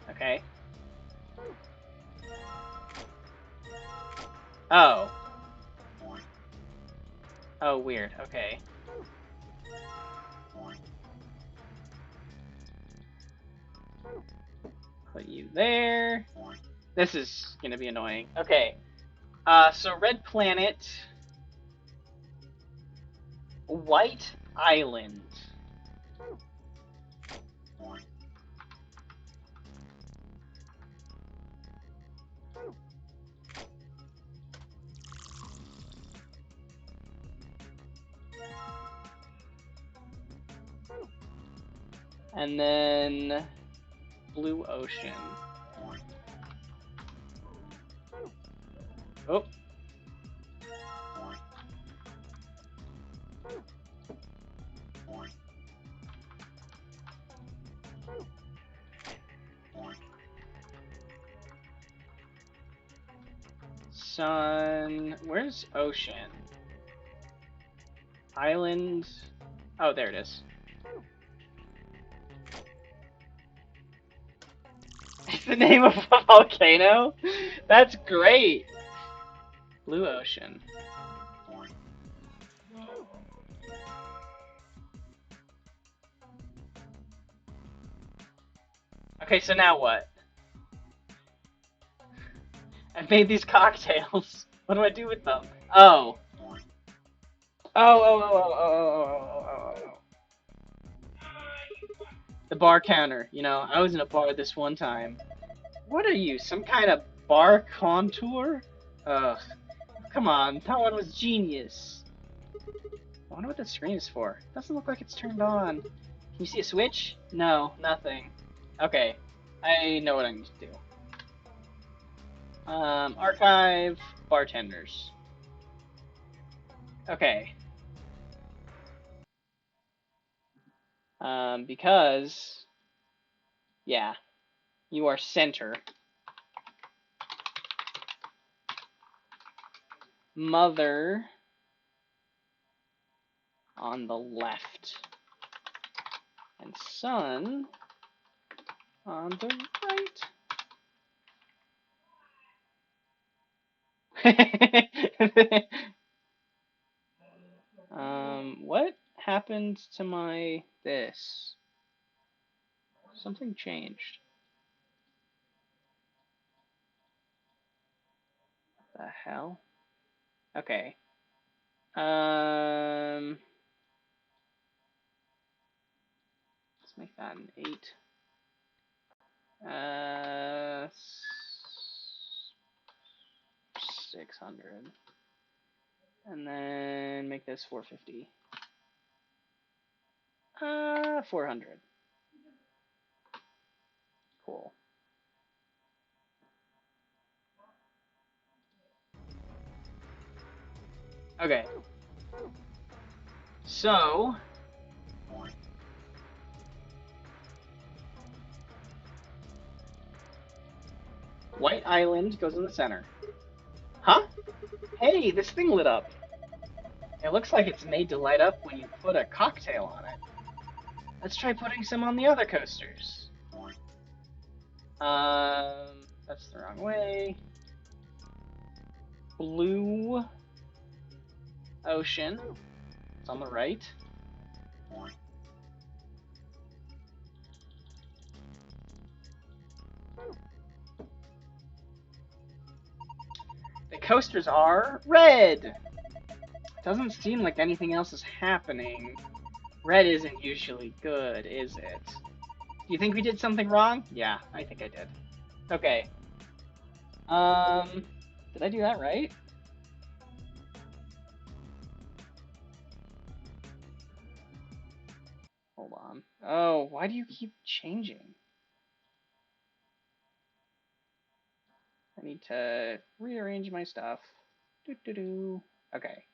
Okay. Oh. Oh, weird. Okay. Put you there. This is gonna be annoying. Okay. So red planet. White island. And then blue ocean. Oh. Sun. Where's ocean? Island. Oh, there it is. It's the name of a volcano? That's great! Blue ocean. Okay, so now what? I've made these cocktails. What do I do with them? Oh. Oh. The bar counter. You know, I was in a bar this one time. What are you, some kind of bar contour? Ugh. Come on, that one was genius. I wonder what the screen is for. Doesn't look like it's turned on. Can you see a switch? No, nothing. Okay, I know what I need to do. Archive, bartenders. Okay. Because, yeah, you are center. Mother on the left. And son on the right. What happened to my this? Something changed. The hell? Okay. Let's make that an 8. 600. And then make this 450. 400. Cool. Okay. So, White Island goes in the center. Huh? Hey, this thing lit up. It looks like it's made to light up when you put a cocktail on it. Let's try putting some on the other coasters. That's the wrong way. Blue ocean. It's on the right. The coasters are red. Doesn't seem like anything else is happening. Red isn't usually good, is it? Do you think we did something wrong? Yeah, I think I did. Okay. Did I do that right? Hold on. Oh, why do you keep changing? I need to rearrange my stuff. Doo-doo-doo. Okay.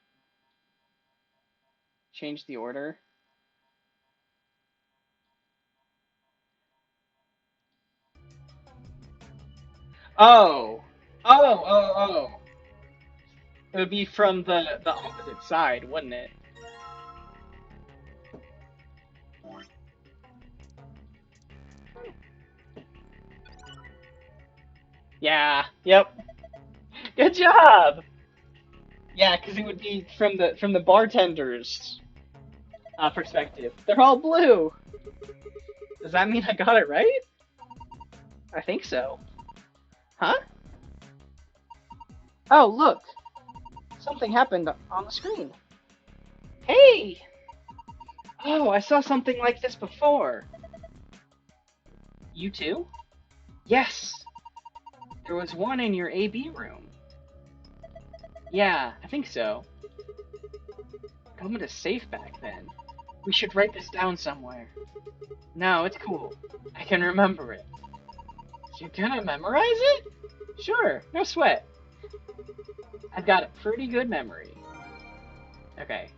Change the order. Oh! Oh! It would be from the opposite side, wouldn't it? Yeah, yep. Good job! Yeah, because it would be from the bartender's perspective. They're all blue! Does that mean I got it right? I think so. Huh? Oh, look! Something happened on the screen. Hey! Oh, I saw something like this before. You too? Yes! There was one in your AB room. Yeah, I think so. Comment is safe back then. We should write this down somewhere. No, it's cool. I can remember it. You're gonna memorize it? Sure, no sweat. I've got a pretty good memory. Okay.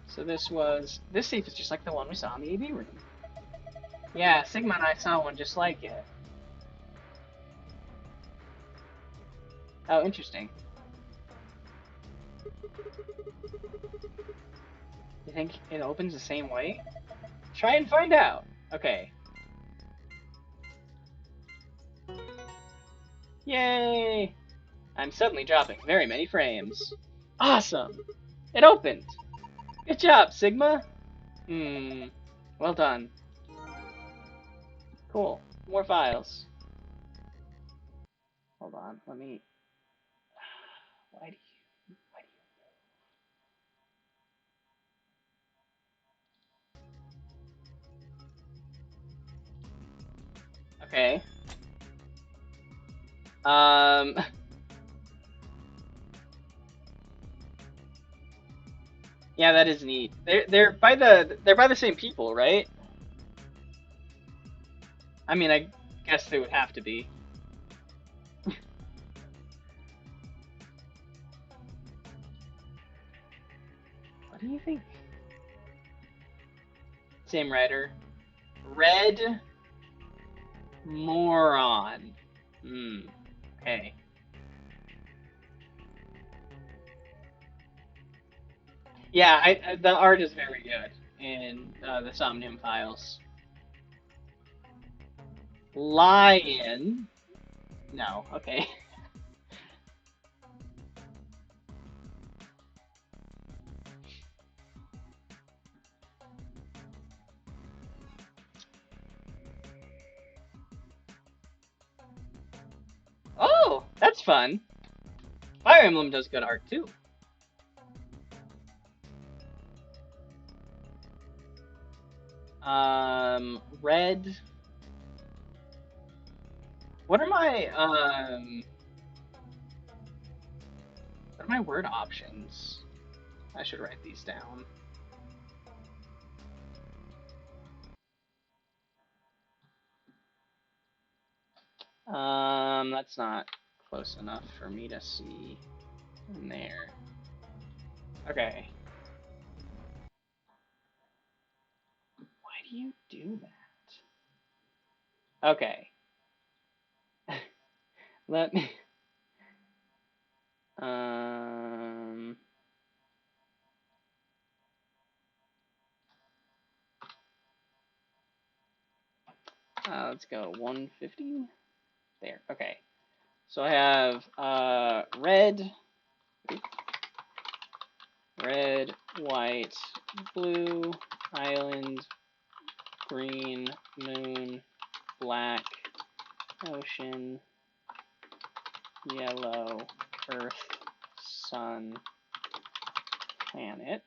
So this safe is just like the one we saw in the AV room. Yeah, Sigma and I saw one just like it. Oh, interesting. You think it opens the same way? Try and find out. Okay. Yay! I'm suddenly dropping very many frames. Awesome! It opened! Good job, Sigma! Well done. Cool. More files. Hold on, let me... Why do you... Okay. Yeah, that is neat. They're by the same people, right? I mean, I guess they would have to be. What do you think? Same writer. Red moron. Okay. Yeah, the art is very good in the Somnium files. Lion. No, okay. Oh, that's fun. Fire Emblem does good art too. Red. What are my word options? I should write these down. That's not close enough for me to see in there. Okay. Why do you do that? Okay. Let me... let's go 150. There, okay. So I have red, white, blue, island, green, moon, black, ocean, yellow, earth, sun, planet.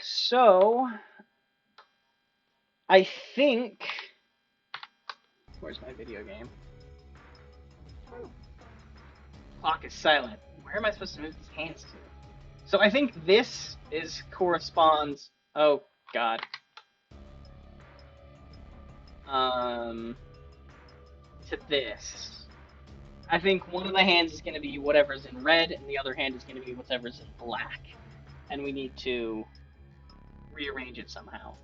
So, I think... Where's my video game? Clock is silent. Where am I supposed to move these hands to? So I think this corresponds... Oh, God. To this. I think one of the hands is going to be whatever's in red, and the other hand is going to be whatever's in black. And we need to rearrange it somehow.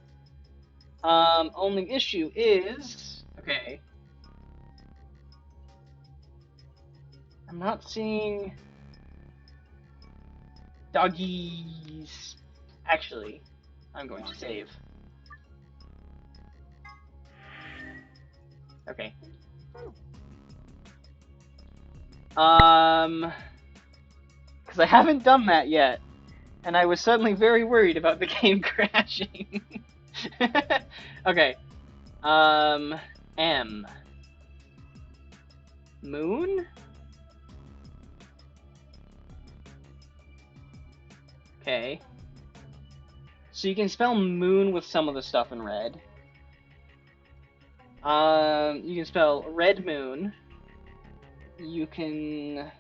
Only issue is... Okay. I'm not seeing... Doggies. Actually, I'm going to save. Okay. Because I haven't done that yet, and I was suddenly very worried about the game crashing. Okay. M. Moon? Okay. So you can spell moon with some of the stuff in red. You can spell red moon. You can...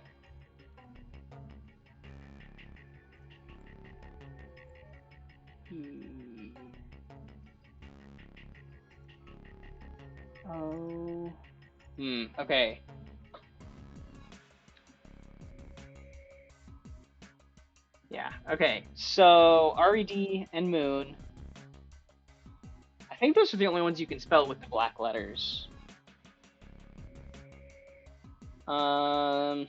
Oh... okay. Yeah, okay. So, RED and moon. I think those are the only ones you can spell with the black letters. There's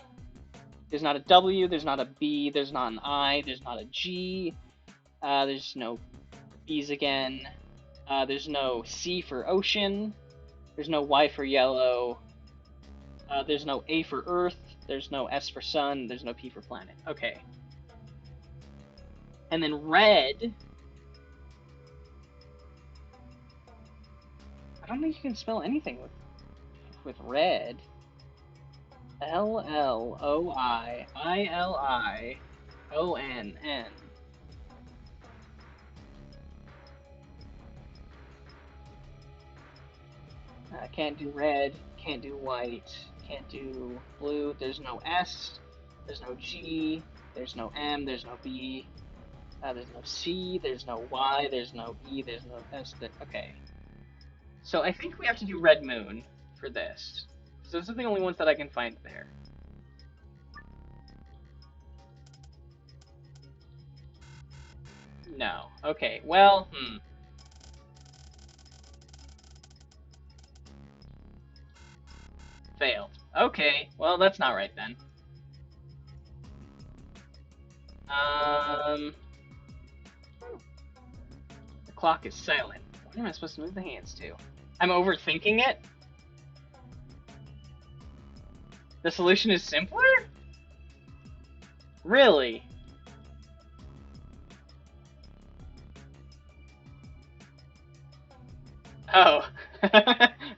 not a W, there's not a B, there's not an I, there's not a G. There's no B's again. There's no C for ocean. There's no Y for yellow. There's no A for earth. There's no S for sun. There's no P for planet. Okay. And then red. I don't think you can spell anything with red. L-L-O-I-I-L-I-O-N-N. Can't do red, can't do white, can't do blue. There's no S, there's no G, there's no M, there's no B, there's no C, there's no Y, there's no E, there's no S. Okay. So I think we have to do red moon for this. So those are the only ones that I can find there. No. Okay, well, Failed. Okay, well, that's not right then. The clock is silent. Where am I supposed to move the hands to? I'm overthinking it? The solution is simpler? Really? Oh.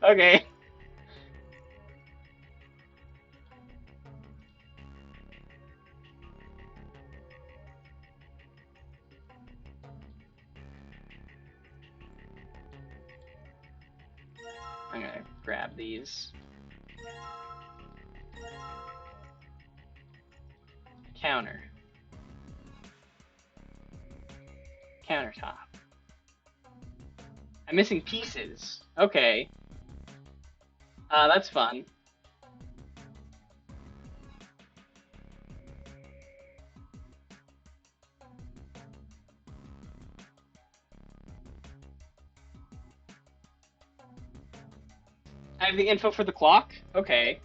Okay. I'm gonna grab these. Counter. Countertop. I'm missing pieces. Okay. That's fun. I have the info for the clock? Okay.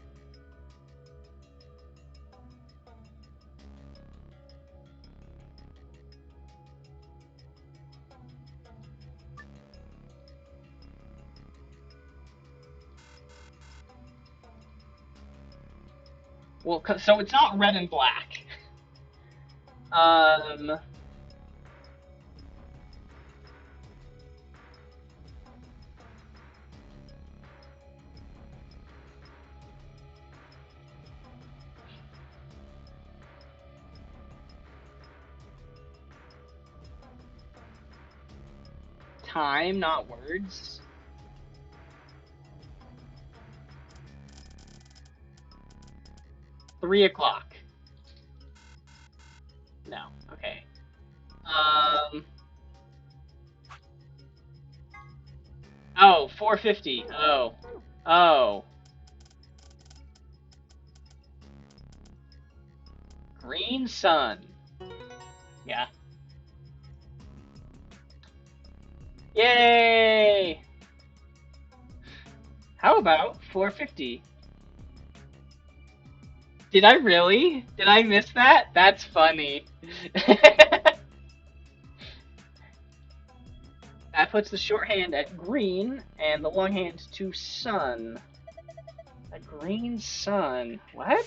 Well, so it's not red and black. Um... Time, not words. $3:00. No. Okay. Oh, 4:50. Oh. Oh. Green sun. Yeah. Yay! How about 4:50? Did I really? Did I miss that? That's funny. That puts the shorthand at green and the longhand to sun. A green sun. What?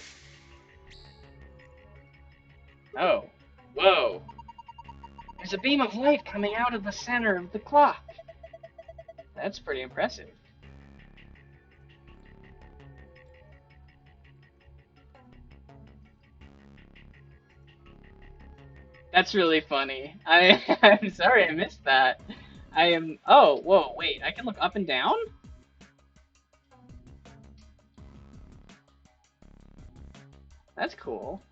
Oh. Whoa. There's a beam of light coming out of the center of the clock. That's pretty impressive. That's really funny. I'm sorry I missed that. I am... Oh, whoa, wait. I can look up and down? That's cool.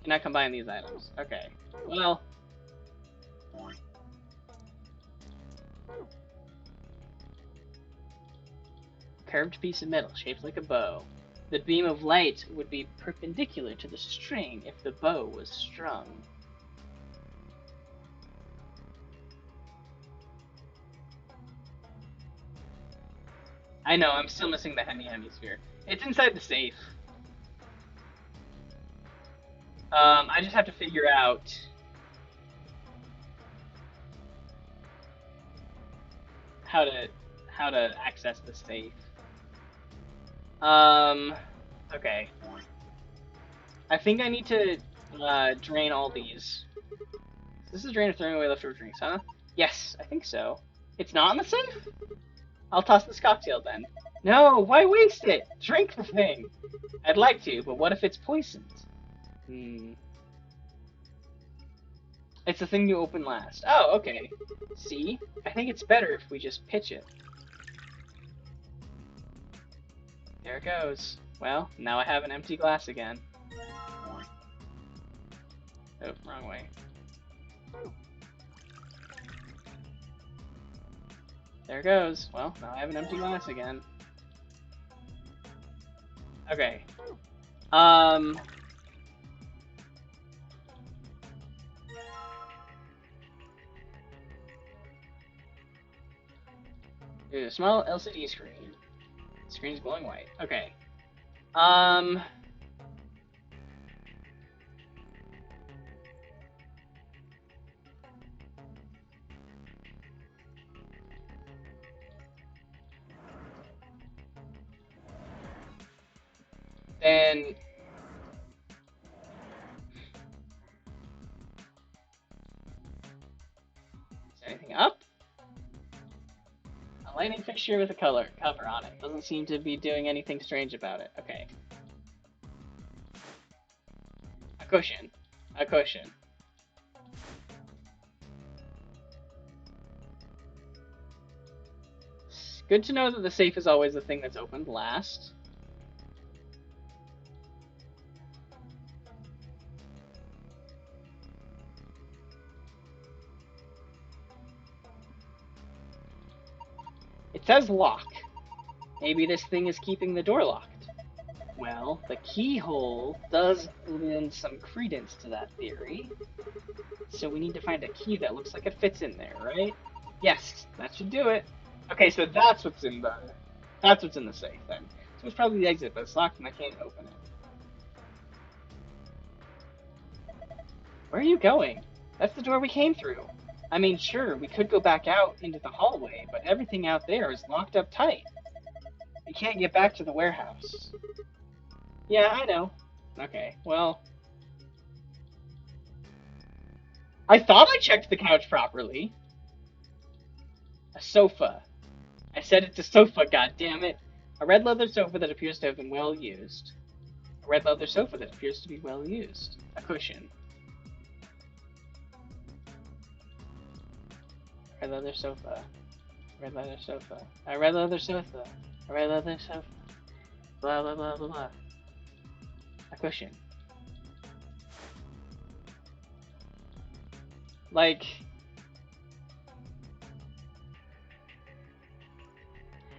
Can I combine these items? Okay. Well... Curved piece of metal shaped like a bow. The beam of light would be perpendicular to the string if the bow was strung. I know, I'm still missing the hemisphere. It's inside the safe. I just have to figure out... how to access the safe. Okay. I think I need to drain all these. This is drain of throwing away leftover drinks, huh? Yes, I think so. It's not in the safe? I'll toss this cocktail then. No, why waste it? Drink the thing. I'd like to, but what if it's poisoned? It's the thing you open last. Oh, okay. See? I think it's better if we just pitch it. There it goes. Well, now I have an empty glass again. Oh, wrong way. There it goes. Well, now I have an empty glass again. Okay. Ooh, small LCD screen. Screen's glowing white. Okay. Then... Is anything up? A lighting fixture with a cover on it. Doesn't seem to be doing anything strange about it. Okay. A cushion. A cushion. It's good to know that the safe is always the thing that's opened last. It says lock. Maybe this thing is keeping the door locked. Well, the keyhole does lend some credence to that theory. So we need to find a key that looks like it fits in there, right? Yes, that should do it. Okay, so that's what's in the safe then. So it's probably the exit, but it's locked and I can't open it. Where are you going? That's the door we came through. I mean, sure, we could go back out into the hallway, but everything out there is locked up tight. We can't get back to the warehouse. Yeah, I know. Okay, well... I thought I checked the couch properly. A sofa. I said it's a sofa, goddammit. A red leather sofa that appears to have been well used. A red leather sofa that appears to be well used. A cushion. A red leather sofa. A red leather sofa. A red leather sofa. A red leather sofa. Blah blah blah blah blah. A cushion. Like...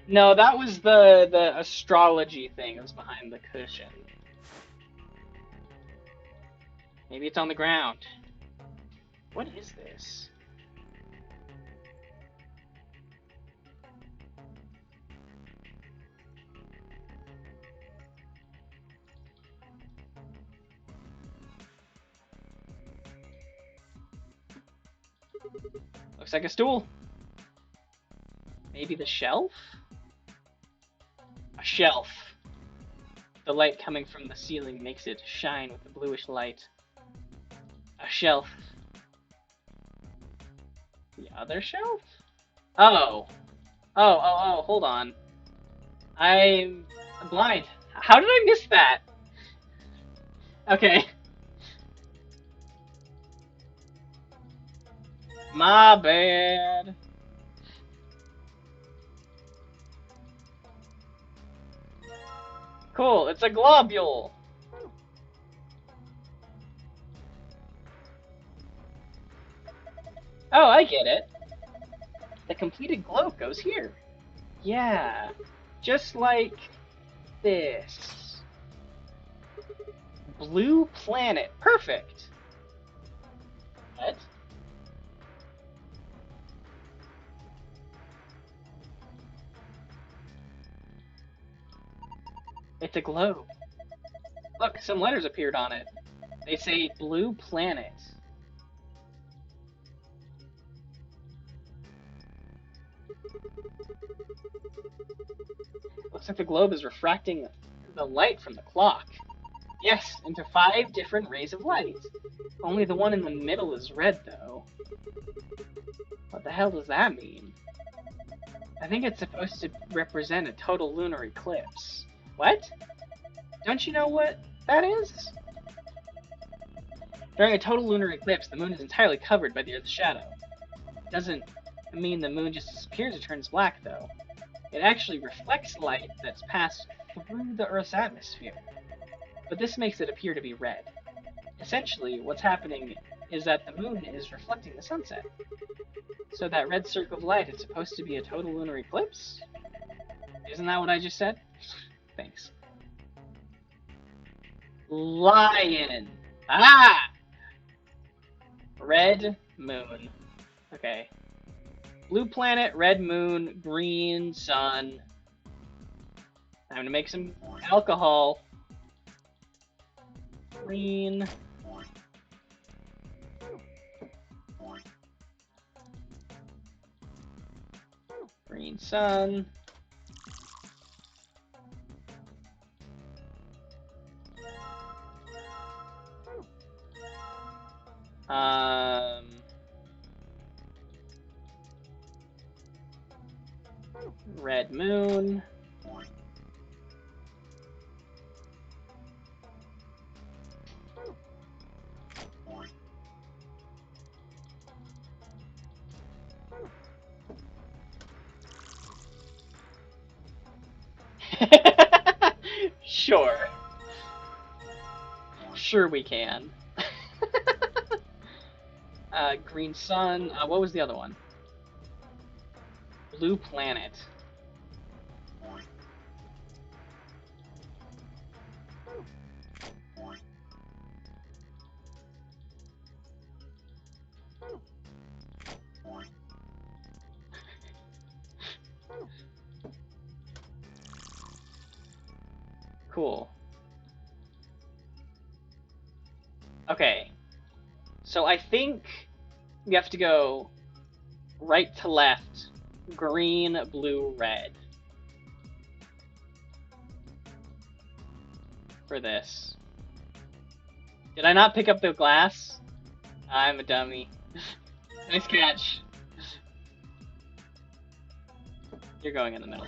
No, that was the astrology thing that was behind the cushion. Maybe it's on the ground. What is this? Looks like a stool. Maybe the shelf? A shelf. The light coming from the ceiling makes it shine with a bluish light. A shelf. The other shelf? Oh. Oh, hold on. I'm blind. How did I miss that? Okay. My bad. Cool, it's a globule. Oh, I get it. The completed globe goes here. Yeah, just like this. Blue planet. Perfect. What? It's a globe. Look, some letters appeared on it. They say blue planet. Looks like the globe is refracting the light from the clock. Yes, into 5 different rays of light. Only the one in the middle is red, though. What the hell does that mean? I think it's supposed to represent a total lunar eclipse. What? Don't you know what that is? During a total lunar eclipse, the moon is entirely covered by the Earth's shadow. It doesn't mean the moon just disappears or turns black, though. It actually reflects light that's passed through the Earth's atmosphere. But this makes it appear to be red. Essentially, what's happening is that the moon is reflecting the sunset. So that red circle of light is supposed to be a total lunar eclipse? Isn't that what I just said? Thanks. Lion! Ah! Red moon. Okay. Blue planet, red moon, green sun. Time to make some alcohol. Green. Green sun. Red moon. Sure. Sure we can. Green sun. What was the other one? Blue planet. Cool. Okay. So I think we have to go right to left, green, blue, red. For this. Did I not pick up the glass? I'm a dummy. Nice catch. You're going in the middle.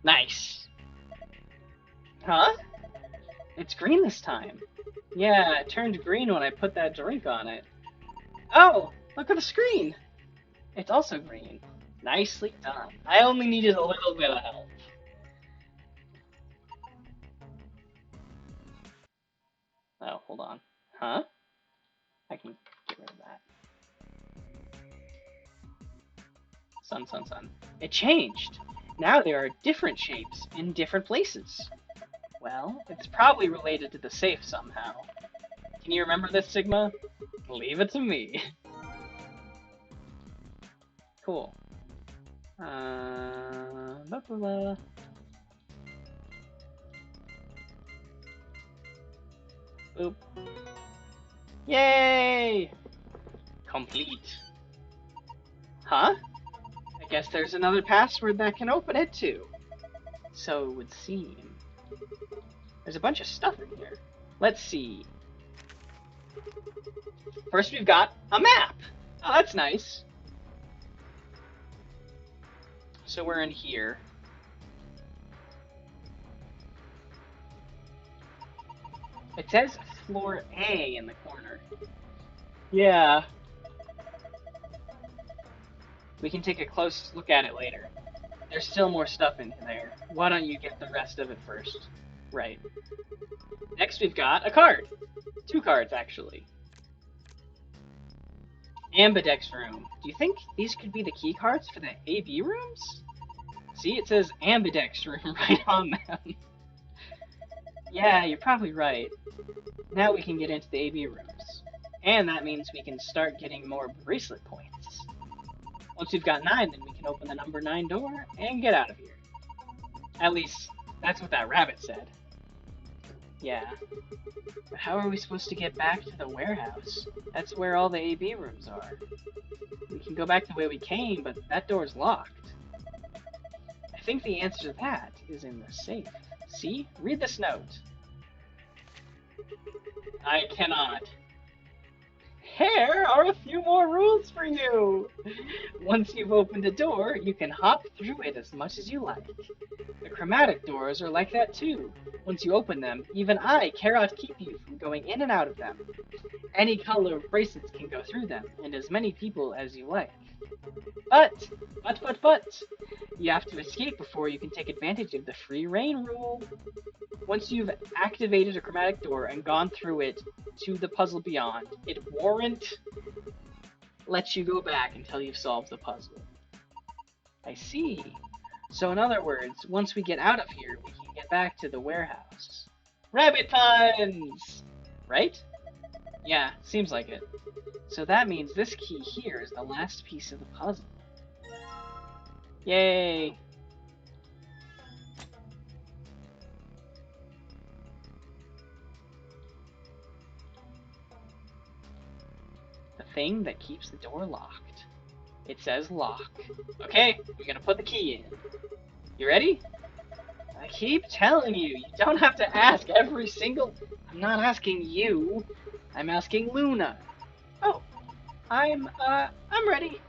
Nice. Huh? It's green this time. Yeah, it turned green when I put that drink on it. Oh, look at the screen. It's also green. Nicely done. I only needed a little bit of help. Oh, hold on. Huh? I can get rid of that. Sun, sun, sun. It changed. Now there are different shapes in different places. Well, it's probably related to the safe somehow. Can you remember this, Sigma? Leave it to me. Cool. Blah, blah, blah. Boop. Yay! Complete. Huh? I guess there's another password that can open it too. So it would seem. There's a bunch of stuff in here. Let's see. First we've got a map. Oh, that's nice. So we're in here. It says floor A in the corner. Yeah. We can take a close look at it later. There's still more stuff in there. Why don't you get the rest of it first? Right. Next we've got a card. 2 cards, actually. Ambidex room. Do you think these could be the key cards for the AB rooms? See, it says Ambidex room right on them. Yeah, you're probably right. Now we can get into the AB rooms. And that means we can start getting more bracelet points. Once we've got 9, then we can open the number 9 door and get out of here. At least, that's what that rabbit said. Yeah. But how are we supposed to get back to the warehouse? That's where all the AB rooms are. We can go back the way we came, but that door's locked. I think the answer to that is in the safe. See? Read this note. I cannot. Here are a few more rules for you. Once you've opened a door, you can hop through it as much as you like. The chromatic doors are like that too. Once you open them, even I cannot keep you from going in and out of them. Any color of bracelets can go through them, and as many people as you like. But, you have to escape before you can take advantage of the free reign rule. Once you've activated a chromatic door and gone through it to the puzzle beyond, it won't let you go back until you've solved the puzzle. I see. So in other words, once we get out of here, we can get back to the warehouse. Rabbit puns! Right? Yeah, seems like it. So that means this key here is the last piece of the puzzle. Yay! The thing that keeps the door locked. It says lock. Okay, we're gonna put the key in. You ready? I keep telling you, you don't have to ask every single... I'm not asking you. I'm asking Luna. Oh, I'm ready.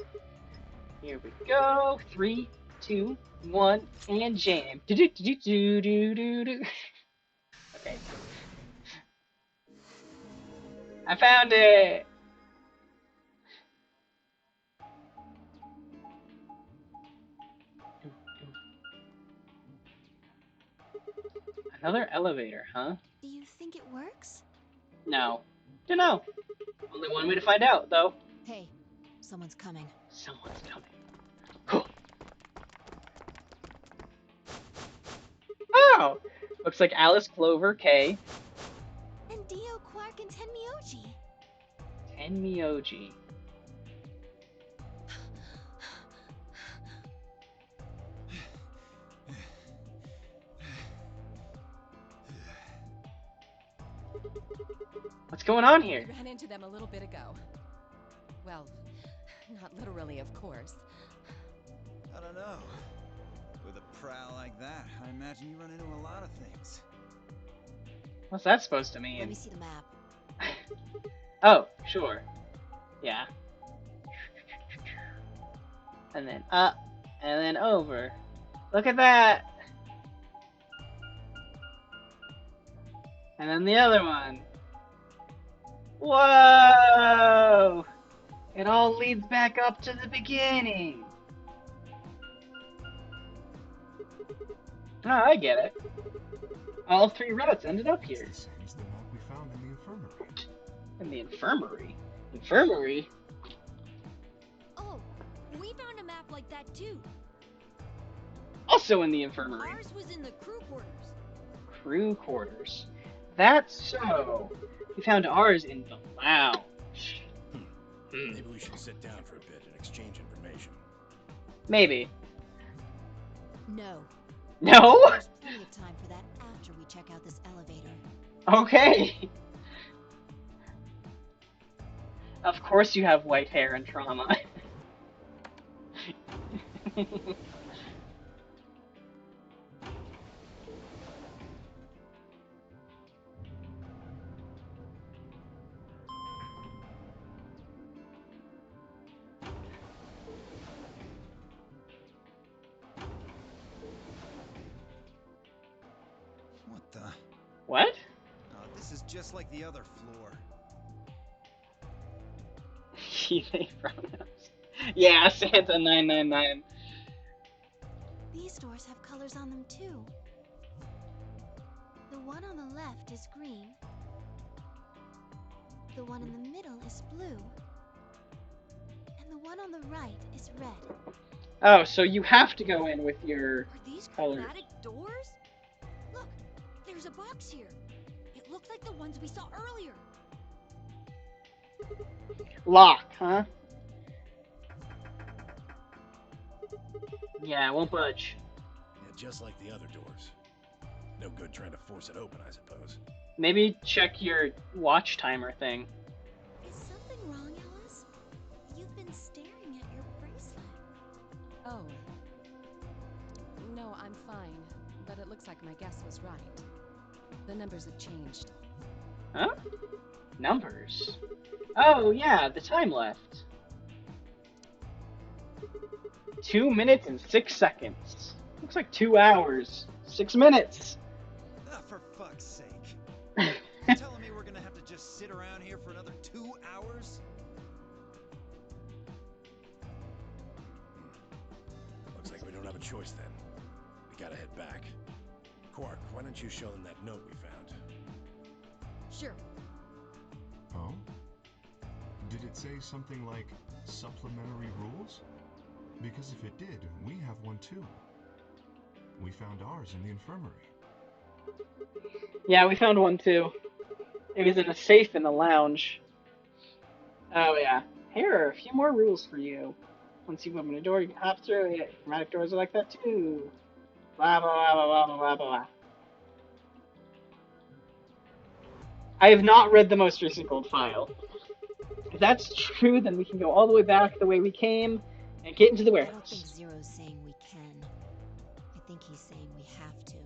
Here we go. 3, 2, 1, and jam. Do do do do do do do. Okay. I found it. Another elevator, huh? Do you think it works? No. Dunno. Only one way to find out, though. Hey, someone's coming. Someone's coming. Cool. Oh! Looks like Alice, Clover, Kay. And Dio, Quark, and Tenmyoji. Tenmyoji. What's going on here? We ran into them a little bit ago. Well, not literally, of course. I don't know. With a prowl like that, I imagine you run into a lot of things. What's that supposed to Let mean? me see the map. Oh, sure. Yeah. And then up, and then over. Look at that! And then the other one. Whoa! It all leads back up to the beginning. Oh, I get it. All 3 routes ended up here. It's the same as the map we found in the infirmary. In the infirmary? Infirmary? Oh, we found a map like that too. Also in the infirmary. Ours was in the crew quarters. Crew quarters. That's so. We found ours in the lounge. Maybe we should sit down for a bit and exchange information. Maybe. No. No? There's plenty of time for that after we check out this elevator. Okay. Of course you have white hair and trauma. What the? What? Oh, this is just like the other floor. They pronouns. Yeah, Santa 999. These doors have colors on them too. The one on the left is green. The one in the middle is blue. And the one on the right is red. Oh, so you have to go in with your Are these colors. chromatic doors? Look, there's a box here. It looked like the ones we saw earlier. Lock, huh? Yeah, it won't budge. Yeah, just like the other doors. No good trying to force it open, I suppose. Maybe check your watch timer thing. Is something wrong, Alice? You've been staring at your bracelet. Oh. No, I'm fine. But it looks like my guess was right. The numbers have changed. Huh? Numbers. Oh, yeah, the time left. 2 minutes and 6 seconds. Looks like 2 hours. 6 minutes. Ah, for fuck's sake. You're telling me we're gonna have to just sit around here for another 2 hours? Looks like we don't have a choice then. We gotta head back. Quark, why don't you show them that note we found? Sure. Oh? Did it say something like supplementary rules? Because if it did, we have one too. We found ours in the infirmary. Yeah, we found one too. It was in a safe in the lounge. Oh yeah. Here are a few more rules for you. Once you open a door, you can hop through it. Chromatic doors are like that too. Blah blah blah blah blah blah blah. I have not read the most recent gold file. If that's true, then we can go all the way back the way we came and get into the I don't warehouse. think Zero's saying we can. I think he's saying we have to.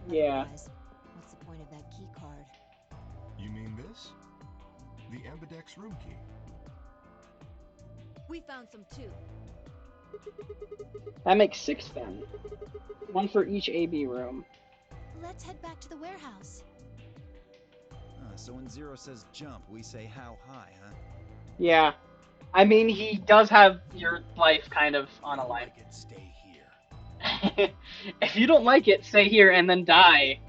Yeah. Otherwise, what's the point of that key card? You mean this? The Ambidex room key. We found some too. That makes 6 then. 1 for each AB room. Let's head back to the warehouse. So when Zero says jump, we say how high, huh? Yeah. I mean, he does have your life kind of on a line. Like it, stay here. If you don't like it, stay here and then die.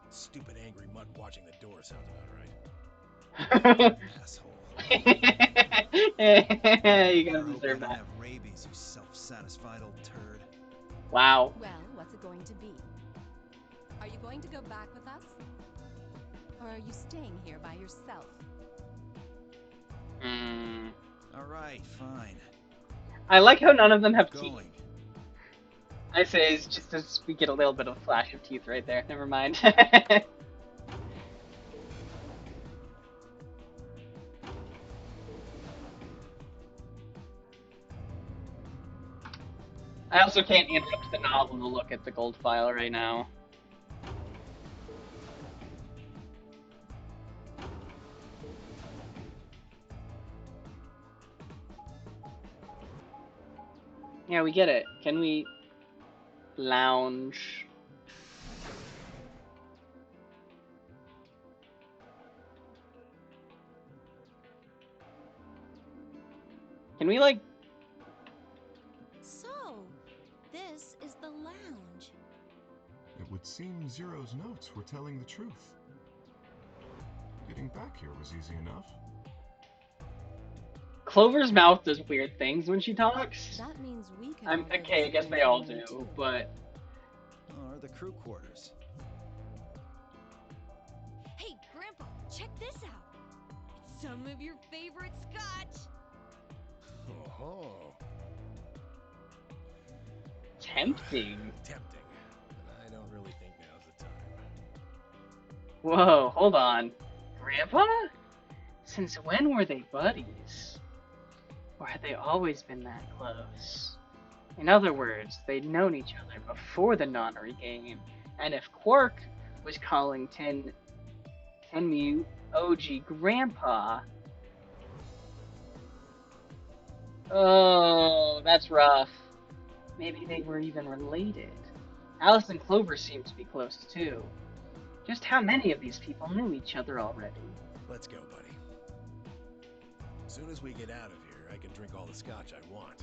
Stupid angry mutt watching the door sounds about right. Asshole. You I gotta hope deserve I don't that. have rabies, you self-satisfied old turd. Wow. Well, what's it going to be? Are you going to go back with us? Or are you staying here by yourself? Mm. Alright, fine. I like how none of them have teeth. Going. I say it's just as we get a little bit of a flash of teeth right there. Never mind. I also can't interrupt the novel to look at the gold file right now. Yeah, we get it. Can we lounge? Can we, like... So, this is the lounge. It would seem Zero's notes were telling the truth. Getting back here was easy enough. Clover's mouth does weird things when she talks. That means we can I'm all go okay, I visit guess them they all somewhere, do, too. but... Or the crew quarters. Hey, Grandpa, check this out. It's some of your favorite scotch. Oh, Tempting. tempting. But I don't really think now's the time. Whoa, hold on. Grandpa? Since when were they buddies? Or had they always been that close? In other words, they'd known each other before the nonary game, and if Quark was calling Tenmu OG Grandpa... Oh, that's rough. Maybe they were even related. Alice and Clover seem to be close too. Just how many of these people knew each other already? Let's go, buddy. As soon as we get out of here, I can drink all the scotch I want.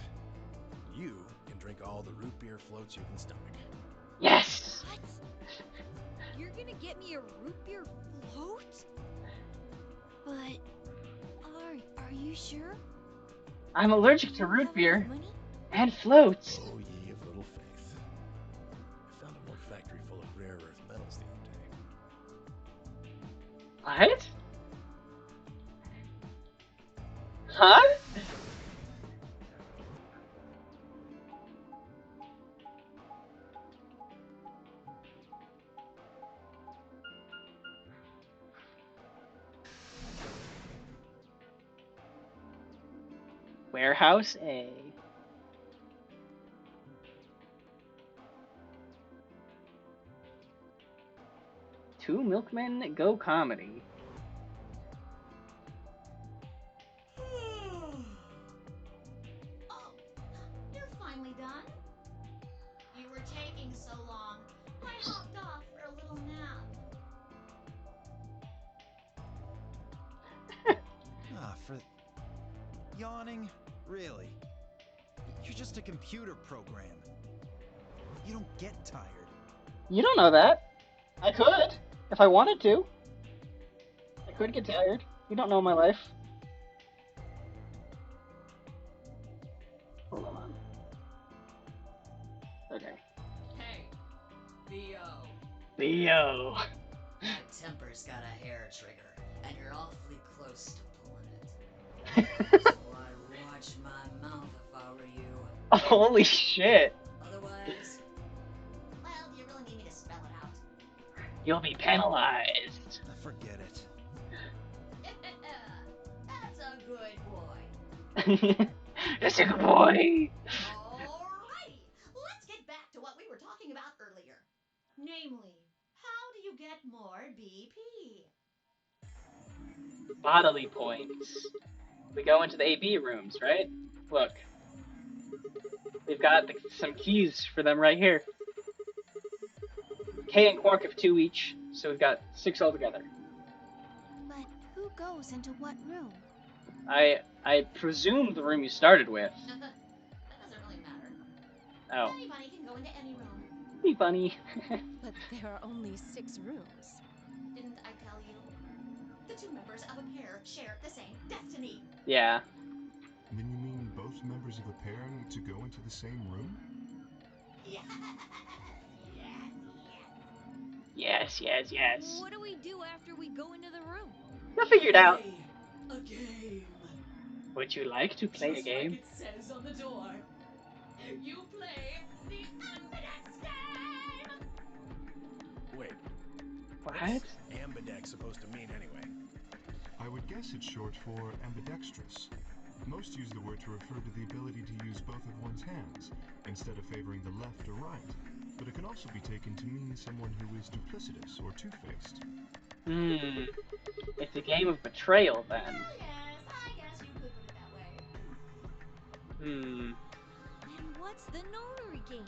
You can drink all the root beer floats you can stomach. Yes! What? You're gonna get me a root beer float? But are you sure? I'm allergic Do to you root have beer enough money? and floats. Oh, ye of little faith. I found a more factory full of rare earth metals the other day. What? Huh? Warehouse A. Two Milkmen Go Comedy. Oh, you're finally done? You were taking so long. I hopped off for a little nap. For yawning? Really? You're just a computer program. You don't get tired. You don't know that. I could, if I wanted to. I could get tired. You don't know my life. Hold on. Okay. Hey, Theo. Theo. My temper's got a hair trigger, and you're awfully close to pulling it. So I'd watch my mouth if I were you. Holy shit. Otherwise, Well, do you really need me to spell it out? You'll be penalized. Forget it. That's a good boy. That's a good boy. Alrighty, let's get back to what we were talking about earlier. Namely, how do you get more BP? Bodily points. We go into the AB rooms, right? Look. We've got some keys for them right here. K and Quark have 2 each, so we've got 6 altogether. But who goes into what room? I presume the room you started with. That doesn't really matter. Oh. Any bunny can go into any room. Hey, bunny. But there are only 6 rooms. Didn't I tell you? The two members of a pair share the same destiny. Yeah. Then you mean both members of a pair need to go into the same room? Yes. Yes, yes, yes. What do we do after we go into the room? We'll figure it out. play a game. Would you like to play Just a game? like it says on the door. You play the Ambidex game. Wait, What? what's ambidex supposed to mean anyway? I would guess it's short for ambidextrous. Most use the word to refer to the ability to use both of one's hands, instead of favoring the left or right. But it can also be taken to mean someone who is duplicitous or two-faced. It's a game of betrayal, then. Well, yes, I guess you could put it that way. And what's the notary game?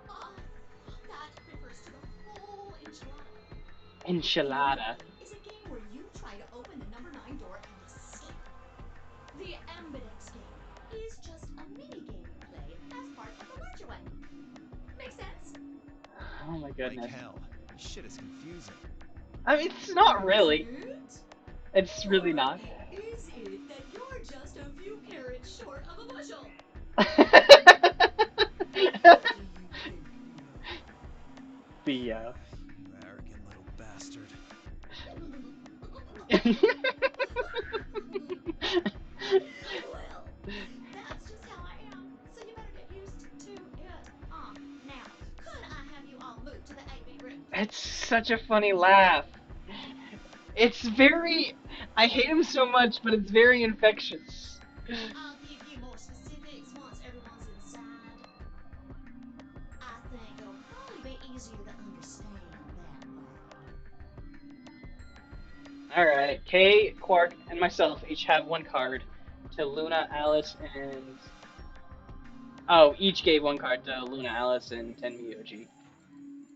That refers to the whole enchilada. Enchilada. Is a game where you try to open the number 9 door and escape. The Ambidex game is just a mini game you play as part of the larger one. Make sense? Oh my goodness. Like hell. This shit is confusing. I mean, it's not really. Is it? It's really not. Is it that you're just a few carrots short of a bushel? What do you think, Theo? Theo. You arrogant little bastard. Well, that's just how I am. So you better get used to it. Now, could I have you all move to the 8-bit room? It's such a funny laugh. It's very... I hate him so much, but it's very infectious. I'll give you more specifics once everyone's inside. I think it'll probably be easier to understand that way. Alright, Kay, Quark, and myself each have one card to Luna, Alice, and... Oh, each gave one card to Luna, Alice, and Tenmyoji.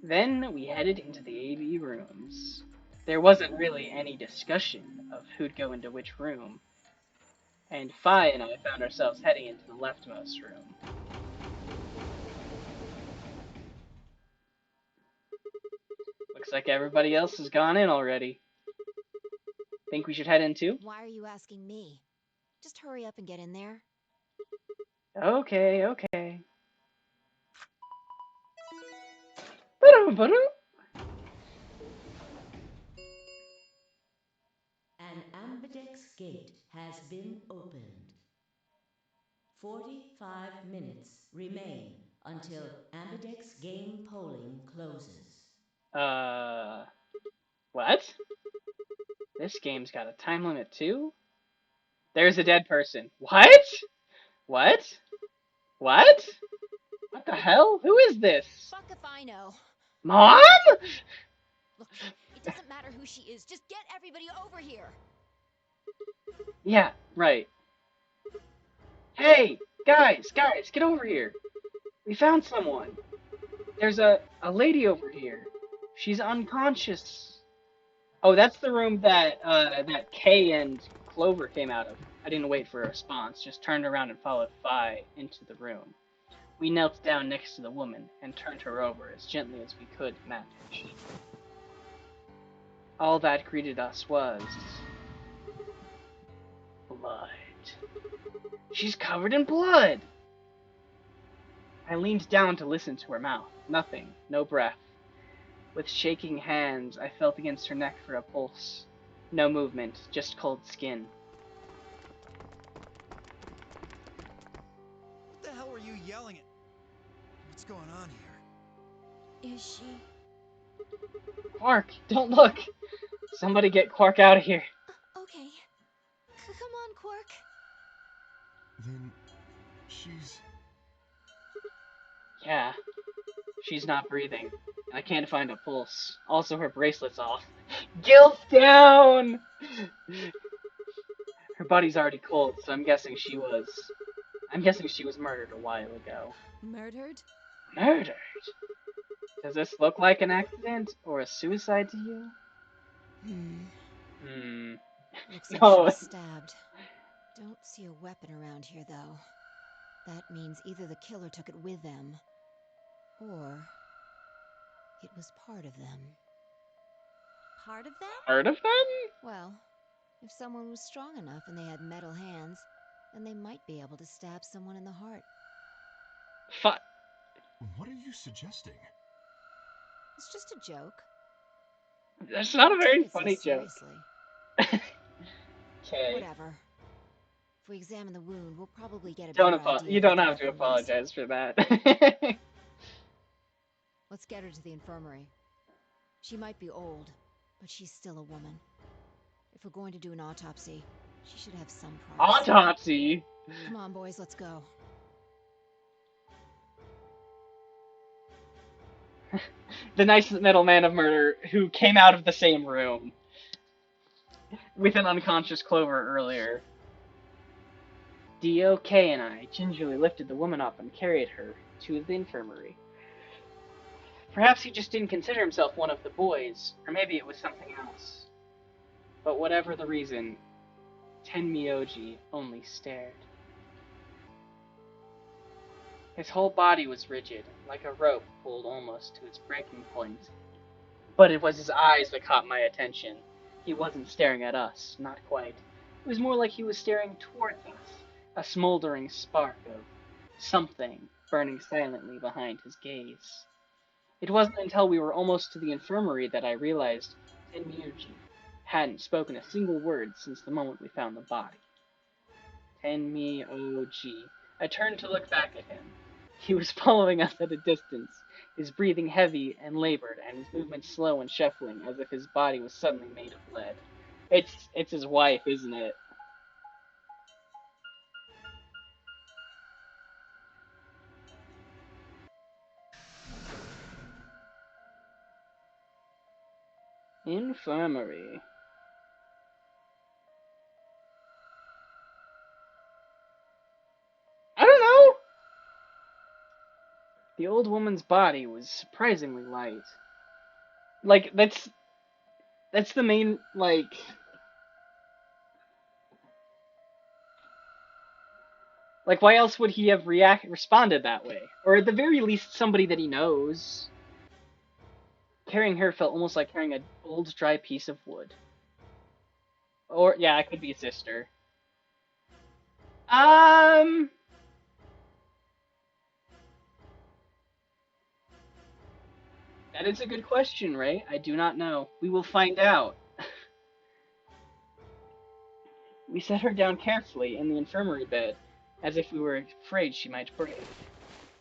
Then we headed into the AV rooms. There wasn't really any discussion of who'd go into which room, and Fi and I found ourselves heading into the leftmost room. Looks like everybody else has gone in already. Think we should head in too? Why are you asking me? Just hurry up and get in there. Okay, okay. Ba-dum. An Ambidex gate has been opened. 45 minutes remain until Ambidex game polling closes. What? This game's got a time limit too? There's a dead person. What? What? What? What the hell? Who is this? Fuck if I know. Mom? Look, it doesn't matter who she is. Just get everybody over here. Yeah, right. Hey, guys, get over here. We found someone. There's a lady over here. She's unconscious. Oh, that's the room that that Kay and Clover came out of. I didn't wait for a response, just turned around and followed Fi into the room. We knelt down next to the woman and turned her over as gently as we could manage. All that greeted us was... blood. She's covered in blood! I leaned down to listen to her mouth. Nothing, no breath. With shaking hands, I felt against her neck for a pulse. No movement, just cold skin. What the hell were you yelling at? What's going on here? Is she? Quark, don't look! Somebody get Quark out of here. Okay. Come on, Quark. Then she's... Yeah. She's not breathing. I can't find a pulse. Also, her bracelet's off. Guilt down! Her body's already cold, so I'm guessing she was murdered a while ago. Murdered? Murdered? Does this look like an accident or a suicide to you? Looks like No. she was stabbed. Don't see a weapon around here, though. That means either the killer took it with them, or it was part of them. Part of them? Part of them? Well, if someone was strong enough and they had metal hands, then they might be able to stab someone in the heart. What are you suggesting? It's just a joke. That's not a very Take it so funny joke. seriously. Okay. Whatever. If we examine the wound, we'll probably get a Don't better idea you of don't what the have to weapon was. apologize for that. Let's get her to the infirmary. She might be old, but she's still a woman. If we're going to do an autopsy, She should have some privacy. Autopsy? Come on, boys, let's go. The nice metal man of murder who came out of the same room with an unconscious Clover earlier. DOK and I gingerly lifted the woman up and carried her to the infirmary. Perhaps he just didn't consider himself one of the boys, or maybe it was something else. But whatever the reason, Tenmyoji only stared. His whole body was rigid, like a rope pulled almost to its breaking point. But it was his eyes that caught my attention. He wasn't staring at us, not quite. It was more like he was staring towards us, a smoldering spark of something burning silently behind his gaze. It wasn't until we were almost to the infirmary that I realized Tenmyoji hadn't spoken a single word since the moment we found the body. Tenmyoji. I turned to look back at him. He was following us at a distance, his breathing heavy and labored, and his movements slow and shuffling, as if his body was suddenly made of lead. It's his wife, isn't it? Infirmary. I don't know! The old woman's body was surprisingly light. Like, that's the main, like... Like, why else would he have responded that way? Or at the very least, somebody that he knows. Carrying her felt almost like carrying an old, dry piece of wood. Or, yeah, it could be a sister. That is a good question, Ray. I do not know. We will find out. We set her down carefully in the infirmary bed, as if we were afraid she might break.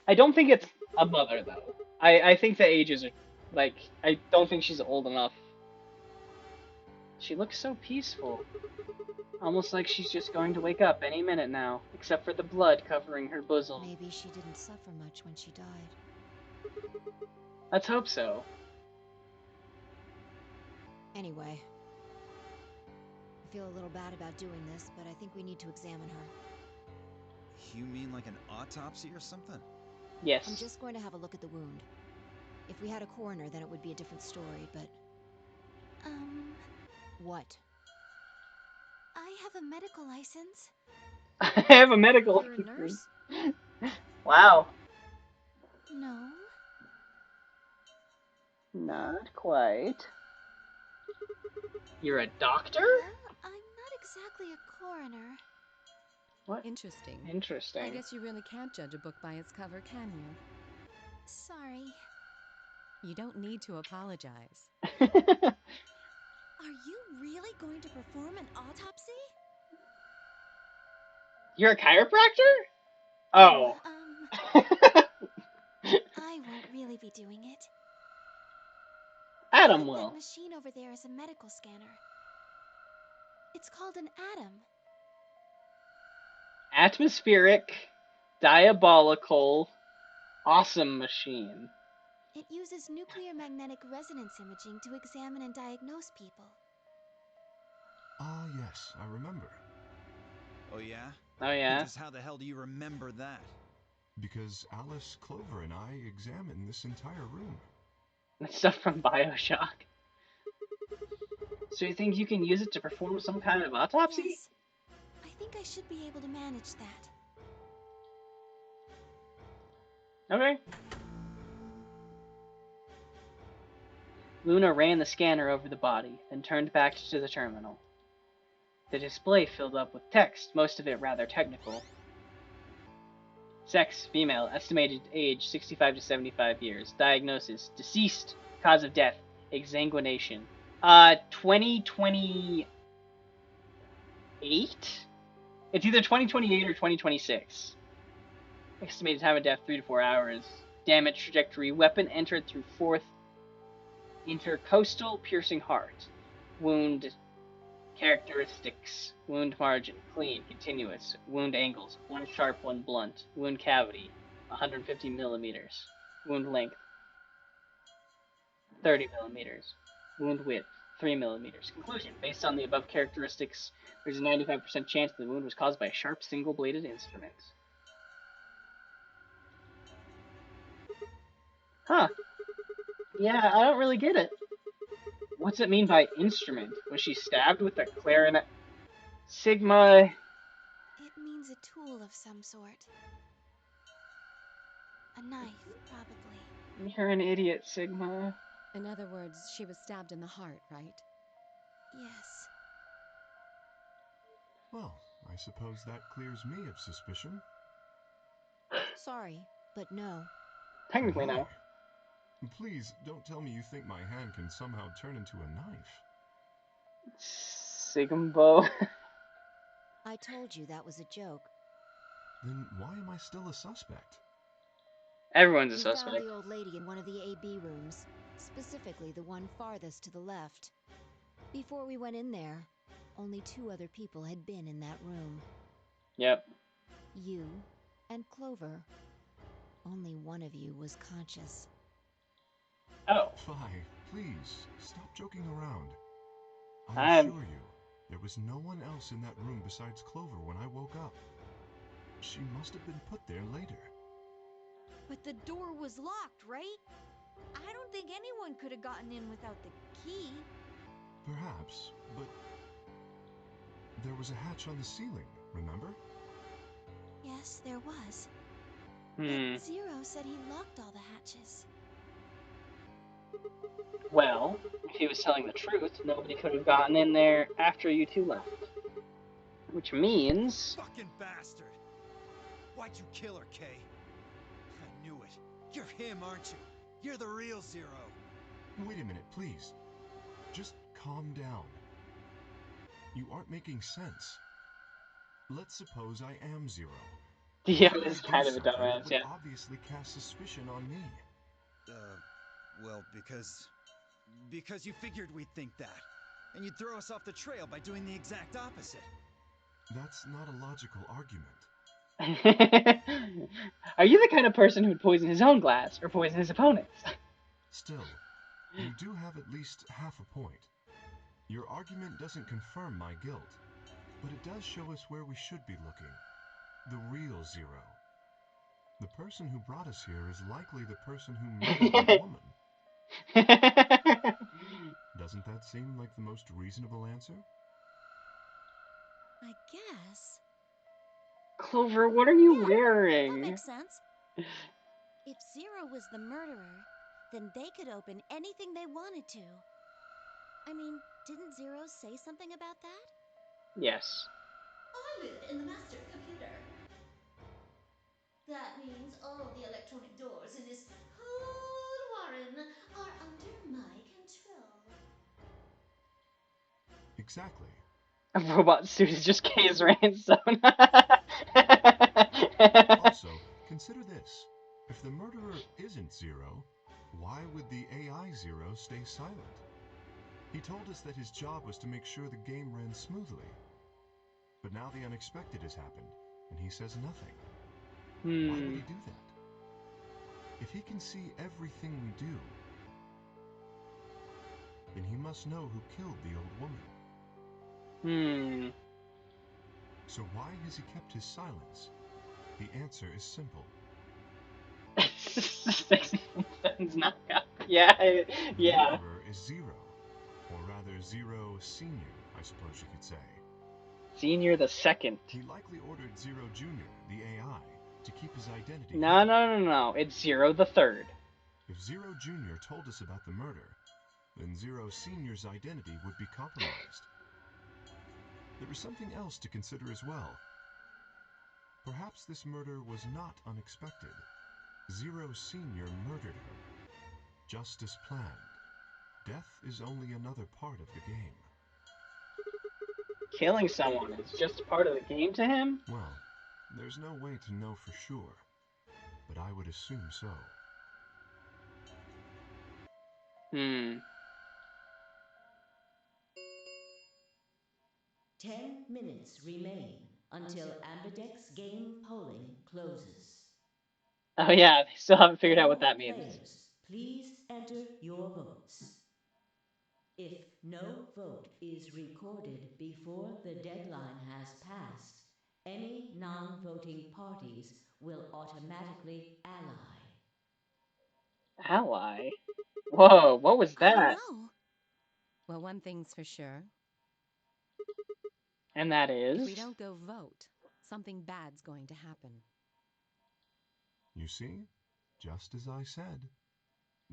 I don't think it's a mother, though. I think the ages are, like, I don't think she's old enough. She looks so peaceful. Almost like she's just going to wake up any minute now, except for the blood covering her bosom. Maybe she didn't suffer much when she died. Let's hope so. Anyway, I feel a little bad about doing this, but I think we need to examine her. You mean like an autopsy or something? Yes. I'm just going to have a look at the wound. If we had a coroner, then it would be a different story, but... What? I have a medical license. I have a medical You're a nurse? Wow. No. Not quite. You're a doctor? Well, I'm not exactly a coroner. What? Interesting. Interesting. I guess you really can't judge a book by its cover, can you? Sorry. You don't need to apologize. Are you really going to perform an autopsy? You're a chiropractor? Oh. I won't really be doing it. Adam will. That machine over there is a medical scanner. It's called an atom. Atmospheric, diabolical, awesome machine. It uses nuclear magnetic resonance imaging to examine and diagnose people. Ah, yes, I remember. Oh yeah? Oh yeah? Just how the hell do you remember that? Because Alice, Clover, and I examined this entire room. That's stuff from BioShock. So you think you can use it to perform some kind of autopsy? Yes. I think I should be able to manage that. Okay. Lunar ran the scanner over the body, then turned back to the terminal. The display filled up with text, most of it rather technical. Sex, female, estimated age 65 to 75 years. Diagnosis, deceased, cause of death, exsanguination. 2028? It's either 2028 or 2026. Estimated time of death, 3 to 4 hours. Damage trajectory, weapon entered through fourth intercostal piercing heart. Wound Characteristics. Wound margin. Clean. Continuous. Wound angles. One sharp, one blunt. Wound cavity. 150 millimeters. Wound length. 30 millimeters. Wound width. 3 millimeters. Conclusion. Based on the above characteristics, there's a 95% chance the wound was caused by a sharp, single-bladed instrument. Huh. Yeah, I don't really get it. What's it mean by instrument? Was she stabbed with a clarinet? Sigma. It means a tool of some sort. A knife, probably. You're an idiot, Sigma. In other words, she was stabbed in the heart, right? Yes. Well, I suppose that clears me of suspicion. Sorry, but no. Technically, no. Please, don't tell me you think my hand can somehow turn into a knife. Sigmbo. I told you that was a joke. Then why am I still a suspect? Everyone's a We suspect. found the old lady in one of the AB rooms, specifically the one farthest to the left. Before we went in there, only 2 other people had been in that room. Yep. You and Clover. Only one of you was conscious. Oh. Fly, please, stop joking around. I'm I assure you, there was no one else in that room besides Clover when I woke up. She must have been put there later. But the door was locked, right? I don't think anyone could have gotten in without the key. Perhaps, but there was a hatch on the ceiling, remember? Yes, there was. Hmm. But Zero said he locked all the hatches. Well, if he was telling the truth, nobody could have gotten in there after you two left. Which means... Fucking bastard! Why'd you kill her, Kay? I knew it. You're him, aren't you? You're the real Zero. Wait a minute, please. Just calm down. You aren't making sense. Let's suppose I am Zero. Yeah, Why would it's I do kind of a something dumbass, that would yeah. obviously cast suspicion on me? Well, because you figured we'd think that. And you'd throw us off the trail by doing the exact opposite. That's not a logical argument. Are you the kind of person who'd poison his own glass or poison his opponent's? Still, you do have at least half a point. Your argument doesn't confirm my guilt, but it does show us where we should be looking. The real Zero. The person who brought us here is likely the person who murdered the woman. Doesn't that seem like the most reasonable answer? I guess. Clover, what are you That wearing? makes sense. If Zero was the murderer, then they could open anything they wanted to. I mean, didn't Zero say something about that? Yes. I live in the master computer. That means all the electronic doors in this whole warren are under my control. Exactly. A robot suit is just Kay's ransom. Also, consider this. If the murderer isn't Zero, why would the AI Zero stay silent? He told us that his job was to make sure the game ran smoothly. But now the unexpected has happened, and he says nothing. Why would he do that? If he can see everything we do, then he must know who killed the old woman. So why has he kept his silence? The answer is simple. Yeah, The yeah. murderer is Zero, or rather Zero Senior, I suppose you could say. Senior the second. He likely ordered Zero Junior, the AI, to keep his identity. No. It's Zero the third. If Zero Junior told us about the murder, then Zero Senior's identity would be compromised. There is something else to consider as well. Perhaps this murder was not unexpected. Zero Senior murdered her. Just as planned. Death is only another part of the game. Killing someone is just part of the game to him? Well, there's no way to know for sure, but I would assume so. 10 minutes remain until Ambidex game polling closes. Oh yeah, they still haven't figured out what that All means. players, please enter your votes. If no vote is recorded before the deadline has passed, any non-voting parties will automatically ally. Ally? Whoa, what was I don't that? know. Well, one thing's for sure. And that If is... we don't go vote, something bad's going to happen. You see? Just as I said.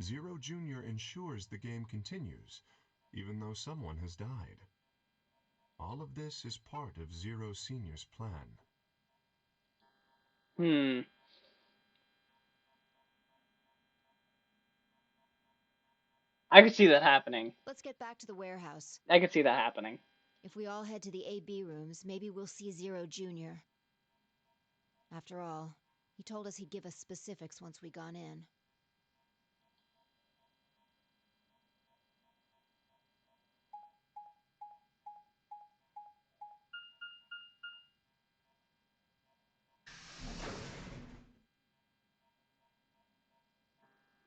Zero Jr. ensures the game continues, even though someone has died. All of this is part of Zero Sr.'s plan. I could see that happening. Let's get back to the warehouse. I could see that happening. If we all head to the AB rooms, maybe we'll see Zero Jr. After all, he told us he'd give us specifics once we gone in.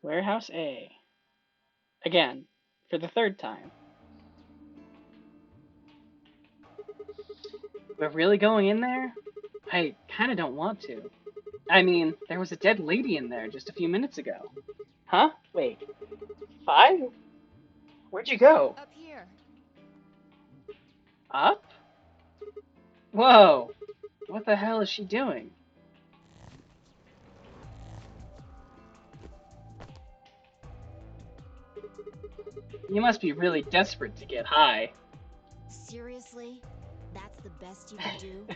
Warehouse A. Again, for the third time. We're really going in there? I kinda don't want to. I mean, there was a dead lady in there just a few minutes ago. Huh? Wait. 5? Where'd you go? Up here. Up? Whoa! What the hell is she doing? You must be really desperate to get high. Seriously? That's the best you can do?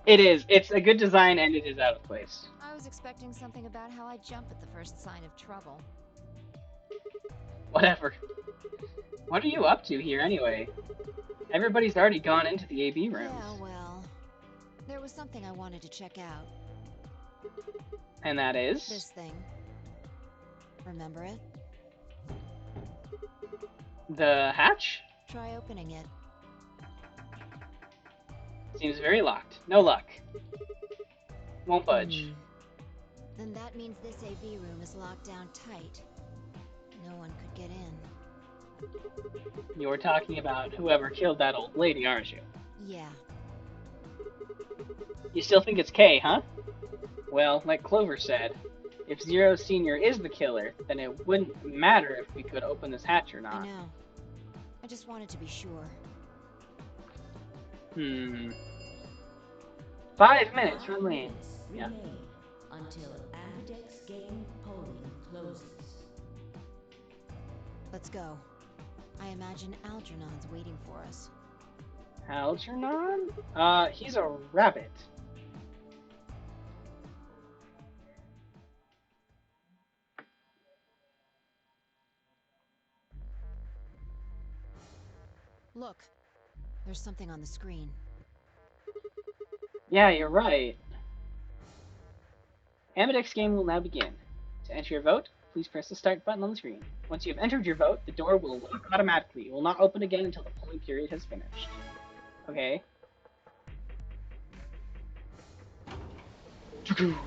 It is. It's a good design and it is out of place. I was expecting something about how I jump at the first sign of trouble. Whatever. What are you up to here anyway? Everybody's already gone into the AB rooms. Yeah, well, there was something I wanted to check out. And that is? This thing. Remember it? The hatch? Try opening it. Seems very locked. No luck. Won't budge. Then that means this AV room is locked down tight. No one could get in. You're talking about whoever killed that old lady, aren't you? Yeah. You still think it's K, huh? Well, like Clover said, if Zero Sr. is the killer, then it wouldn't matter if we could open this hatch or not. I know. I just wanted to be sure. 5 minutes remain. Yeah. Until Ambidex game polling closes. Let's go. I imagine Algernon's waiting for us. Algernon? He's a rabbit. Look, there's something on the screen. Yeah, you're right. Ambidex game will now begin. To enter your vote, please press the start button on the screen. Once you have entered your vote, the door will lock automatically. It will not open again until the polling period has finished. Okay. I'm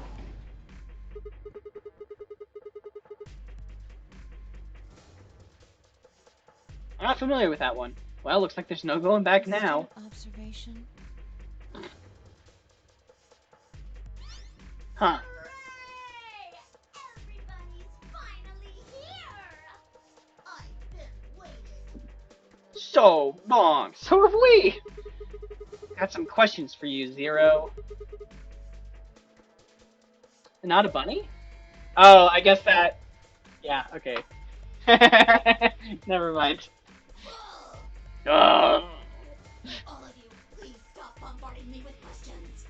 not familiar with that one. Well, looks like there's no going back now. Observation. Huh. Hooray! Everybody's finally here! I've been waiting. So long. So have we. Got some questions for you, Zero. Not a bunny? Oh, I guess that... Yeah, okay. Never mind. All of you, please stop bombarding me with questions.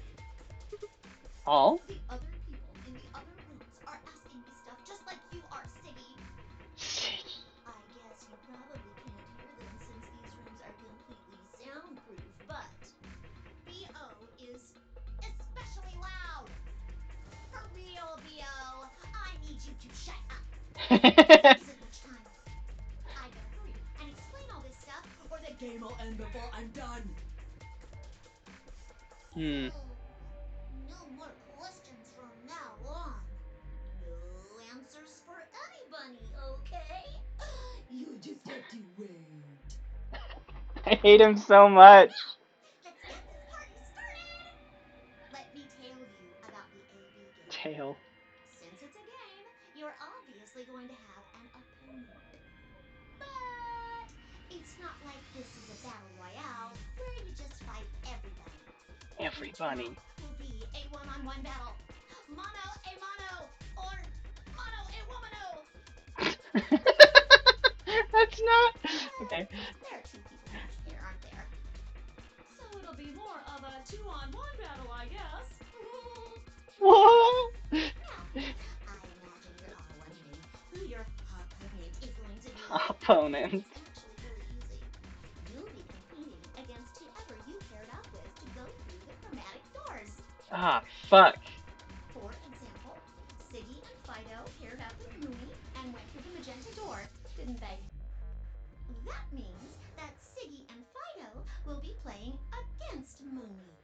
All? The other people in the other rooms are asking me stuff just like you are, Siggy. I guess you probably can't hear them since these rooms are completely soundproof, but BO is especially loud. For real, BO, I need you to shut up. There isn't much time. I better hurry and explain all this stuff, or the game will end before I'm done. Hmm. So, no more questions from now on. No answers for any bunny, okay? You just have to wait. I hate him so much. Let's get this party started! Let me tell you about the AB game. Tail. Since it's a game, you're obviously going to have an opponent. But it's not like this is a battle royale where you just fight everybody. Every Each bunny. round will be a one-on-one battle. Mono a mono, or mono a womano. That's not. Okay. There are two people each pair, aren't there? So it'll be more of a 2-on-1 battle, I guess. Whoa. Now, I imagine you're all wondering who your opponent is going to be. Opponent. It's actually really easy. You'll be competing against whoever you paired up with to go through the chromatic doors. Ah, fuck. For example, Siggy and Fido paired up with Mooney and went through the magenta door, didn't they? That means that Siggy and Fido will be playing against Mooney.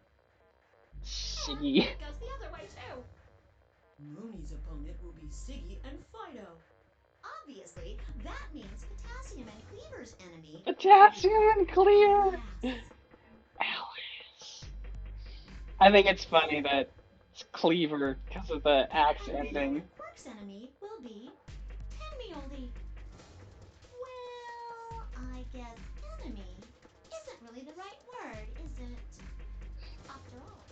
And Siggy. it goes the other way too. Mooney's opponent will be Siggy and Fido. Obviously, that means Potassium and Cleaver's enemy Potassium and clear. Alice. Alice. I think it's funny that it's Cleaver because of the axe And ending. Quirk's enemy will be Tenmioldy. Well, I guess enemy isn't really the right word, is it? After all,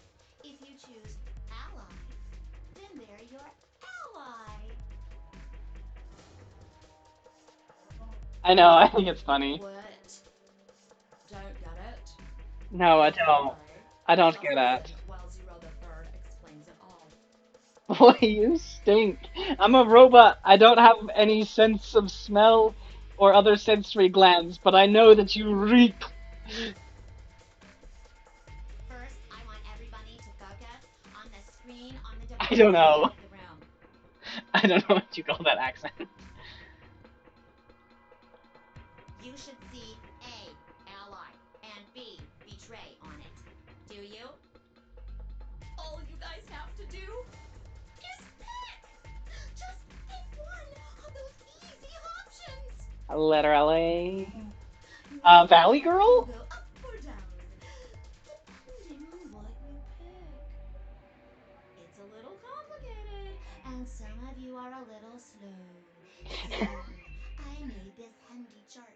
if you choose ally, then they're your ally. I know, I think it's funny. What? Don't get it? No, I don't. Okay. I don't Just get that. listen while Zero the Third explains it all. Boy, you stink. I'm a robot. I don't have any sense of smell or other sensory glands, but I know that you reek. First, I want everybody to focus on the screen on the I device. don't know. The round. I don't know what you call that accent. You should see A, ally, and B, betray on it. Do you? All you guys have to do? Is pick! Just pick one of those easy options! Letter LA. Now Valley that will Girl? go up or down, depending on what you pick. It's a little complicated, and some of you are a little slow. So, I made this handy chart.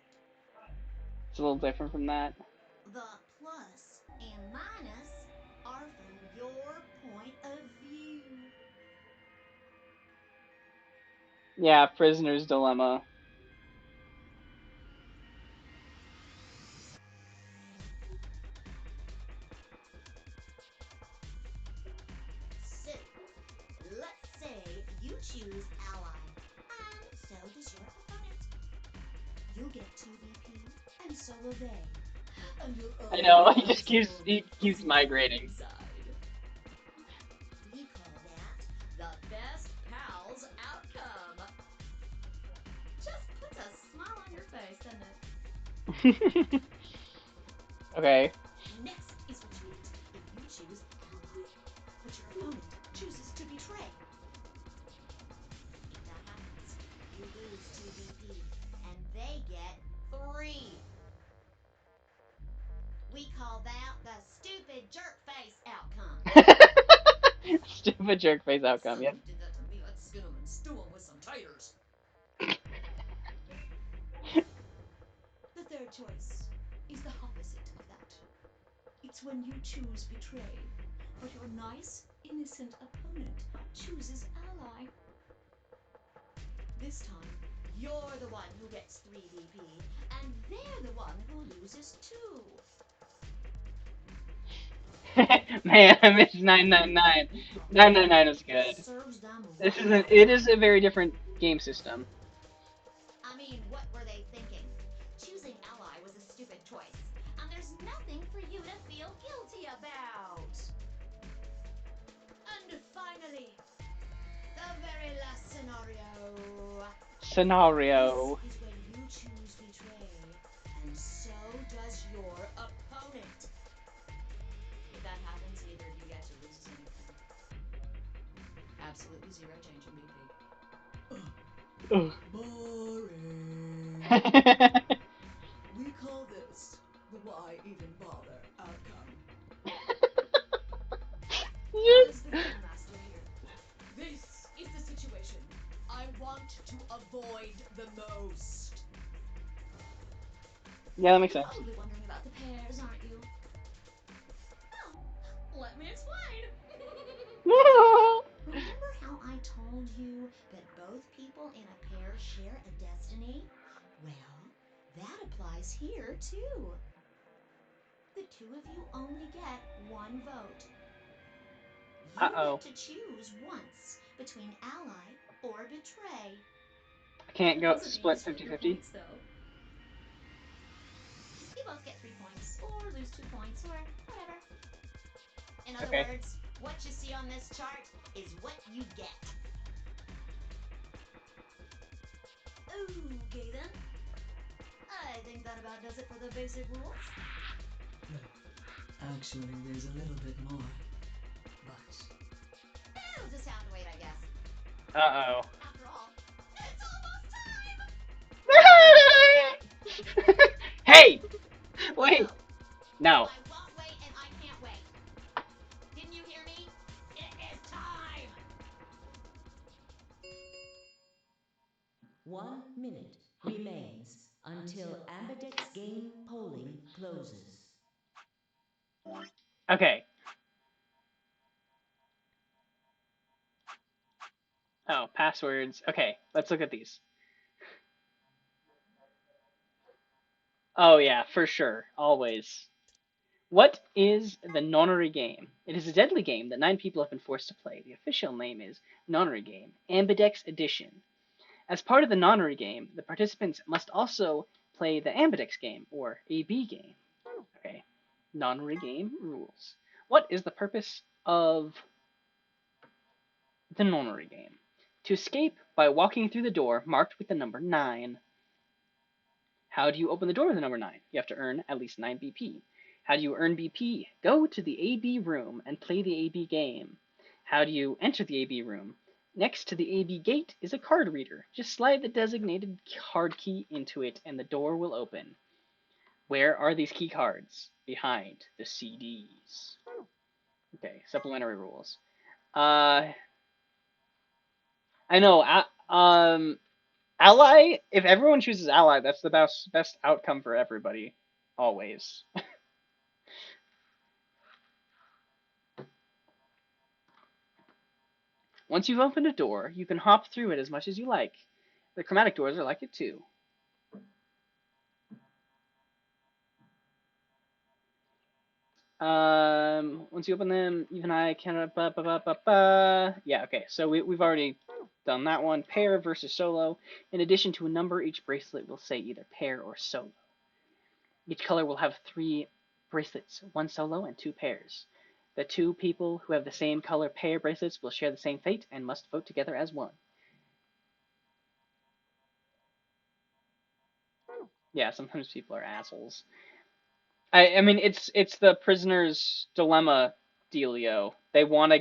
It's a little different from that. The plus and minus are from your point of view. Yeah, Prisoner's Dilemma. So, let's say you choose ally, and so does your opponent. You'll get 2 VP, and so will they. And you'll I all know, be he keeps fuzzy migrating. inside. We call that The best pals outcome. just puts a smile on your face, doesn't it? Okay. Next is what you get if you choose ally, but your opponent chooses to betray. If that happens, you lose 2 VP, and they get 3. We call that the stupid jerk face outcome. Stupid jerk face outcome, yep. Somebody did that to me, I'd skin 'em and stew 'em with some taters. The third choice is the opposite of that. It's when you choose betray, but your nice, innocent opponent chooses ally. This time, you're the one who gets 3 VP, and they're the one who loses 2. Man, I miss 999. 999 is good. Serves them This right. isn't. It is a very different game system. I mean, what were they thinking? Choosing ally was a stupid choice, and there's nothing for you to feel guilty about. And finally, the very last scenario. Scenario. This is when you choose betray, and so does your opponent. If that happens, neither of you get to lose anything. Absolutely zero change in BP. Boring. We call this the why even bother outcome. As the game master here, this is the situation I want to avoid the most. Yeah, that makes sense. You're probably wondering about the pairs, aren't you? Well, let me explain. Remember how I told you that both people in a pair share a destiny? Well, that applies here too. The two of you only get one vote. You Uh-oh. get to choose once between ally or betray. I can't That go doesn't mean you split split your 50-50. points, though. You both get 3 points, or lose 2 points, or whatever. In other Okay. words, what you see on this chart is what you get. Okay then. I think that about does it for the basic rules. Actually, there's a little bit more. But It'll just have to wait, I guess. Uh-oh. After all, it's almost time! Hey! Wait! No, No. I won't wait and I can't wait. Didn't you hear me? It is time! 1 minute remains until Ambidex game polling closes. Okay. Oh, passwords. Okay, let's look at these. Oh yeah, for sure. Always. What is the Nonary game? It is a deadly game that 9 people have been forced to play. The official name is Nonary Game, Ambidex Edition. As part of the Nonary game, the participants must also play the Ambidex game, or AB game. Okay. Nonary game rules. What is the purpose of the Nonary game? To escape by walking through the door marked with the number 9. How do you open the door with the number 9? You have to earn at least 9 BP. How do you earn BP? Go to the AB room and play the AB game. How do you enter the AB room? Next to the AB gate is a card reader. Just slide the designated card key into it and the door will open. Where are these key cards? Behind the CDs. Okay, supplementary rules. I know, Ally, if everyone chooses Ally, that's the best outcome for everybody. Always. Once you've opened a door, you can hop through it as much as you like. The chromatic doors are like it too. Once you open them, even I can. Yeah, okay. So we've already done that one. Pair versus solo. In addition to a number, each bracelet will say either pair or solo. Each color will have 3 bracelets, 1 solo and 2 pairs. The 2 people who have the same color pair bracelets will share the same fate and must vote together as one. Yeah, sometimes people are assholes. I mean, it's the prisoner's dilemma dealio. They want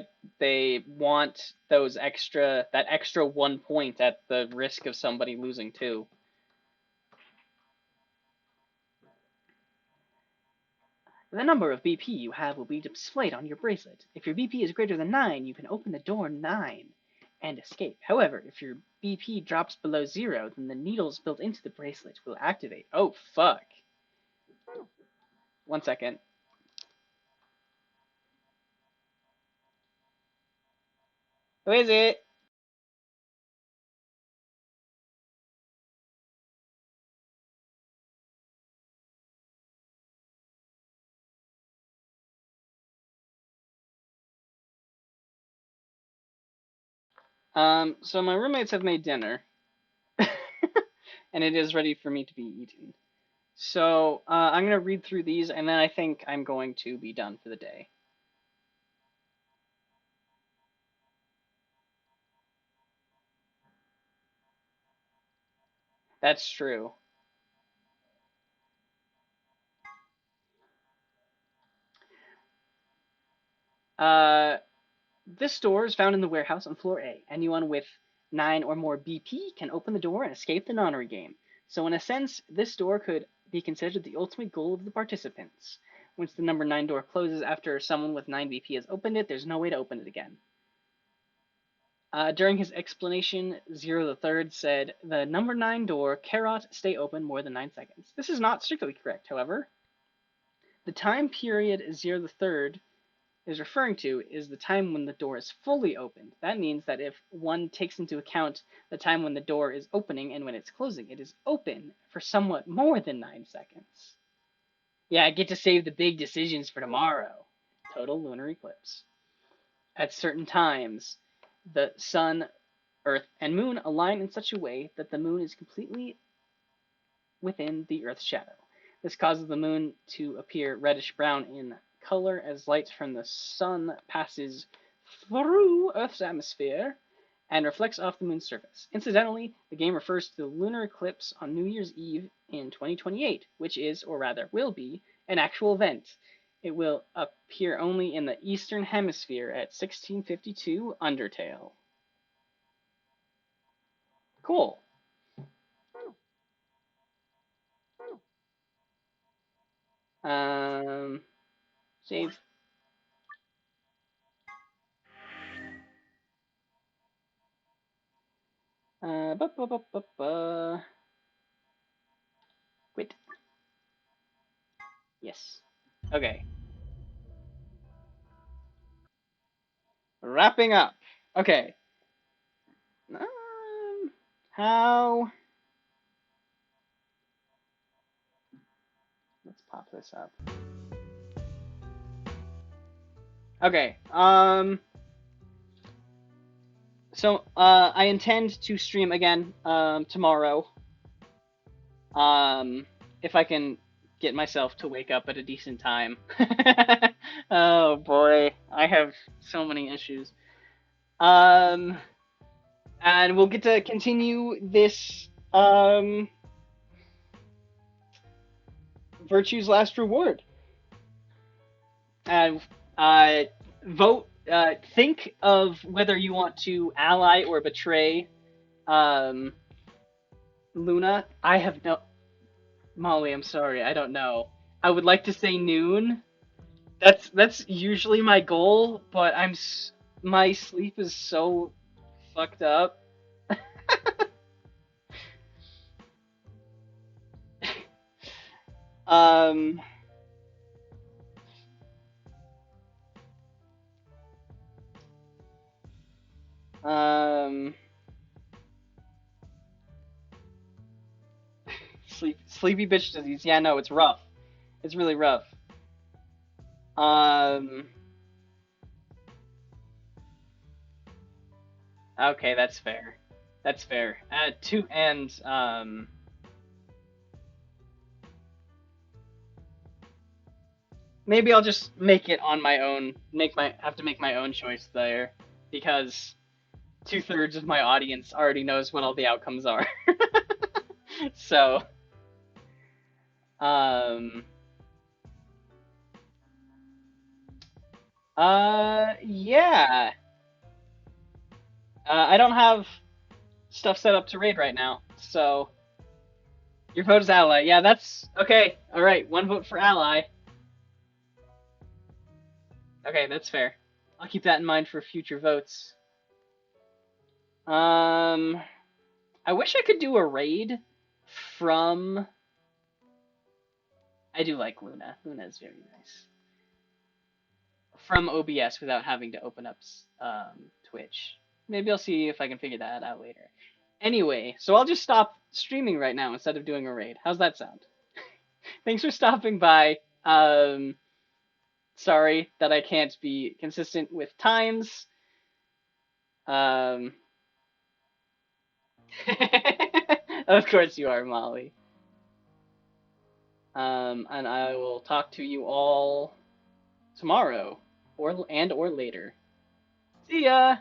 that extra 1 point at the risk of somebody losing 2. The number of BP you have will be displayed on your bracelet. If your BP is greater than 9, you can open the door 9 and escape. However, if your BP drops below 0, then the needles built into the bracelet will activate. Oh, fuck. 1 second. Who is it? So my roommates have made dinner. And it is ready for me to be eaten. So I'm going to read through these, and then I think I'm going to be done for the day. That's true. This door is found in the warehouse on floor A. Anyone with 9 or more BP can open the door and escape the nonary game. So in a sense, this door could be considered the ultimate goal of the participants. Once the number 9 door closes after someone with 9 BP has opened it, there's no way to open it again. During his explanation, Zero the Third said, the number 9 door cannot stay open more than 9 seconds. This is not strictly correct, however. The time period Zero the Third is referring to is the time when the door is fully opened. That means that if one takes into account the time when the door is opening and when it's closing, it is open for somewhat more than 9 seconds. Yeah, I get to save the big decisions for tomorrow. Total lunar eclipse. At certain times, the sun, earth, and moon align in such a way that the moon is completely within the earth's shadow. This causes the moon to appear reddish-brown in color as light from the sun passes through Earth's atmosphere and reflects off the moon's surface. Incidentally, the game refers to the lunar eclipse on New Year's Eve in 2028, which is, or rather will be, an actual event. It will appear only in the Eastern Hemisphere at 1652 Undertale. Cool. Save. Quit. Yes. Okay. Wrapping up. Okay. How? Let's pop this up. Okay. So, I intend to stream again, tomorrow. If I can get myself to wake up at a decent time. Oh boy, I have so many issues. And we'll get to continue this, Virtue's Last Reward. And, vote, think of whether you want to ally or betray, Luna. I have no... Molly, I'm sorry, I don't know. I would like to say noon. That's usually my goal, but my sleep is so fucked up. Sleepy bitch disease. Yeah, no, it's rough. It's really rough. Okay, that's fair. That's fair. Maybe I'll just make it on my own. Have to make my own choice there, because 2/3 of my audience already knows what all the outcomes are. So, yeah. I don't have stuff set up to raid right now, so your vote is ally. Yeah, that's okay. All right, 1 vote for ally. Okay, that's fair. I'll keep that in mind for future votes. I wish I could do a raid from... I do like Luna. Luna is very nice. From OBS without having to open up Twitch. Maybe I'll see if I can figure that out later. Anyway, so I'll just stop streaming right now instead of doing a raid. How's that sound? Thanks for stopping by. Sorry that I can't be consistent with times. Of course you are, Molly. And I will talk to you all tomorrow, or later. See ya!